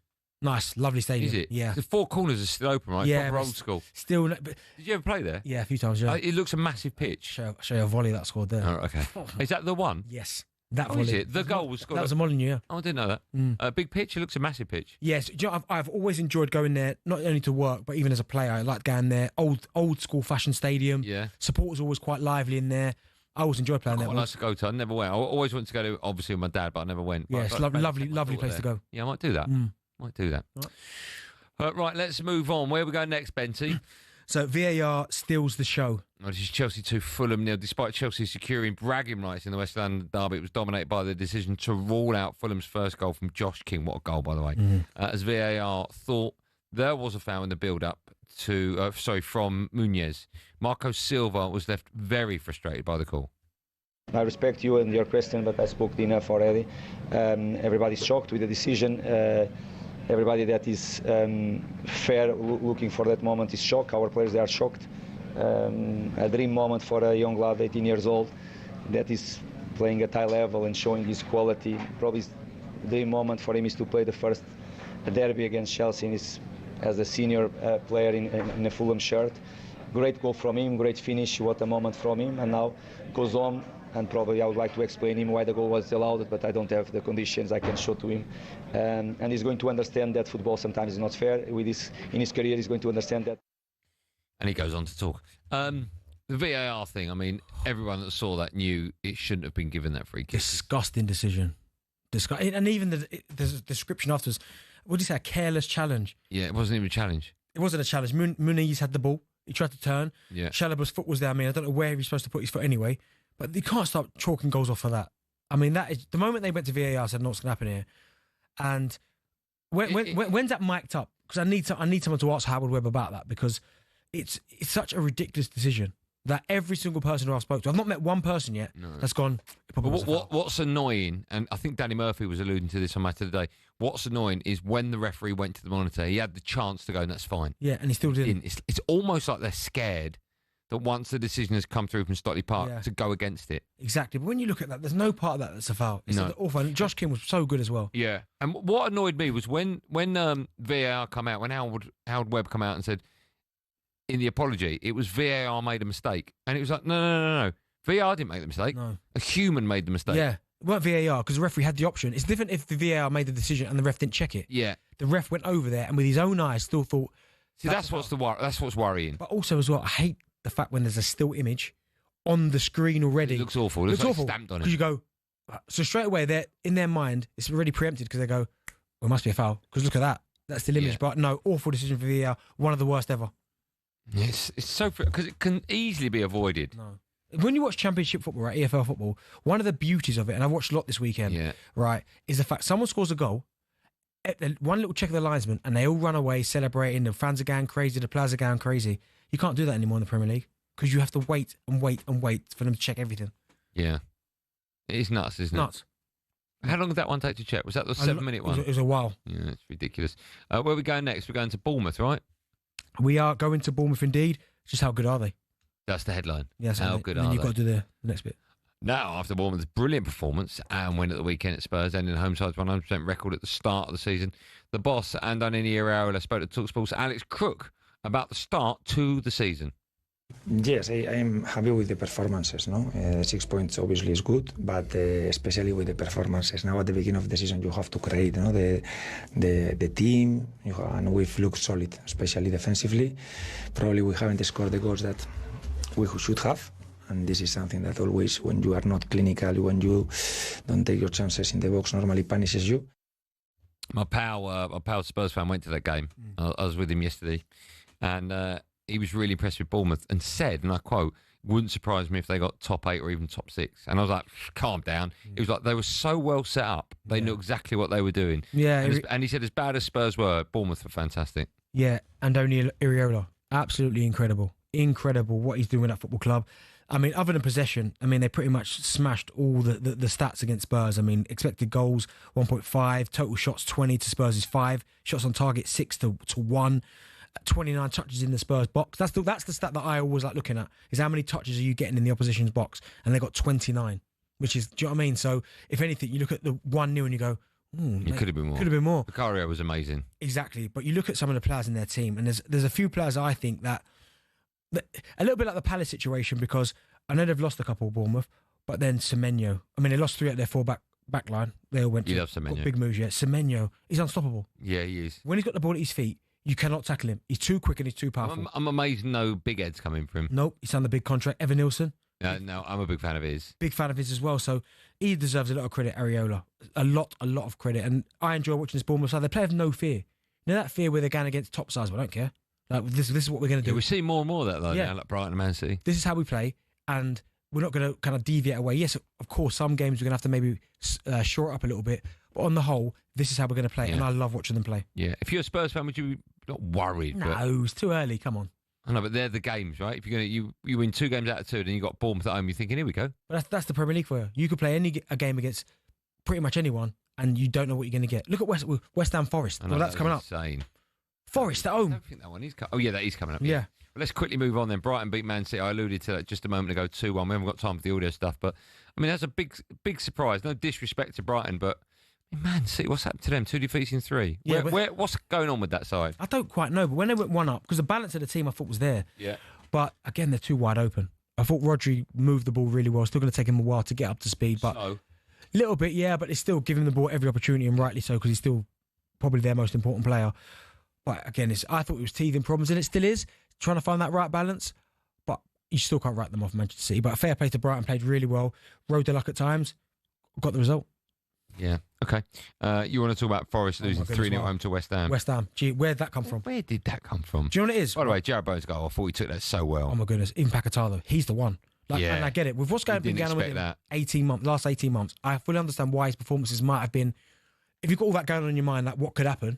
Nice, lovely stadium. Is it? Yeah. The 4 corners are still open, right? Yeah. Proper old school. Still. But, did you ever play there? Yeah, a few times, yeah. It looks a massive pitch. Show you a volley that scored there. Oh, okay. Is that the one? Yes. That volley. Is it? The goal was scored. That was a Molyneux, yeah. Oh, I didn't know that. Big pitch? It looks a massive pitch. Yes. Do you know, I've always enjoyed going there, not only to work, but even as a player. I like going there. Old school fashion stadium. Yeah. Support was always quite lively in there. I always enjoyed playing there. I like to go to. I never went. I always wanted to go to, obviously, with my dad, but I never went. Yeah, it's lovely place to go. Yeah, I might do that. Might do that. Right, let's move on. Where are we going next, Benty? So VAR steals the show. This is Chelsea 2, Fulham 0. Despite Chelsea securing bragging rights in the West London derby, it was dominated by the decision to rule out Fulham's first goal from Josh King. What a goal, by the way. As VAR thought there was a foul in the build-up from Munez. Marco Silva was left very frustrated by the call. I respect you and your question, but I spoke enough already. Everybody's shocked with the decision. Everybody that is fair looking for that moment is shocked. Our players, they are shocked. A dream moment for a young lad, 18 years old, that is playing at high level and showing his quality. Probably the dream moment for him is to play the first derby against Chelsea as a senior player in a Fulham shirt. Great goal from him, great finish, what a moment from him, and now goes on. And probably I would like to explain him why the goal was allowed, but I don't have the conditions I can show to him. And he's going to understand that football sometimes is not fair. In his career, he's going to understand that. And he goes on to talk. The VAR thing, I mean, everyone that saw that knew it shouldn't have been given that free kick. Disgusting decision. And even the description afterwards, what did he say, a careless challenge? Yeah, it wasn't even a challenge. It wasn't a challenge. Muniz had the ball. He tried to turn. Yeah. Chalobah's foot was there. I mean, I don't know where he was supposed to put his foot anyway. But you can't start chalking goals off for that. I mean, that is the moment they went to VAR, I said, "No, what's going to happen here?" And when's that mic'd up? Because I need someone to ask Howard Webb about that, because it's such a ridiculous decision that every single person who I've spoke to, I've not met one person yet that's gone. What's annoying, and I think Danny Murphy was alluding to this on Match of the Day. What's annoying is when the referee went to the monitor, he had the chance to go, and that's fine. Yeah, and he still didn't. It's almost like they're scared that once the decision has come through from Stockley Park to go against it. Exactly. But when you look at that, there's no part of that that's a foul. It's awful. And Josh King was so good as well. Yeah. And what annoyed me was when VAR come out, when Howard Webb come out and said, in the apology, it was VAR made a mistake. And it was like, no. VAR didn't make the mistake. No. A human made the mistake. Yeah. It weren't VAR, because the referee had the option. It's different if the VAR made the decision and the ref didn't check it. Yeah. The ref went over there and with his own eyes still thought... See, that's what's worrying. But also as well, I hate the fact when there's a still image on the screen already. It looks awful. It looks like stamped on it. Because you go... So straight away, they're in their mind, it's already preempted, because they go, well, it must be a foul, because look at that. That's still image. Yeah. But no, awful decision for VAR. One of the worst ever. It's so... Because it can easily be avoided. No. When you watch Championship football, right, EFL football, one of the beauties of it, and I watched a lot this weekend, right, is the fact someone scores a goal, one little check of the linesman, and they all run away celebrating, the fans are going crazy, the players are going crazy. You can't do that anymore in the Premier League, because you have to wait and wait and wait for them to check everything. Yeah. It is nuts, isn't it? Nuts. How long did that one take to check? Was that the 7-minute one? It was a while. Yeah, it's ridiculous. Where are we going next? We're going to Bournemouth, right? We are going to Bournemouth indeed. Just how good are they? That's the headline. Yes, how good are they? they? You've got to do the next bit. Now, after Bournemouth's brilliant performance and win at the weekend at Spurs, ending the home side's 100% record at the start of the season, the boss and Andy Goldstein spoke to talkSPORT's Alex Crook about the start to the season. Yes, I am happy with the performances. 6 points obviously is good, but especially with the performances. Now at the beginning of the season, you have to create the team, and we've looked solid, especially defensively. Probably we haven't scored the goals that we should have, and this is something that always, when you are not clinical, when you don't take your chances in the box, normally punishes you. My pal Spurs fan went to that game. I was with him yesterday, and he was really impressed with Bournemouth and said, and I quote, "Wouldn't surprise me if they got top 8 or even top 6." And I was like, calm down. It was like they were so well set up. They knew exactly what they were doing. Yeah. And he said, as bad as Spurs were, Bournemouth were fantastic. Yeah, Andoni Iraola, absolutely incredible. Incredible what he's doing at that football club. I mean, other than possession, I mean, they pretty much smashed all the stats against Spurs. I mean, expected goals, 1.5, total shots, 20 to Spurs' 5, shots on target, 6 to 1. 29 touches in the Spurs box. That's the stat that I always like looking at, is how many touches are you getting in the opposition's box, and they got 29, which is, do you know what I mean? So if anything, you look at the 1-0 and you go, it could have been more. Could have been more. Vicario was amazing. Exactly, but you look at some of the players in their team, and there's a few players I think that a little bit like the Palace situation, because I know they've lost a couple of Bournemouth, but then Semenyo, I mean, they lost 3 at their 4 back line. They all went to big moves. Yeah, Semenyo, he's unstoppable. Yeah, he is. When he's got the ball at his feet, you cannot tackle him. He's too quick and he's too powerful. I'm amazed no big heads coming from him. Nope, he's on the big contract. Evan Nilsson. No, I'm a big fan of his. Big fan of his as well. So he deserves a lot of credit, Areola. A lot of credit. And I enjoy watching this Bournemouth side. They play with no fear. You know that fear where they're going against top sides? I don't care. Like, this is what we're going to do. Yeah, we see more and more of that, though, now, like Brighton and Man City. This is how we play, and we're not going to kind of deviate away. Yes, of course, some games we're going to have to maybe shore it up a little bit. But on the whole, this is how we're going to play, and I love watching them play. Yeah. If you're a Spurs fan, would you be not worried? No, it's too early. Come on. I know, but they're the games, right? If you're gonna you win 2 games out of 2, then you got Bournemouth at home. You're thinking, here we go. But that's the Premier League for you. You could play a game against pretty much anyone, and you don't know what you're going to get. Look at West Ham Forest. Well, that's coming up. Insane. Forest at home. I don't think that one is. Oh yeah, that is coming up. Yeah. Well, let's quickly move on then. Brighton beat Man City. I alluded to that just a moment ago. 2-1. We haven't got time for the audio stuff, but I mean that's a big surprise. No disrespect to Brighton, but. Man City, what's happened to them? 2 defeats in 3. Yeah, what's going on with that side? I don't quite know, but when they went 1 up, because the balance of the team I thought was there. Yeah. But again, they're too wide open. I thought Rodri moved the ball really well. Still going to take him a while to get up to speed, but a little bit, yeah. But they still give him the ball every opportunity, and rightly so, because he's still probably their most important player. But again, I thought it was teething problems, and it still is trying to find that right balance. But you still can't write them off Manchester City. But fair play to Brighton, played really well, rode the luck at times, got the result. Yeah, okay. You want to talk about Forest losing 3-0 home to West Ham? West Ham. Gee, where'd that come from? Where did that come from? Do you know what it is? By the way, Jared Bowen's goal, I thought he took that so well. Oh my goodness, even Paquetá, he's the one. Yeah. And I get it. With what's been going on with him last 18 months, I fully understand why his performances might have been, if you've got all that going on in your mind, like what could happen,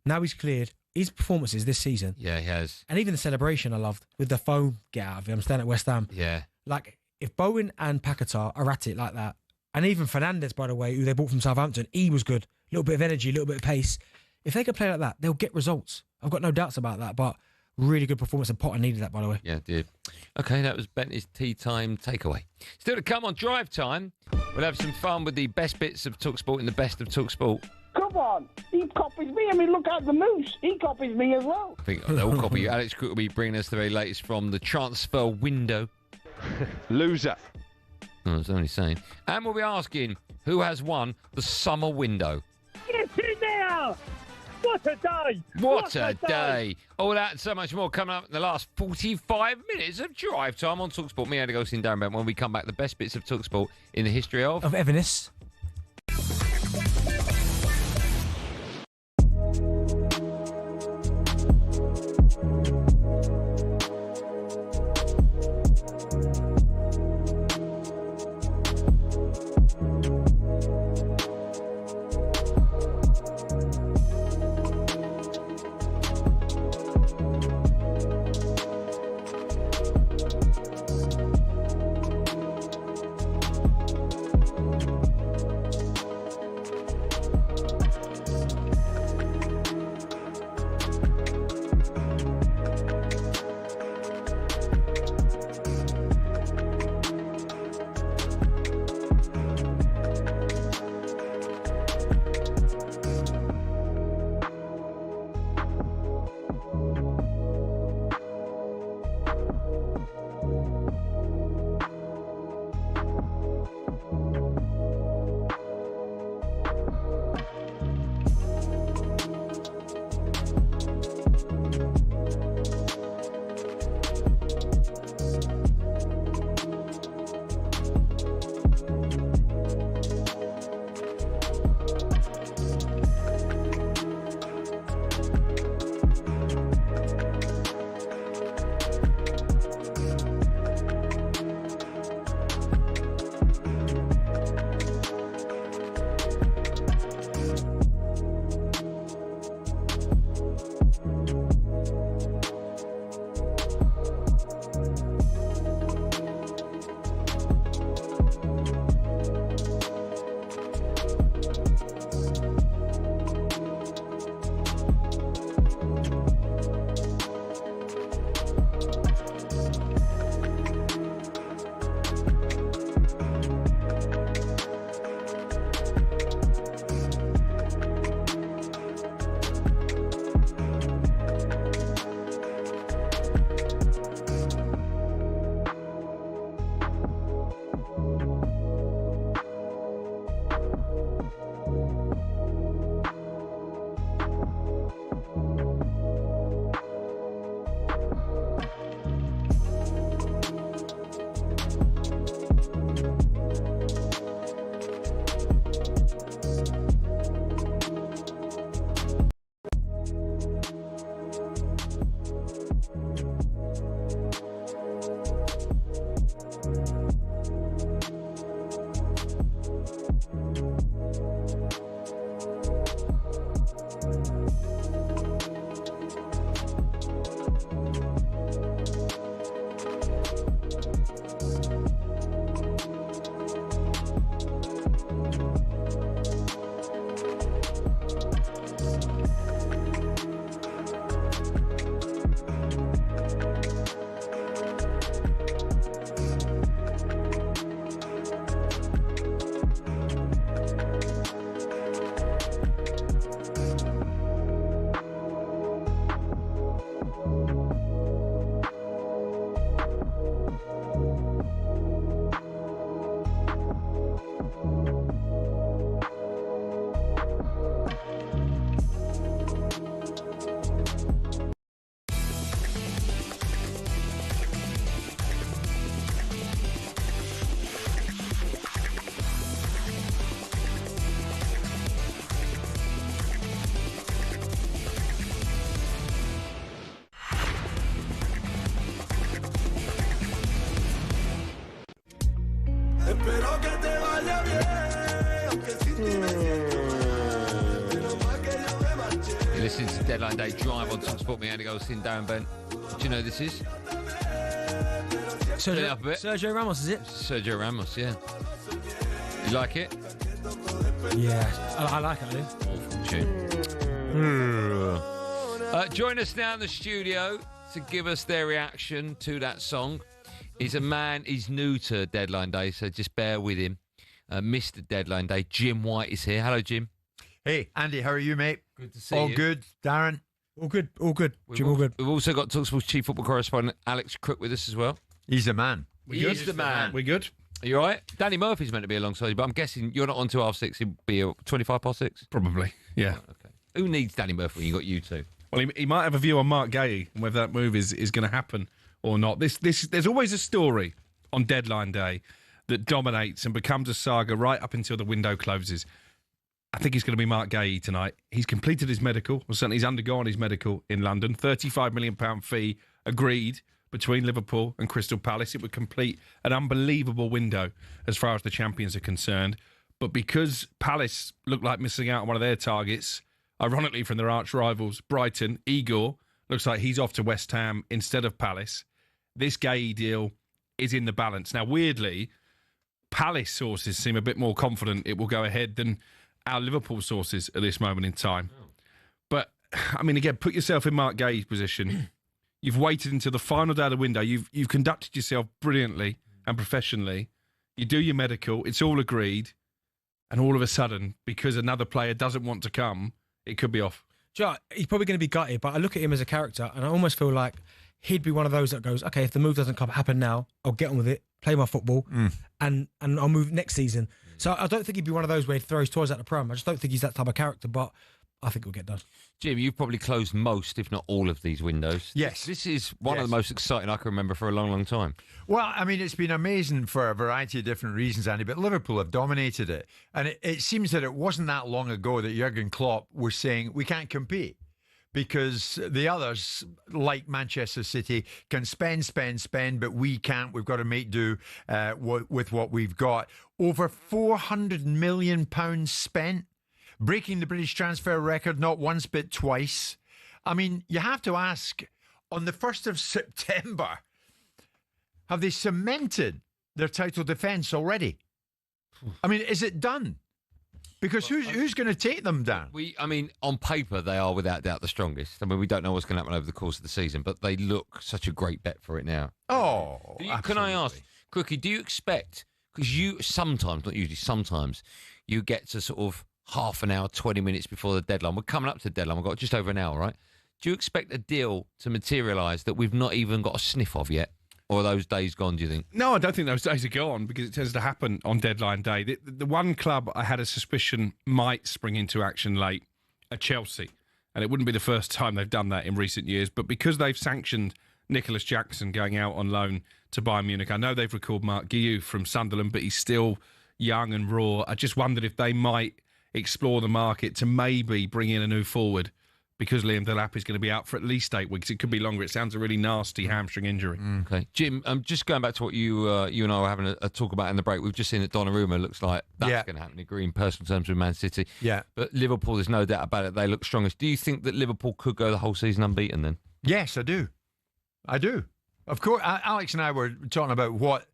now he's cleared. His performances this season. Yeah, he has. And even the celebration I loved, with the phone, get out of here, I'm staying at West Ham. Yeah. Like, if Bowen and Paquetá are at it like that, and even Fernandes, by the way, who they bought from Southampton, he was good. A little bit of energy, a little bit of pace. If they could play like that, they'll get results. I've got no doubts about that, but really good performance, and Potter needed that, by the way. Yeah, did. Okay, that was Bentley's tea time takeaway. Still to come on Drive Time, we'll have some fun with the best bits of talkSPORT and the best of talkSPORT. Come on, he copies me. I mean, look at the moose. He copies me as well. I think they'll copy you. Alex Crook will be bringing us the very latest from the transfer window. Loser. I was only saying. And we'll be asking who has won the summer window. Get in there! What a day! What a day! All that and so much more coming up in the last 45 minutes of Drive Time on talkSPORT. Me, Andy Goldstein Darren Bent. When we come back, the best bits of talkSPORT in the history of Everness. Listening to Deadline Day Drive on talkSPORT. Me, Andy Goldstein Darren Bent. Do you know who this is? Sergio Ramos, is it? Sergio Ramos, yeah. You like it? Yeah, I like it, I do. Awful tune. Join us now in the studio to give us their reaction to that song. He's a man, he's new to Deadline Day, so just bear with him. Mr. Deadline Day, Jim White is here. Hello, Jim. Hey, Andy, how are you, mate? Good to see all you. Good, Darren? All good. Jim, all good. We've also got talkSPORT's chief football correspondent, Alex Crook, with us as well. He's the man. He's the man. We're good. Are you all right? Danny Murphy's meant to be alongside you, but I'm guessing you're not on to 6:30. He'll be 25 past 6? Probably, yeah. Oh, okay. Who needs Danny Murphy when you got you two? Well, he might have a view on Mark Guehi and whether that move is going to happen or not. There's always a story on Deadline Day that dominates and becomes a saga right up until the window closes. I think it's going to be Mark Guehi tonight. He's completed his medical, or certainly he's undergone his medical in London. £35 million fee agreed between Liverpool and Crystal Palace. It would complete an unbelievable window as far as the champions are concerned. But because Palace look like missing out on one of their targets, ironically from their arch rivals, Brighton, Igor, looks like he's off to West Ham instead of Palace. This Guehi deal is in the balance. Now, weirdly, Palace sources seem a bit more confident it will go ahead than our Liverpool sources at this moment in time. But, I mean, again, put yourself in Mark Guehi's position. You've waited until the final day of the window. You've conducted yourself brilliantly and professionally. You do your medical. It's all agreed. And all of a sudden, because another player doesn't want to come, it could be off. Do you know, he's probably going to be gutted, but I look at him as a character and I almost feel like he'd be one of those that goes, okay, if the move doesn't happen now, I'll get on with it, play my football, and I'll move next season. So I don't think he'd be one of those where he throws toys at the pram. I just don't think he's that type of character, but I think it'll get done. Jim, you've probably closed most, if not all, of these windows. Yes. This is one of the most exciting I can remember for a long, long time. Well, I mean, it's been amazing for a variety of different reasons, Andy, but Liverpool have dominated it. And it seems that it wasn't that long ago that Jurgen Klopp was saying, we can't compete. Because the others, like Manchester City, can spend, but we can't. We've got to make do with what we've got. Over £400 million spent, breaking the British transfer record not once but twice. I mean, you have to ask, on the 1st of September, have they cemented their title defence already? I mean, is it done? Because who's going to take them down? I mean, on paper, they are without doubt the strongest. I mean, we don't know what's going to happen over the course of the season, but they look such a great bet for it now. Oh, can I ask, Crookie, do you expect, because you sometimes, not usually, sometimes, you get to sort of half an hour, 20 minutes before the deadline. We're coming up to the deadline. We've got just over an hour, right? Do you expect a deal to materialise that we've not even got a sniff of yet? Or are those days gone, do you think? No, I don't think those days are gone because it tends to happen on deadline day. The one club I had a suspicion might spring into action late are Chelsea. And it wouldn't be the first time they've done that in recent years. But because they've sanctioned Nicholas Jackson going out on loan to Bayern Munich, I know they've recalled Mark Guehi from Sunderland, but he's still young and raw. I just wondered if they might explore the market to maybe bring in a new forward. Because Liam Delap is going to be out for at least 8 weeks. It could be longer. It sounds a really nasty hamstring injury. Okay. Jim, just going back to what you and I were having a talk about in the break, we've just seen that Donnarumma looks like that's going to happen. Agree in personal terms with Man City. Yeah. But Liverpool, there's no doubt about it. They look strongest. Do you think that Liverpool could go the whole season unbeaten then? Yes, I do. I do. Of course, Alex and I were talking about what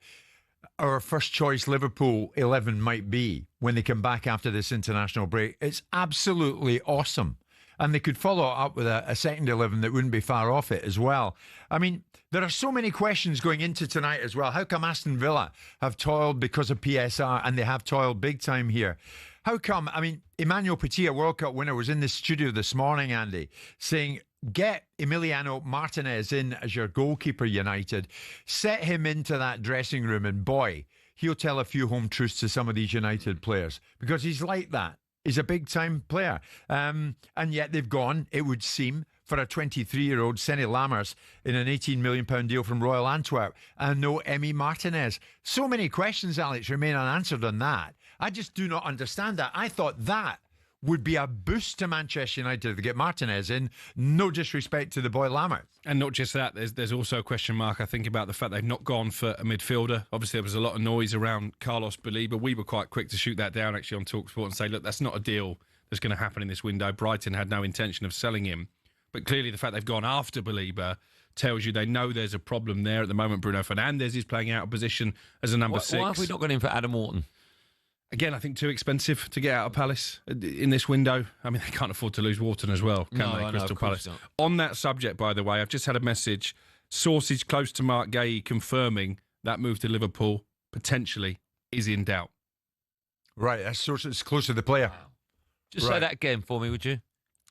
our first choice Liverpool 11 might be when they come back after this international break. It's absolutely awesome. And they could follow it up with a second 11 that wouldn't be far off it as well. I mean, there are so many questions going into tonight as well. How come Aston Villa have toiled because of PSR and they have toiled big time here? How come, I mean, Emmanuel Petit, a World Cup winner, was in the studio this morning, Andy, saying, get Emiliano Martinez in as your goalkeeper, United. Set him into that dressing room and boy, he'll tell a few home truths to some of these United players because he's like that. He's a big-time player. And yet they've gone, it would seem, for a 23-year-old Senne Lammers in an £18 million deal from Royal Antwerp and no Emi Martinez. So many questions, Alex, remain unanswered on that. I just do not understand that. I thought that would be a boost to Manchester United to get Martinez in. No disrespect to the boy Lammers. And not just that, there's also a question mark, I think, about the fact they've not gone for a midfielder. Obviously, there was a lot of noise around Carlos Baliba. We were quite quick to shoot that down, actually, on talkSPORT and say, look, that's not a deal that's going to happen in this window. Brighton had no intention of selling him. But clearly the fact they've gone after Belieber tells you they know there's a problem there. At the moment, Bruno Fernandes is playing out of position as a number 6. Why have we not gone in for Adam Wharton? Again, I think too expensive to get out of Palace in this window. I mean, they can't afford to lose Wharton as well, can they, Crystal Palace? Not. On that subject, by the way, I've just had a message. Sources close to Mark Guehi confirming that move to Liverpool potentially is in doubt. Right, that's sources close to the player. Wow. Just say that again for me, would you?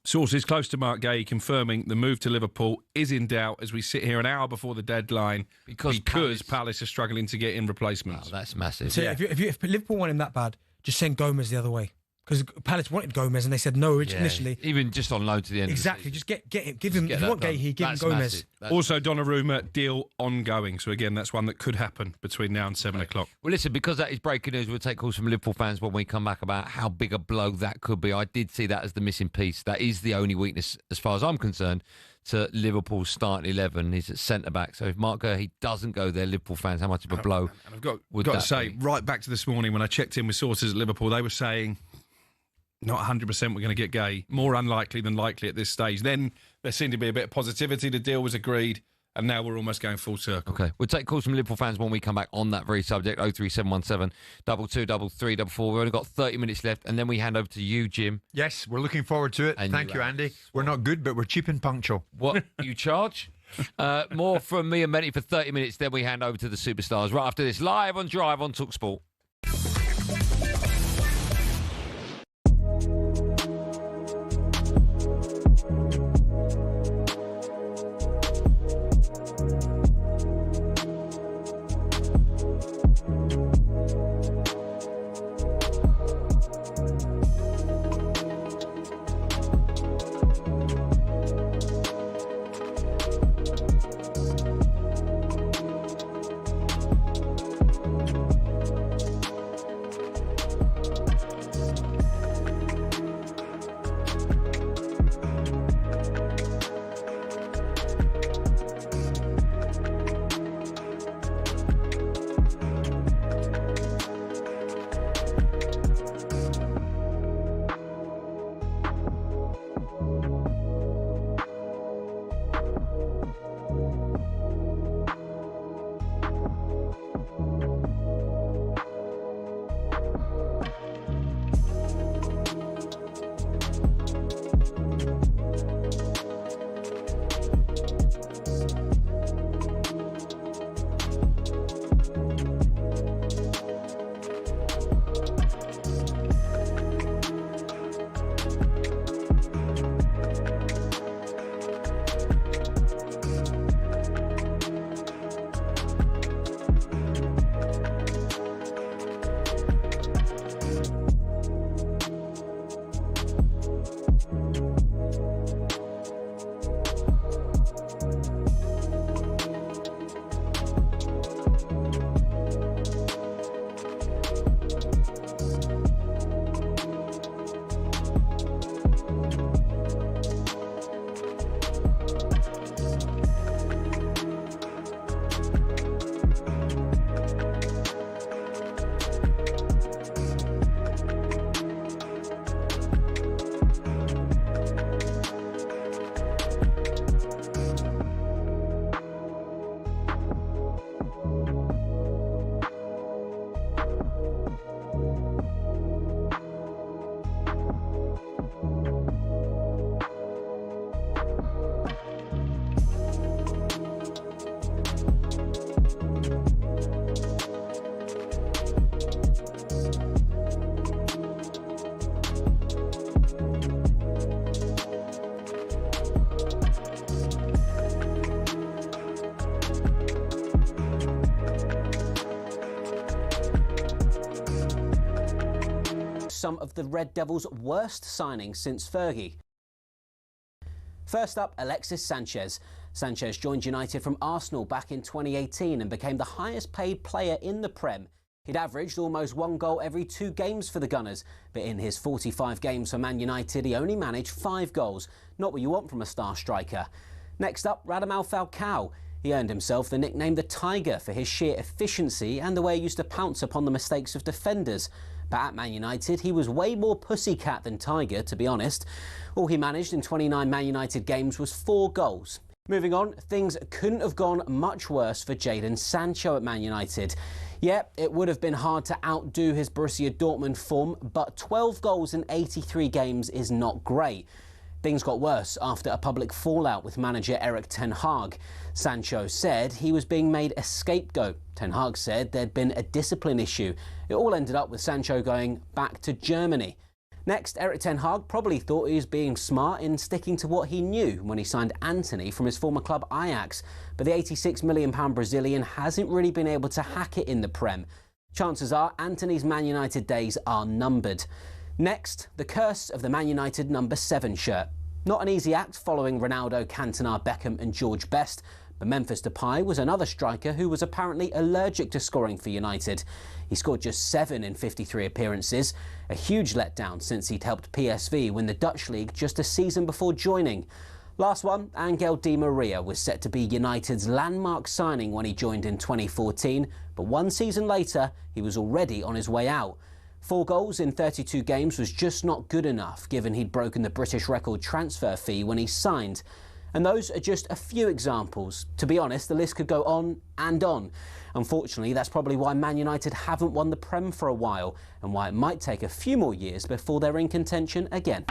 Sources close to Mark Guehi confirming the move to Liverpool is in doubt as we sit here an hour before the deadline because Palace are struggling to get in replacements. Wow, that's massive. So if Liverpool want him that bad, just send Gomez the other way. Because Palace wanted Gomez and they said no initially. Even just on loan to the end exactly. of the Just get him. Give him. If you want Guehi, give him Gomez. Also, Donnarumma deal ongoing. So again, that's one that could happen between now and 7 o'clock. Well, listen, because that is breaking news, we'll take calls from Liverpool fans when we come back about how big a blow that could be. I did see that as the missing piece. That is the only weakness, as far as I'm concerned, to Liverpool's starting 11. He's at centre-back. So if Mark Guehi doesn't go there, Liverpool fans, how much of a blow and I've got to say, right back to this morning when I checked in with sources at Liverpool, they were saying not 100% we're going to get Guehi. More unlikely than likely at this stage. Then there seemed to be a bit of positivity. The deal was agreed. And now we're almost going full circle. Okay. We'll take calls from Liverpool fans when we come back on that very subject. 03717 22 344. We've only got 30 minutes left. And then we hand over to you, Jim. Yes, we're looking forward to it. And Thank you, Andy. We're not good, but we're cheap and punctual. What you charge? More from me and Benny for 30 minutes. Then we hand over to the superstars right after this. Live on Drive on talkSPORT. Some of the Red Devils' worst signings since Fergie. First up, Alexis Sanchez. Sanchez joined United from Arsenal back in 2018 and became the highest paid player in the Prem. He'd averaged almost 1 goal every 2 games for the Gunners, but in his 45 games for Man United, he only managed 5 goals. Not what you want from a star striker. Next up, Radamel Falcao. He earned himself the nickname the Tiger for his sheer efficiency and the way he used to pounce upon the mistakes of defenders. But at Man United, he was way more pussycat than tiger, to be honest. All he managed in 29 Man United games was 4 goals. Moving on, things couldn't have gone much worse for Jadon Sancho at Man United. Yeah, it would have been hard to outdo his Borussia Dortmund form, but 12 goals in 83 games is not great. Things got worse after a public fallout with manager Erik ten Hag. Sancho said he was being made a scapegoat. Ten Hag said there'd been a discipline issue. It all ended up with Sancho going back to Germany. Next, Erik ten Hag probably thought he was being smart in sticking to what he knew when he signed Antony from his former club Ajax. But the £86 million Brazilian hasn't really been able to hack it in the Prem. Chances are Antony's Man United days are numbered. Next, the curse of the Man United number 7 shirt. Not an easy act following Ronaldo, Cantona, Beckham and George Best, but Memphis Depay was another striker who was apparently allergic to scoring for United. He scored just 7 in 53 appearances, a huge letdown since he'd helped PSV win the Dutch league just a season before joining. Last one, Angel Di Maria was set to be United's landmark signing when he joined in 2014, but 1 season later he was already on his way out. 4 goals in 32 games was just not good enough, given he'd broken the British record transfer fee when he signed. And those are just a few examples. To be honest, the list could go on and on. Unfortunately, that's probably why Man United haven't won the Prem for a while, and why it might take a few more years before they're in contention again.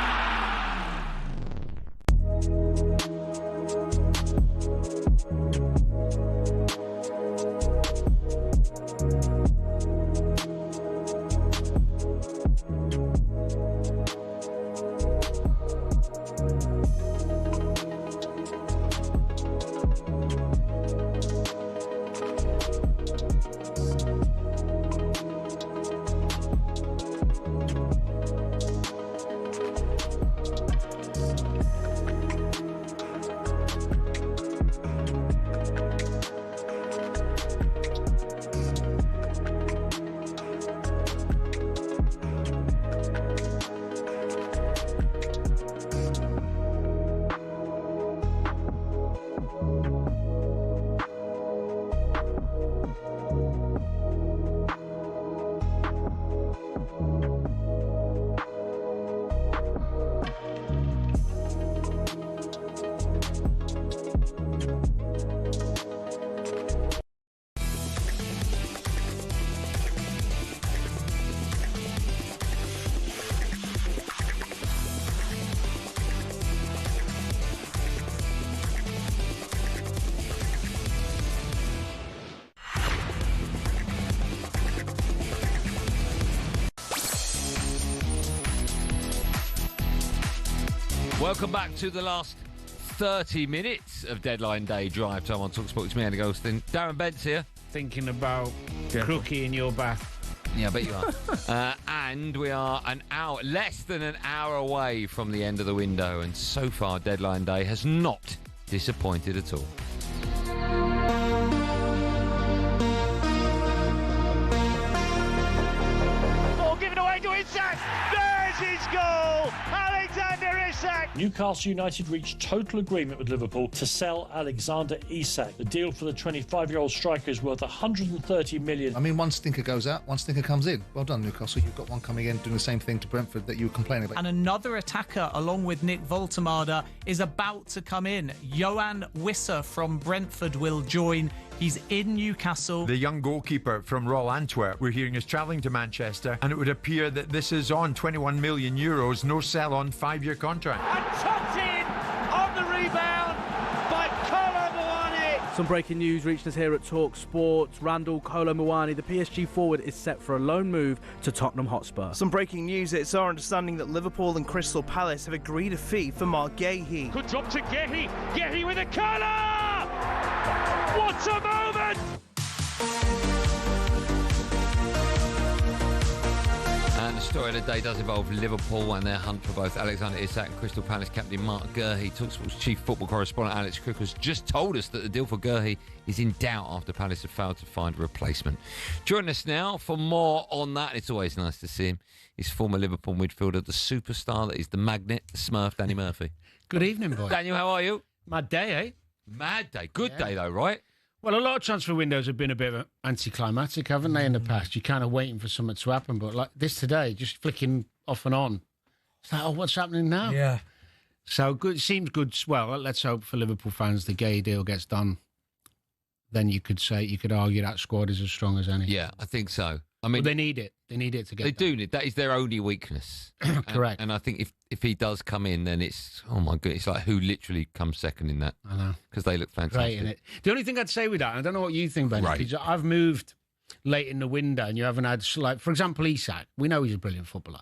Welcome back to the last 30 minutes of Deadline Day Drive Time on talkSPORT. It's me, Andy Goldstein. Darren Bent's here. Thinking about crookie in your bath. Yeah, I bet you are. And we are less than an hour away from the end of the window, and so far Deadline Day has not disappointed at all. Ball given away to Isak. There's his goal. Alexander Isak. Newcastle United reached total agreement with Liverpool to sell Alexander Isak. The deal for the 25-year-old striker is worth $130 million. I mean, one stinker goes out, one stinker comes in. Well done, Newcastle. You've got one coming in doing the same thing to Brentford that you were complaining about. And another attacker, along with Nick Voltemada, is about to come in. Johan Wissa from Brentford will join. He's in Newcastle. The young goalkeeper from Royal Antwerp, we're hearing, is travelling to Manchester, and it would appear that this is on €21 million, no sell on 5-year contract. And tucked in on the rebound by Kolo Muani. Some breaking news reached us here at talkSPORT. Randall Kolo Muani, the PSG forward, is set for a loan move to Tottenham Hotspur. Some breaking news. It's our understanding that Liverpool and Crystal Palace have agreed a fee for Mark Guehi. Good drop to Guehi. Guehi with a curler. What a moment! And the story of the day does involve Liverpool and their hunt for both Alexander Isak and Crystal Palace captain Mark Guehi. talkSPORT's chief football correspondent Alex Crook has just told us that the deal for Guehi is in doubt after Palace have failed to find a replacement. Join us now for more on that. It's always nice to see him. He's former Liverpool midfielder, the superstar that is the magnet, the Smurf, Danny Murphy. Good evening, boy. Daniel, how are you? Mad day, eh? Mad day. Good day, though, right? Well, a lot of transfer windows have been a bit anticlimactic, haven't they, in the past? You're kind of waiting for something to happen, but like this today, just flicking off and on. It's like, oh, what's happening now? Yeah. So good. Seems good. Well, let's hope for Liverpool fans the Guehi deal gets done. Then you could argue that squad is as strong as any. Yeah, I think so. I mean, they need it. They need it to get. They do need. That is their only weakness. Correct. And I think if he does come in, then it's my god, it's like who literally comes second in that. I know, because they look fantastic. Great, innit? The only thing I'd say with that, and I don't know what you think, Ben, is I've moved late in the window, and you haven't had, like, for example, Isak. We know he's a brilliant footballer,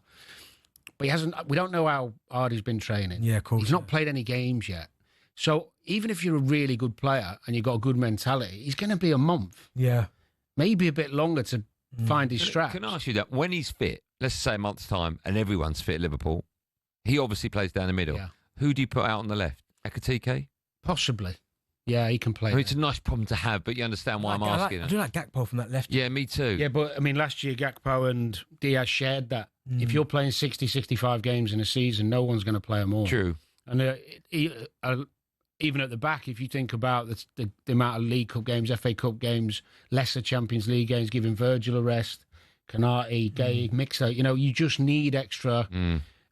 but he hasn't. We don't know how hard he's been training. Yeah, of course. He's not played any games yet. So even if you're a really good player and you've got a good mentality, he's going to be a month. Yeah. Maybe a bit longer to find his straps. Can I ask you that? When he's fit, let's say a month's time, and everyone's fit at Liverpool, he obviously plays down the middle. Yeah. Who do you put out on the left? Ekitike? Possibly. Yeah, he can play. I mean, it's a nice problem to have, but you understand why I'm asking. I do like Gakpo from that left. Yeah, me too. Yeah, but I mean, last year Gakpo and Diaz shared that. If you're playing 60, 65 games in a season, no one's going to play them all. True. And even at the back, if you think about the amount of League Cup games, FA Cup games, lesser Champions League games, giving Virgil a rest, Kanate, Guehi, Mixer, you just need extra.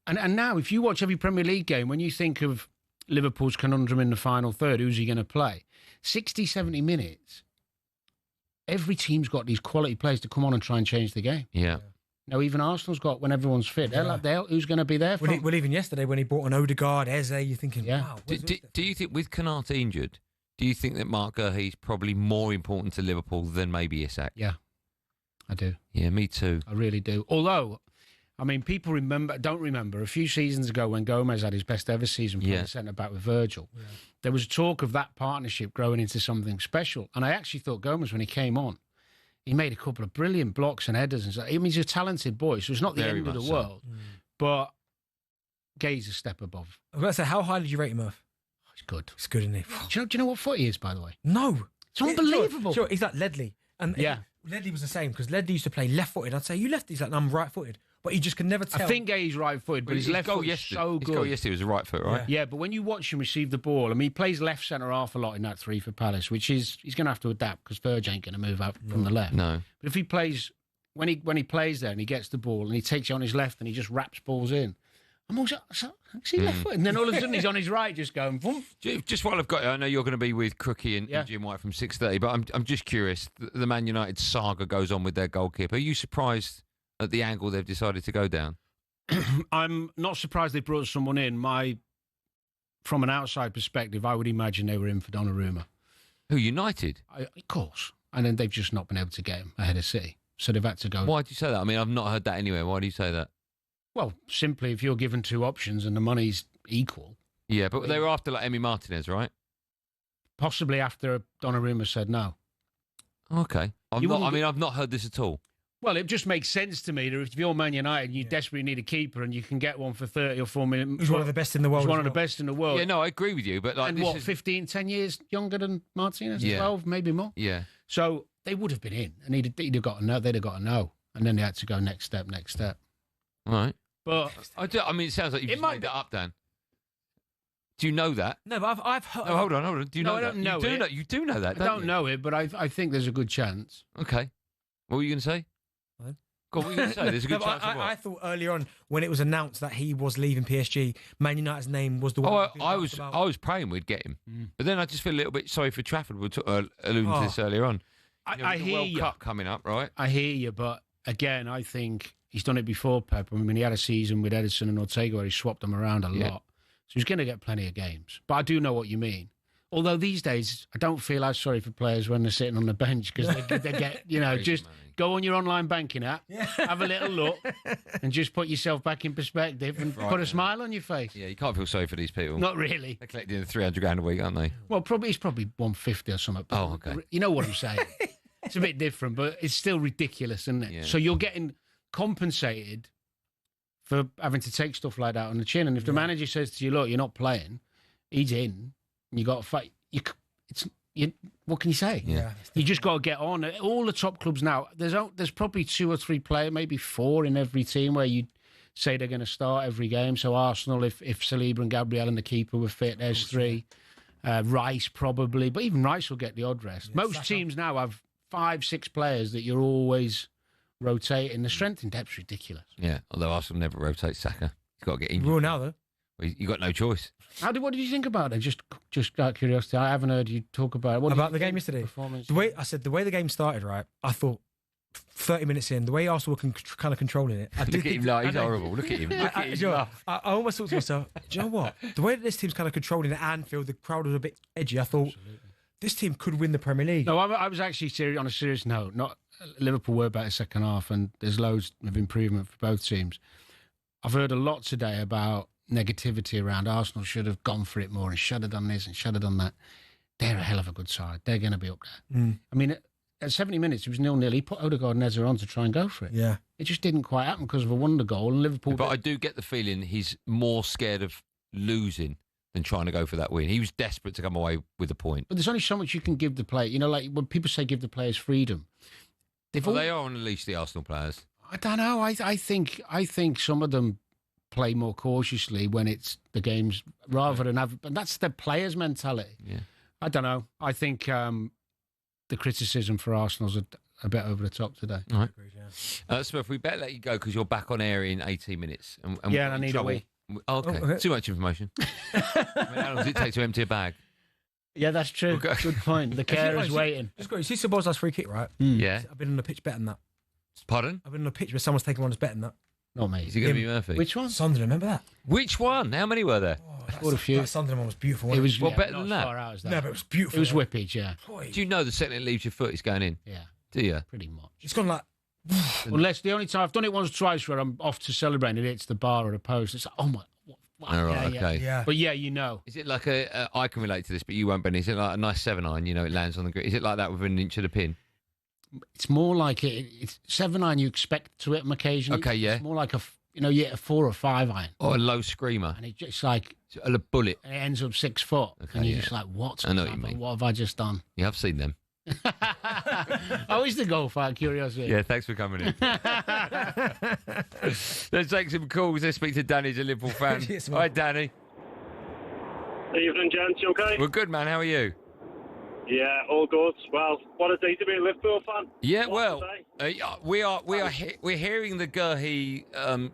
And now, if you watch every Premier League game, when you think of Liverpool's conundrum in the final third, who's he going to play? 60, 70 minutes, every team's got these quality players to come on and try and change the game. Yeah. Now, even Arsenal's got, when everyone's fit, they're like, who's going to be there for? Well, even yesterday when he brought an Odegaard, Eze, you're thinking, wow. Do you think, with Kanate injured, do you think that Mark Guehi's probably more important to Liverpool than maybe Isak? Yeah, I do. Yeah, me too. I really do. Although, I mean, people don't remember, a few seasons ago when Gomez had his best ever season playing centre-back with Virgil, there was talk of that partnership growing into something special. And I actually thought Gomez, when he came on, he made a couple of brilliant blocks and headers. And so, I mean, he's a talented boy, so it's not the end of the world. But Guehi's a step above. I was going to say, how high did you rate him, Murph? He's good. He's good, isn't he? Do you know what foot he is, by the way? No. It's unbelievable. Sure, he's like Ledley. And yeah. Ledley was the same, because Ledley used to play left-footed. I'd say, you lefty. He's like, no, I'm right-footed. But he just could never tell. I think Guehi's right-footed, but his left foot is so good. His goal yesterday was a right foot, right? Yeah, but when you watch him receive the ball, I mean, he plays left centre-half a lot in that three for Palace, which is, he's going to have to adapt, because Fergie ain't going to move out from the left. No. But if he plays, when he plays there and he gets the ball and he takes it on his left and he just wraps balls in, I'm also, is he left foot? And then all of a sudden he's on his right just going, boom. Just while I've got it, I know you're going to be with Crookie and Jim White from 6:30, but I'm just curious, the Man United saga goes on with their goalkeeper. Are you surprised at the angle they've decided to go down? I'm not surprised they brought someone in. From an outside perspective, I would imagine they were in for Donnarumma. Who, United? Of course. And then they've just not been able to get him ahead of City. So they've had to go. Why do you say that? I mean, I've not heard that anywhere. Why do you say that? Well, simply if you're given two options and the money's equal. Yeah, but they were after like Emi Martinez, right? Possibly after Donnarumma said no. Okay. I've not heard this at all. Well, it just makes sense to me that if you're Man United and you desperately need a keeper and you can get one for 30 or 4 million. He's one of the best in the world. He's one of the best in the world. Yeah, no, I agree with you. But like, and what, 15, 10 years younger than Martinez? Yeah. 12, maybe more? Yeah. So they would have been in and they'd have got to know. They'd have got to know. And then they had to go next step. All right. But I mean, it sounds like you've just made that up, Dan. Do you know that? No, but I've heard. No, hold on. Do you know I don't that? know You do know that, I don't know it, but I think there's a good chance. Okay. What were you going to say? Go on, what were you going to say? There's a good chance of what? I thought earlier on, when it was announced that he was leaving PSG, Man United's name was the one. I was praying we'd get him. But then I just feel a little bit sorry for Trafford. We were alluding to this earlier on. I hear World you. Cup coming up, right? I hear you, but again, I think he's done it before, Pep. I mean, he had a season with Edison and Ortega where he swapped them around a lot. So he's going to get plenty of games. But I do know what you mean. Although these days, I don't feel as sorry for players when they're sitting on the bench because they get, just go on your online banking app, have a little look, and just put yourself back in perspective and put a smile on your face. Yeah, you can't feel sorry for these people. Not really. They're collecting $300,000 a week, aren't they? Well, it's probably 150 or something. Oh, okay. You know what I'm saying. It's a bit different, but it's still ridiculous, isn't it? Yeah. So you're getting compensated for having to take stuff like that on the chin. And if the manager says to you, look, you're not playing, he's in, and you got to fight, what can you say? Yeah. You just got to get on. All the top clubs now, there's probably 2 or 3 players, maybe 4 in every team where you say they're going to start every game. So Arsenal, if Saliba and Gabriel and the keeper were fit, there's 3. Rice probably, but even Rice will get the odd rest. Yeah, Most teams now have 5-6 players that you're always rotating. The strength in depth's ridiculous. Yeah, although Arsenal never rotates Saka. He's got to get injured. Rule now, though. Well, you got no choice. What did you think about it? Just out of curiosity, I haven't heard you talk about it. What about the game yesterday? The way the game started, right? I thought 30 minutes in, the way Arsenal were kind of controlling it. Look at him, he's horrible. Look at him. I almost thought to myself, do you know what? The way that this team's kind of controlling at Anfield, the crowd was a bit edgy. I thought this team could win the Premier League. No, I was actually on a serious note. Not Liverpool were better second half, and there's loads of improvement for both teams. I've heard a lot today about negativity around Arsenal should have gone for it more and should have done this and should have done that. They're a hell of a good side. They're going to be up there. I mean, at 70 minutes, it was 0-0. He put Odegaard and Eze on to try and go for it. Yeah. It just didn't quite happen because of a wonder goal, and Liverpool... But I do get the feeling he's more scared of losing than trying to go for that win. He was desperate to come away with a point. But there's only so much you can give the player. You know, like when people say give the players freedom. They are on the leash, the Arsenal players. I don't know. I think some of them play more cautiously when it's the games rather than have... And that's the players' mentality. Yeah. I don't know. I think the criticism for Arsenal's a bit over the top today. All right. Smith, we better let you go because you're back on air in 18 minutes. And I need a wee. Okay. Too much information. I mean, how long does it take to empty a bag? Yeah, that's true. Okay. Good point. The carer's waiting. You see Saboz's free kick, right? Yeah. I've been on the pitch betting that. Pardon? I've been on the pitch where someone's taking one that's betting that. Not me. Is it going to be Murphy? Which one? Sunderland, remember that? Which one? How many were there? What a few. That Sunderland one was beautiful. It was better than that. No, but it was beautiful. It was whippage, yeah. Do you know the second it leaves your foot, it's going in? Yeah. Do you? Pretty much. It's gone like... Unless the only time I've done it once or twice where I'm off to celebrate and it hits the bar or the post. It's like, oh my... All right, okay. Yeah. But yeah, you know. Is it like I can relate to this, but you won't, Benny. Is it like a nice 7-iron, it lands on the grid? Is it like that within an inch of the pin? It's more like it's 7-iron you expect to hit them occasionally. Okay, yeah. It's more like you hit a 4 or 5 iron. Or a low screamer. And it's just like... A bullet. It ends up 6 foot. Okay, and you're just like, what? I know what you mean. What have I just done? Yeah, I've seen them. How is the goal for curiosity? Yeah, thanks for coming in. Let's take some calls. Let's speak to Danny, a Liverpool fan. Hi, Danny. Evening, gents. You okay? We're good, man. How are you? Yeah, all good. Well, what a day to be a Liverpool fan. Yeah, we're hearing the Guehi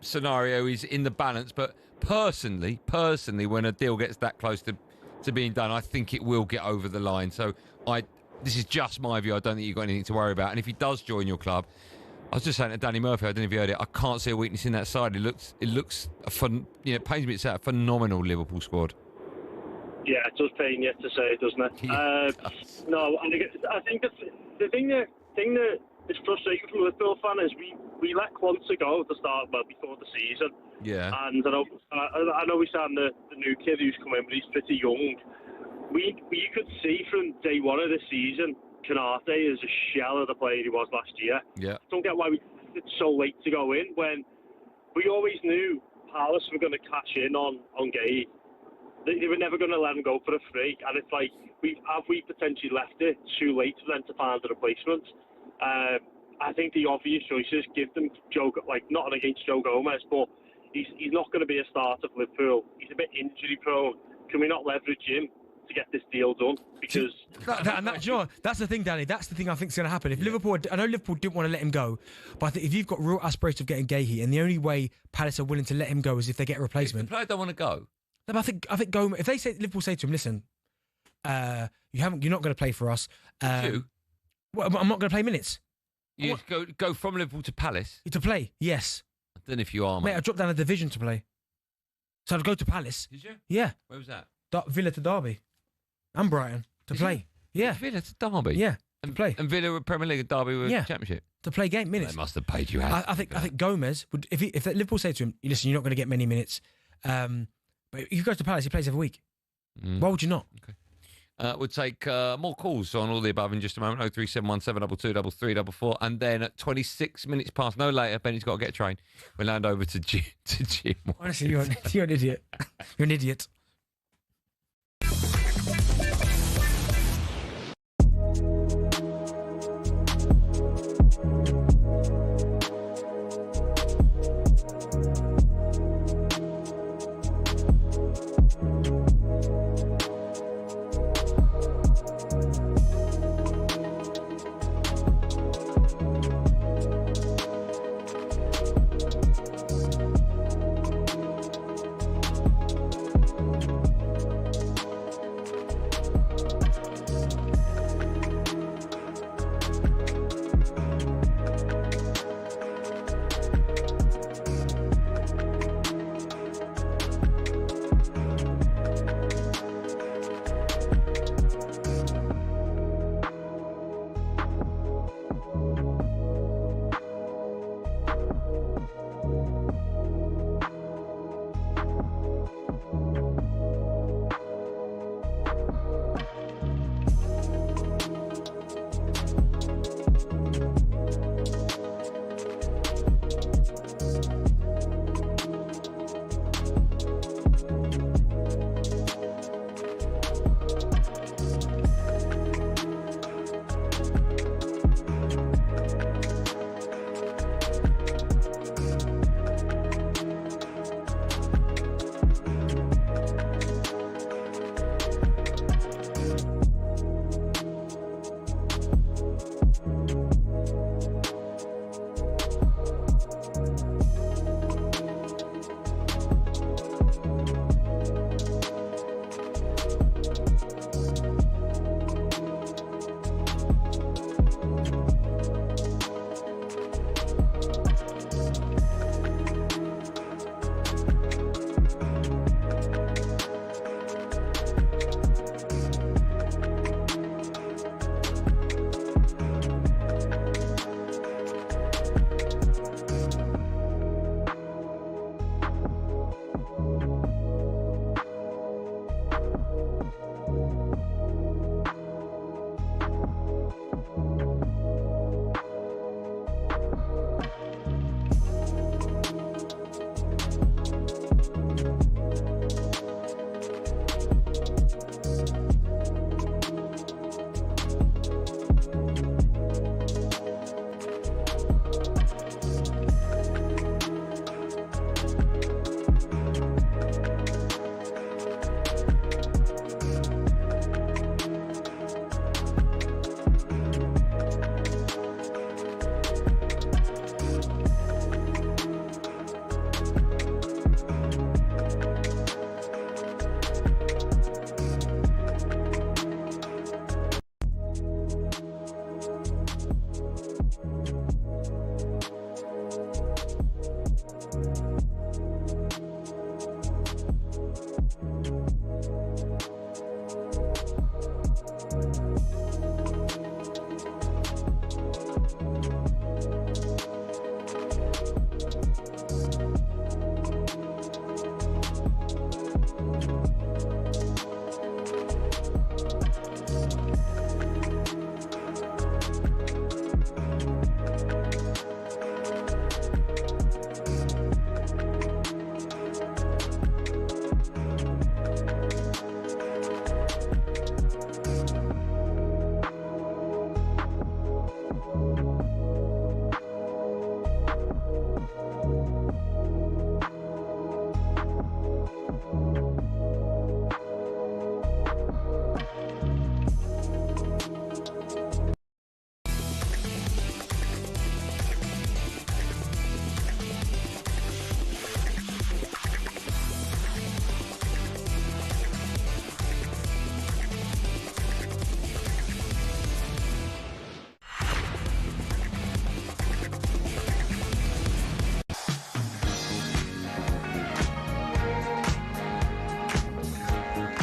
scenario is in the balance, but personally, when a deal gets that close to being done, I think it will get over the line. So this is just my view. I don't think you've got anything to worry about. And if he does join your club, I was just saying to Danny Murphy, I don't know if you heard it, I can't see a weakness in that side. It looks fun. It pains me to say a phenomenal Liverpool squad. Yeah, it does pain you to say it, doesn't it? No, I think the thing that is frustrating from a Liverpool fan is we let Quanta go at the start, before the season. Yeah. And I know we signed the new kid who's come in, but he's pretty young. You could see from day one of the season, Canate is a shell of the player he was last year. Yeah. Don't get why it's so late to go in when we always knew Palace were going to cash in on Guehi. They were never going to let him go for a free, and it's like we potentially left it too late for them to find a replacement. I think the obvious choices give them not against Joe Gomez, but he's not going to be a starter for Liverpool. He's a bit injury prone. Can we not leverage him to get this deal done? Because that's the thing, Danny. That's the thing I think is going to happen. If Liverpool, I know Liverpool didn't want to let him go, but I think if you've got real aspirations of getting Guehi, and the only way Palace are willing to let him go is if they get a replacement. The player don't want to go. No, I think Gomez. If Liverpool say to him, listen, you're not going to play for us. You? Well, I'm not going to play minutes. You go from Liverpool to Palace to play? Yes. I don't know if you are, mate. I dropped down a division to play, so I'd go to Palace. Did you? Yeah. Where was that? Villa to Derby, and Brighton to play. Yeah. Villa to Derby. Yeah. To play. And Villa were Premier League, and Derby were Championship. To play game minutes. They must have paid you out. I think Gomez would if Liverpool say to him, listen, you're not going to get many minutes. But if you go to Palace, he plays every week. Why would you not? Okay. We'll take more calls on all the above in just a moment. 0371 722 3344. And then at 26 minutes past, no later, Benny's got to get a train. We'll land over to Jim. Honestly, you're an idiot. You're an idiot.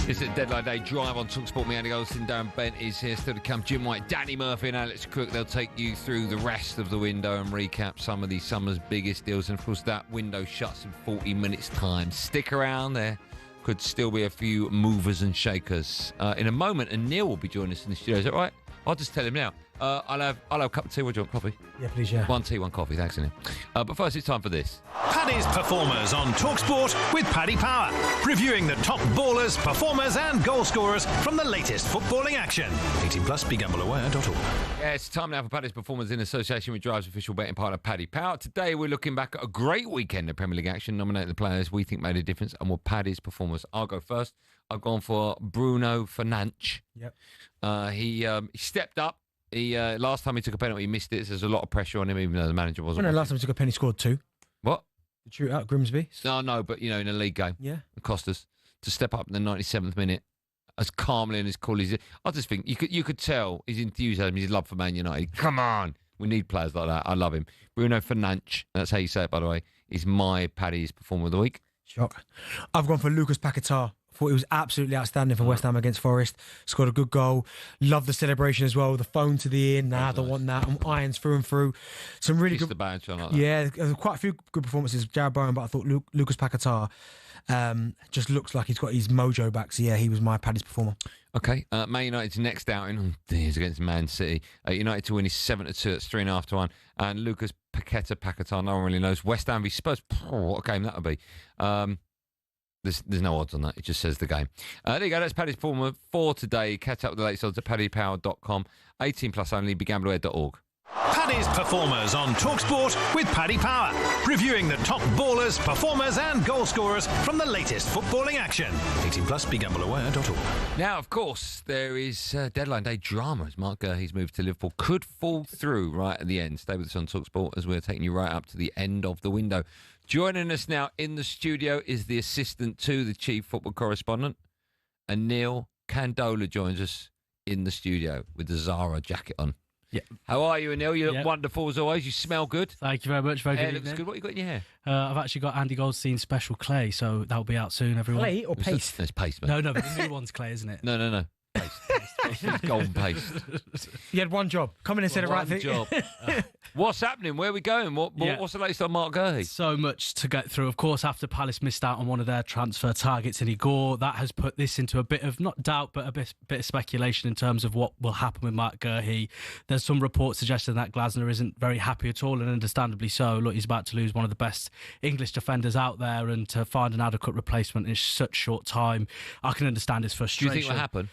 It's a deadline day drive on talkSPORT. Me, Andy Goldstein Darren Bent is here still to come. Jim White, Danny Murphy and Alex Crook. They'll take you through the rest of the window and recap some of the summer's biggest deals. And of course, that window shuts in 40 minutes' time. Stick around there. Could still be a few movers and shakers. In a moment, and Neil will be joining us in the studio. Is that right? I'll just tell him now. I'll have a cup of tea. What do you want? Coffee? Yeah, please, yeah. One tea, one coffee. Thanks, Neil. But first, it's time for this. Paddy's Performers on talkSPORT with Paddy Power. Reviewing the top ballers, performers and goal scorers from the latest footballing action. 18 plus, begambleaware.org. Yeah, it's time now for Paddy's Performers in association with Drive's official betting partner, Paddy Power. Today, we're looking back at a great weekend of Premier League action, nominating the players we think made a difference and were Paddy's Performers. I'll go first. I've gone for Bruno Fernandes. Yep. He stepped up. Last time he took a penalty, he missed it. So there's a lot of pressure on him, even though the manager wasn't. Well, no, last time he took a penny, scored 2. What? The shootout, Grimsby. No, but, you know, in a league game. Yeah. It cost us to step up in the 97th minute as calmly and as cool as I just think you could tell his enthusiasm, his love for Man United. Come on. We need players like that. I love him. Bruno Fernandes, that's how you say it, by the way, is my Paddy's Performer of the Week. Shock. I've gone for Lucas Paquetá. Thought he was absolutely outstanding for West Ham against Forest. Scored a good goal. Love the celebration as well. The phone to the ear. Nah, I don't want that. I'm irons through and through. Some really good. The badge, I like that. Yeah, there's quite a few good performances. Jared Bowen, but I thought Lucas Paquetá just looks like he's got his mojo back. So yeah, he was my Paddy's Performer. Okay, Man United's next outing is against Man City. United to win is 7-2. It's 3.5-1. And Lucas Paquetá, no one really knows. West Ham v Spurs. What a game that would be. There's no odds on that. It just says the game. There you go. That's Paddy's Performer for today. Catch up with the latest odds at paddypower.com. 18 plus only. begambleaware.org. Paddy's Performers on talkSPORT with Paddy Power. Reviewing the top ballers, performers and goal scorers from the latest footballing action. 18 plus, begambleaware.org. Now, of course, there is deadline day drama as Mark Guehi's move to Liverpool could fall through right at the end. Stay with us on talkSPORT as we're taking you right up to the end of the window. Joining us now in the studio is the assistant to the chief football correspondent, and Neil Candola joins us in the studio with the Zara jacket on. Yeah. How are you, Neil? You look wonderful as always. You smell good. Thank you very much. Very hair good. Looks good. What you got in your hair? I've actually got Andy Goldstein Special Clay, so that'll be out soon, everyone. Clay or paste? It's paste, mate. No, but the new one's clay, isn't it? No. Paste. It's golden paste. You had one job. Come in and say the right thing. Job. What's happening? Where are we going? What's the latest on Mark Guehi? So much to get through. Of course, after Palace missed out on one of their transfer targets in Igor, that has put this into a bit of, not doubt, but a bit of speculation in terms of what will happen with Mark Guehi. There's some reports suggesting that Glasner isn't very happy at all, and understandably so. Look, he's about to lose one of the best English defenders out there, and to find an adequate replacement in such short time, I can understand his frustration. Do you think will happen?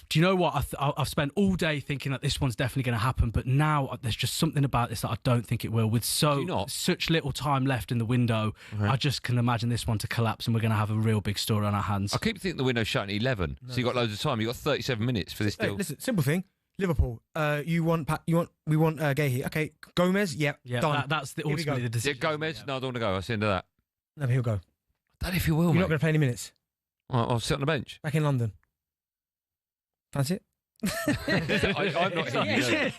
Do you know what? I've spent all day thinking that this one's definitely going to happen, but now there's just something about this that I don't think it will. With such little time left in the window, I just can imagine this one to collapse, and we're going to have a real big story on our hands. I keep thinking the window's shut at 11, so you've got loads of time. You've got 37 minutes for this deal. Listen, simple thing. Liverpool. We want Guehi. Okay, Gomez. Yeah, done. That's ultimately the decision. Yeah, Gomez. No, I don't want to go. I'll see into that. No, he'll go. I don't know if he will. You're not going to play any minutes. I'll sit on the bench. Back in London. That's it. I'm not here.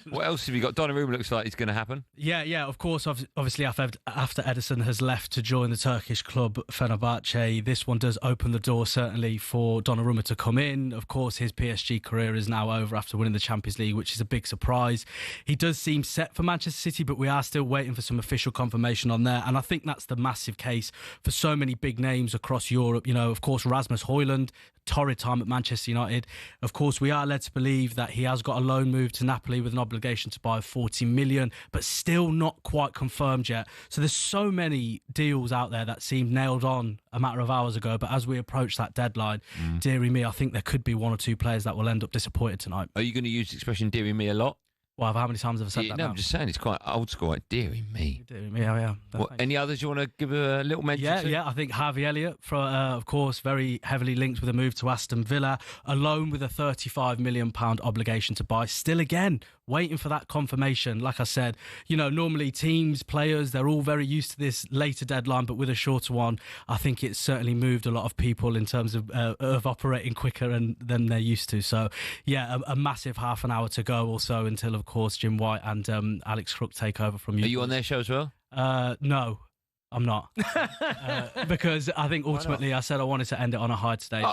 What else have you got? Donnarumma looks like it's going to happen. Yeah. Of course, obviously after Ederson has left to join the Turkish club Fenerbahce, this one does open the door certainly for Donnarumma to come in. Of course, his PSG career is now over after winning the Champions League, which is a big surprise. He does seem set for Manchester City, but we are still waiting for some official confirmation on there. And I think that's the massive case for so many big names across Europe. You know, of course, Rasmus Højlund, torrid time at Manchester United. Of course, we are led to believe that he has got a loan move to Napoli with an obligation to buy 40 million, but still not quite confirmed yet. So there's so many deals out there that seemed nailed on a matter of hours ago, but as we approach that deadline, dearie me, I think there could be one or two players that will end up disappointed tonight. Are you going to use the expression dearie me a lot? Well, how many times have I said that? No, now? I'm just saying it's quite old school. Like, dearie me. Dearie me, yeah. Any others you want to give a little mention to? Yeah. I think Harvey Elliott, of course, very heavily linked with a move to Aston Villa, alone with a £35 million obligation to buy. Still again, waiting for that confirmation. Like I said, you know, normally teams, players, they're all very used to this later deadline, but with a shorter one, I think it's certainly moved a lot of people in terms of operating quicker than they're used to. So, yeah, a massive half an hour to go or so until, of course, Jim White and Alex Crook take over from you. Are you on their show as well? No. I'm not. Because I think ultimately I said I wanted to end it on a high today.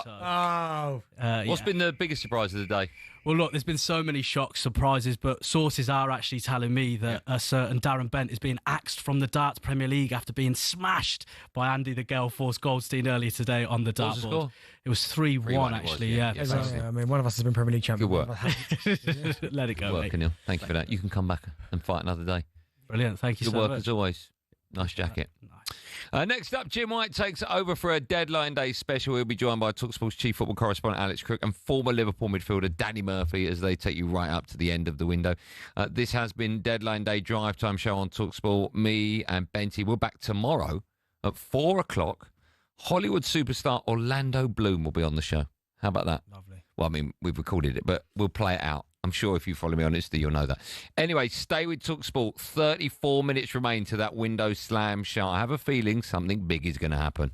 What's been the biggest surprise of the day? Well, look, there's been so many shocks, surprises, but sources are actually telling me that a certain Darren Bent is being axed from the Darts Premier League after being smashed by Andy the Gale Force Goldstein earlier today on the dartboard. It was 3-1, actually, yeah. I mean, one of us has been Premier League champion. Good work. Let it go, Good work, mate. Anil. Thank you for that. You can come back and fight another day. Brilliant. Thank you Good so work much. as always. Nice jacket. Next up, Jim White takes over for a deadline day special. He'll be joined by talkSPORT's chief football correspondent Alex Crook and former Liverpool midfielder Danny Murphy as they take you right up to the end of the window. This has been Deadline Day Drive Time Show on talkSPORT. Me and Benty. We're back tomorrow at 4 o'clock. Hollywood superstar Orlando Bloom will be on the show. How about that? Lovely. Well, I mean, we've recorded it, but we'll play it out. I'm sure if you follow me on Insta, you'll know that. Anyway, stay with talkSPORT. 34 minutes remain to that window slam shut. I have a feeling something big is going to happen.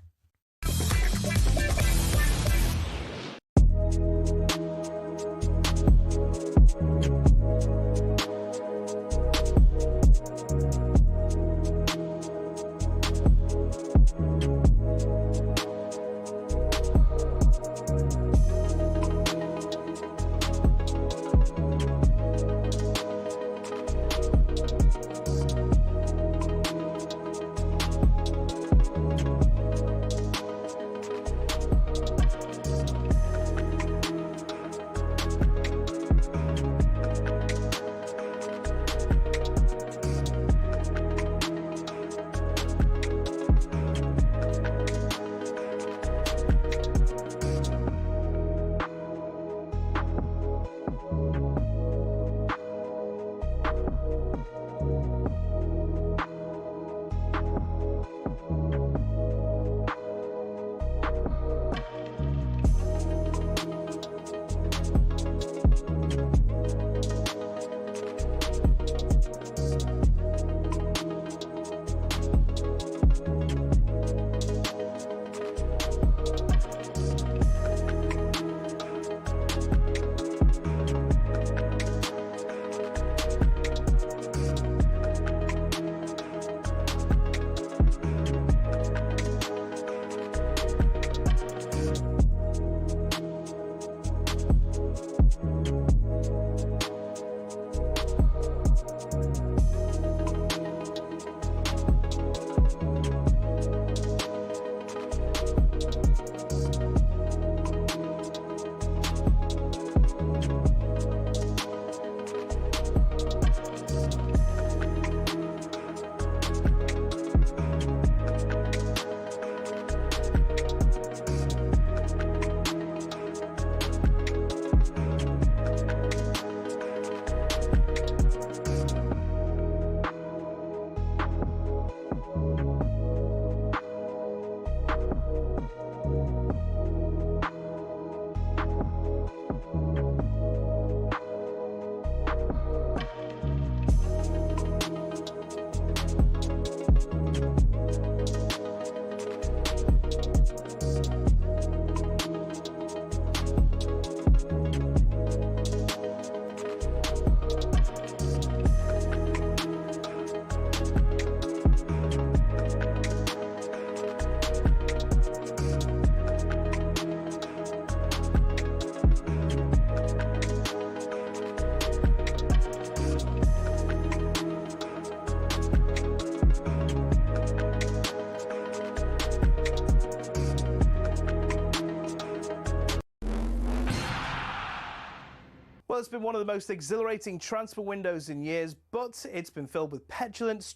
Well, it's been one of the most exhilarating transfer windows in years, but it's been filled with petulance,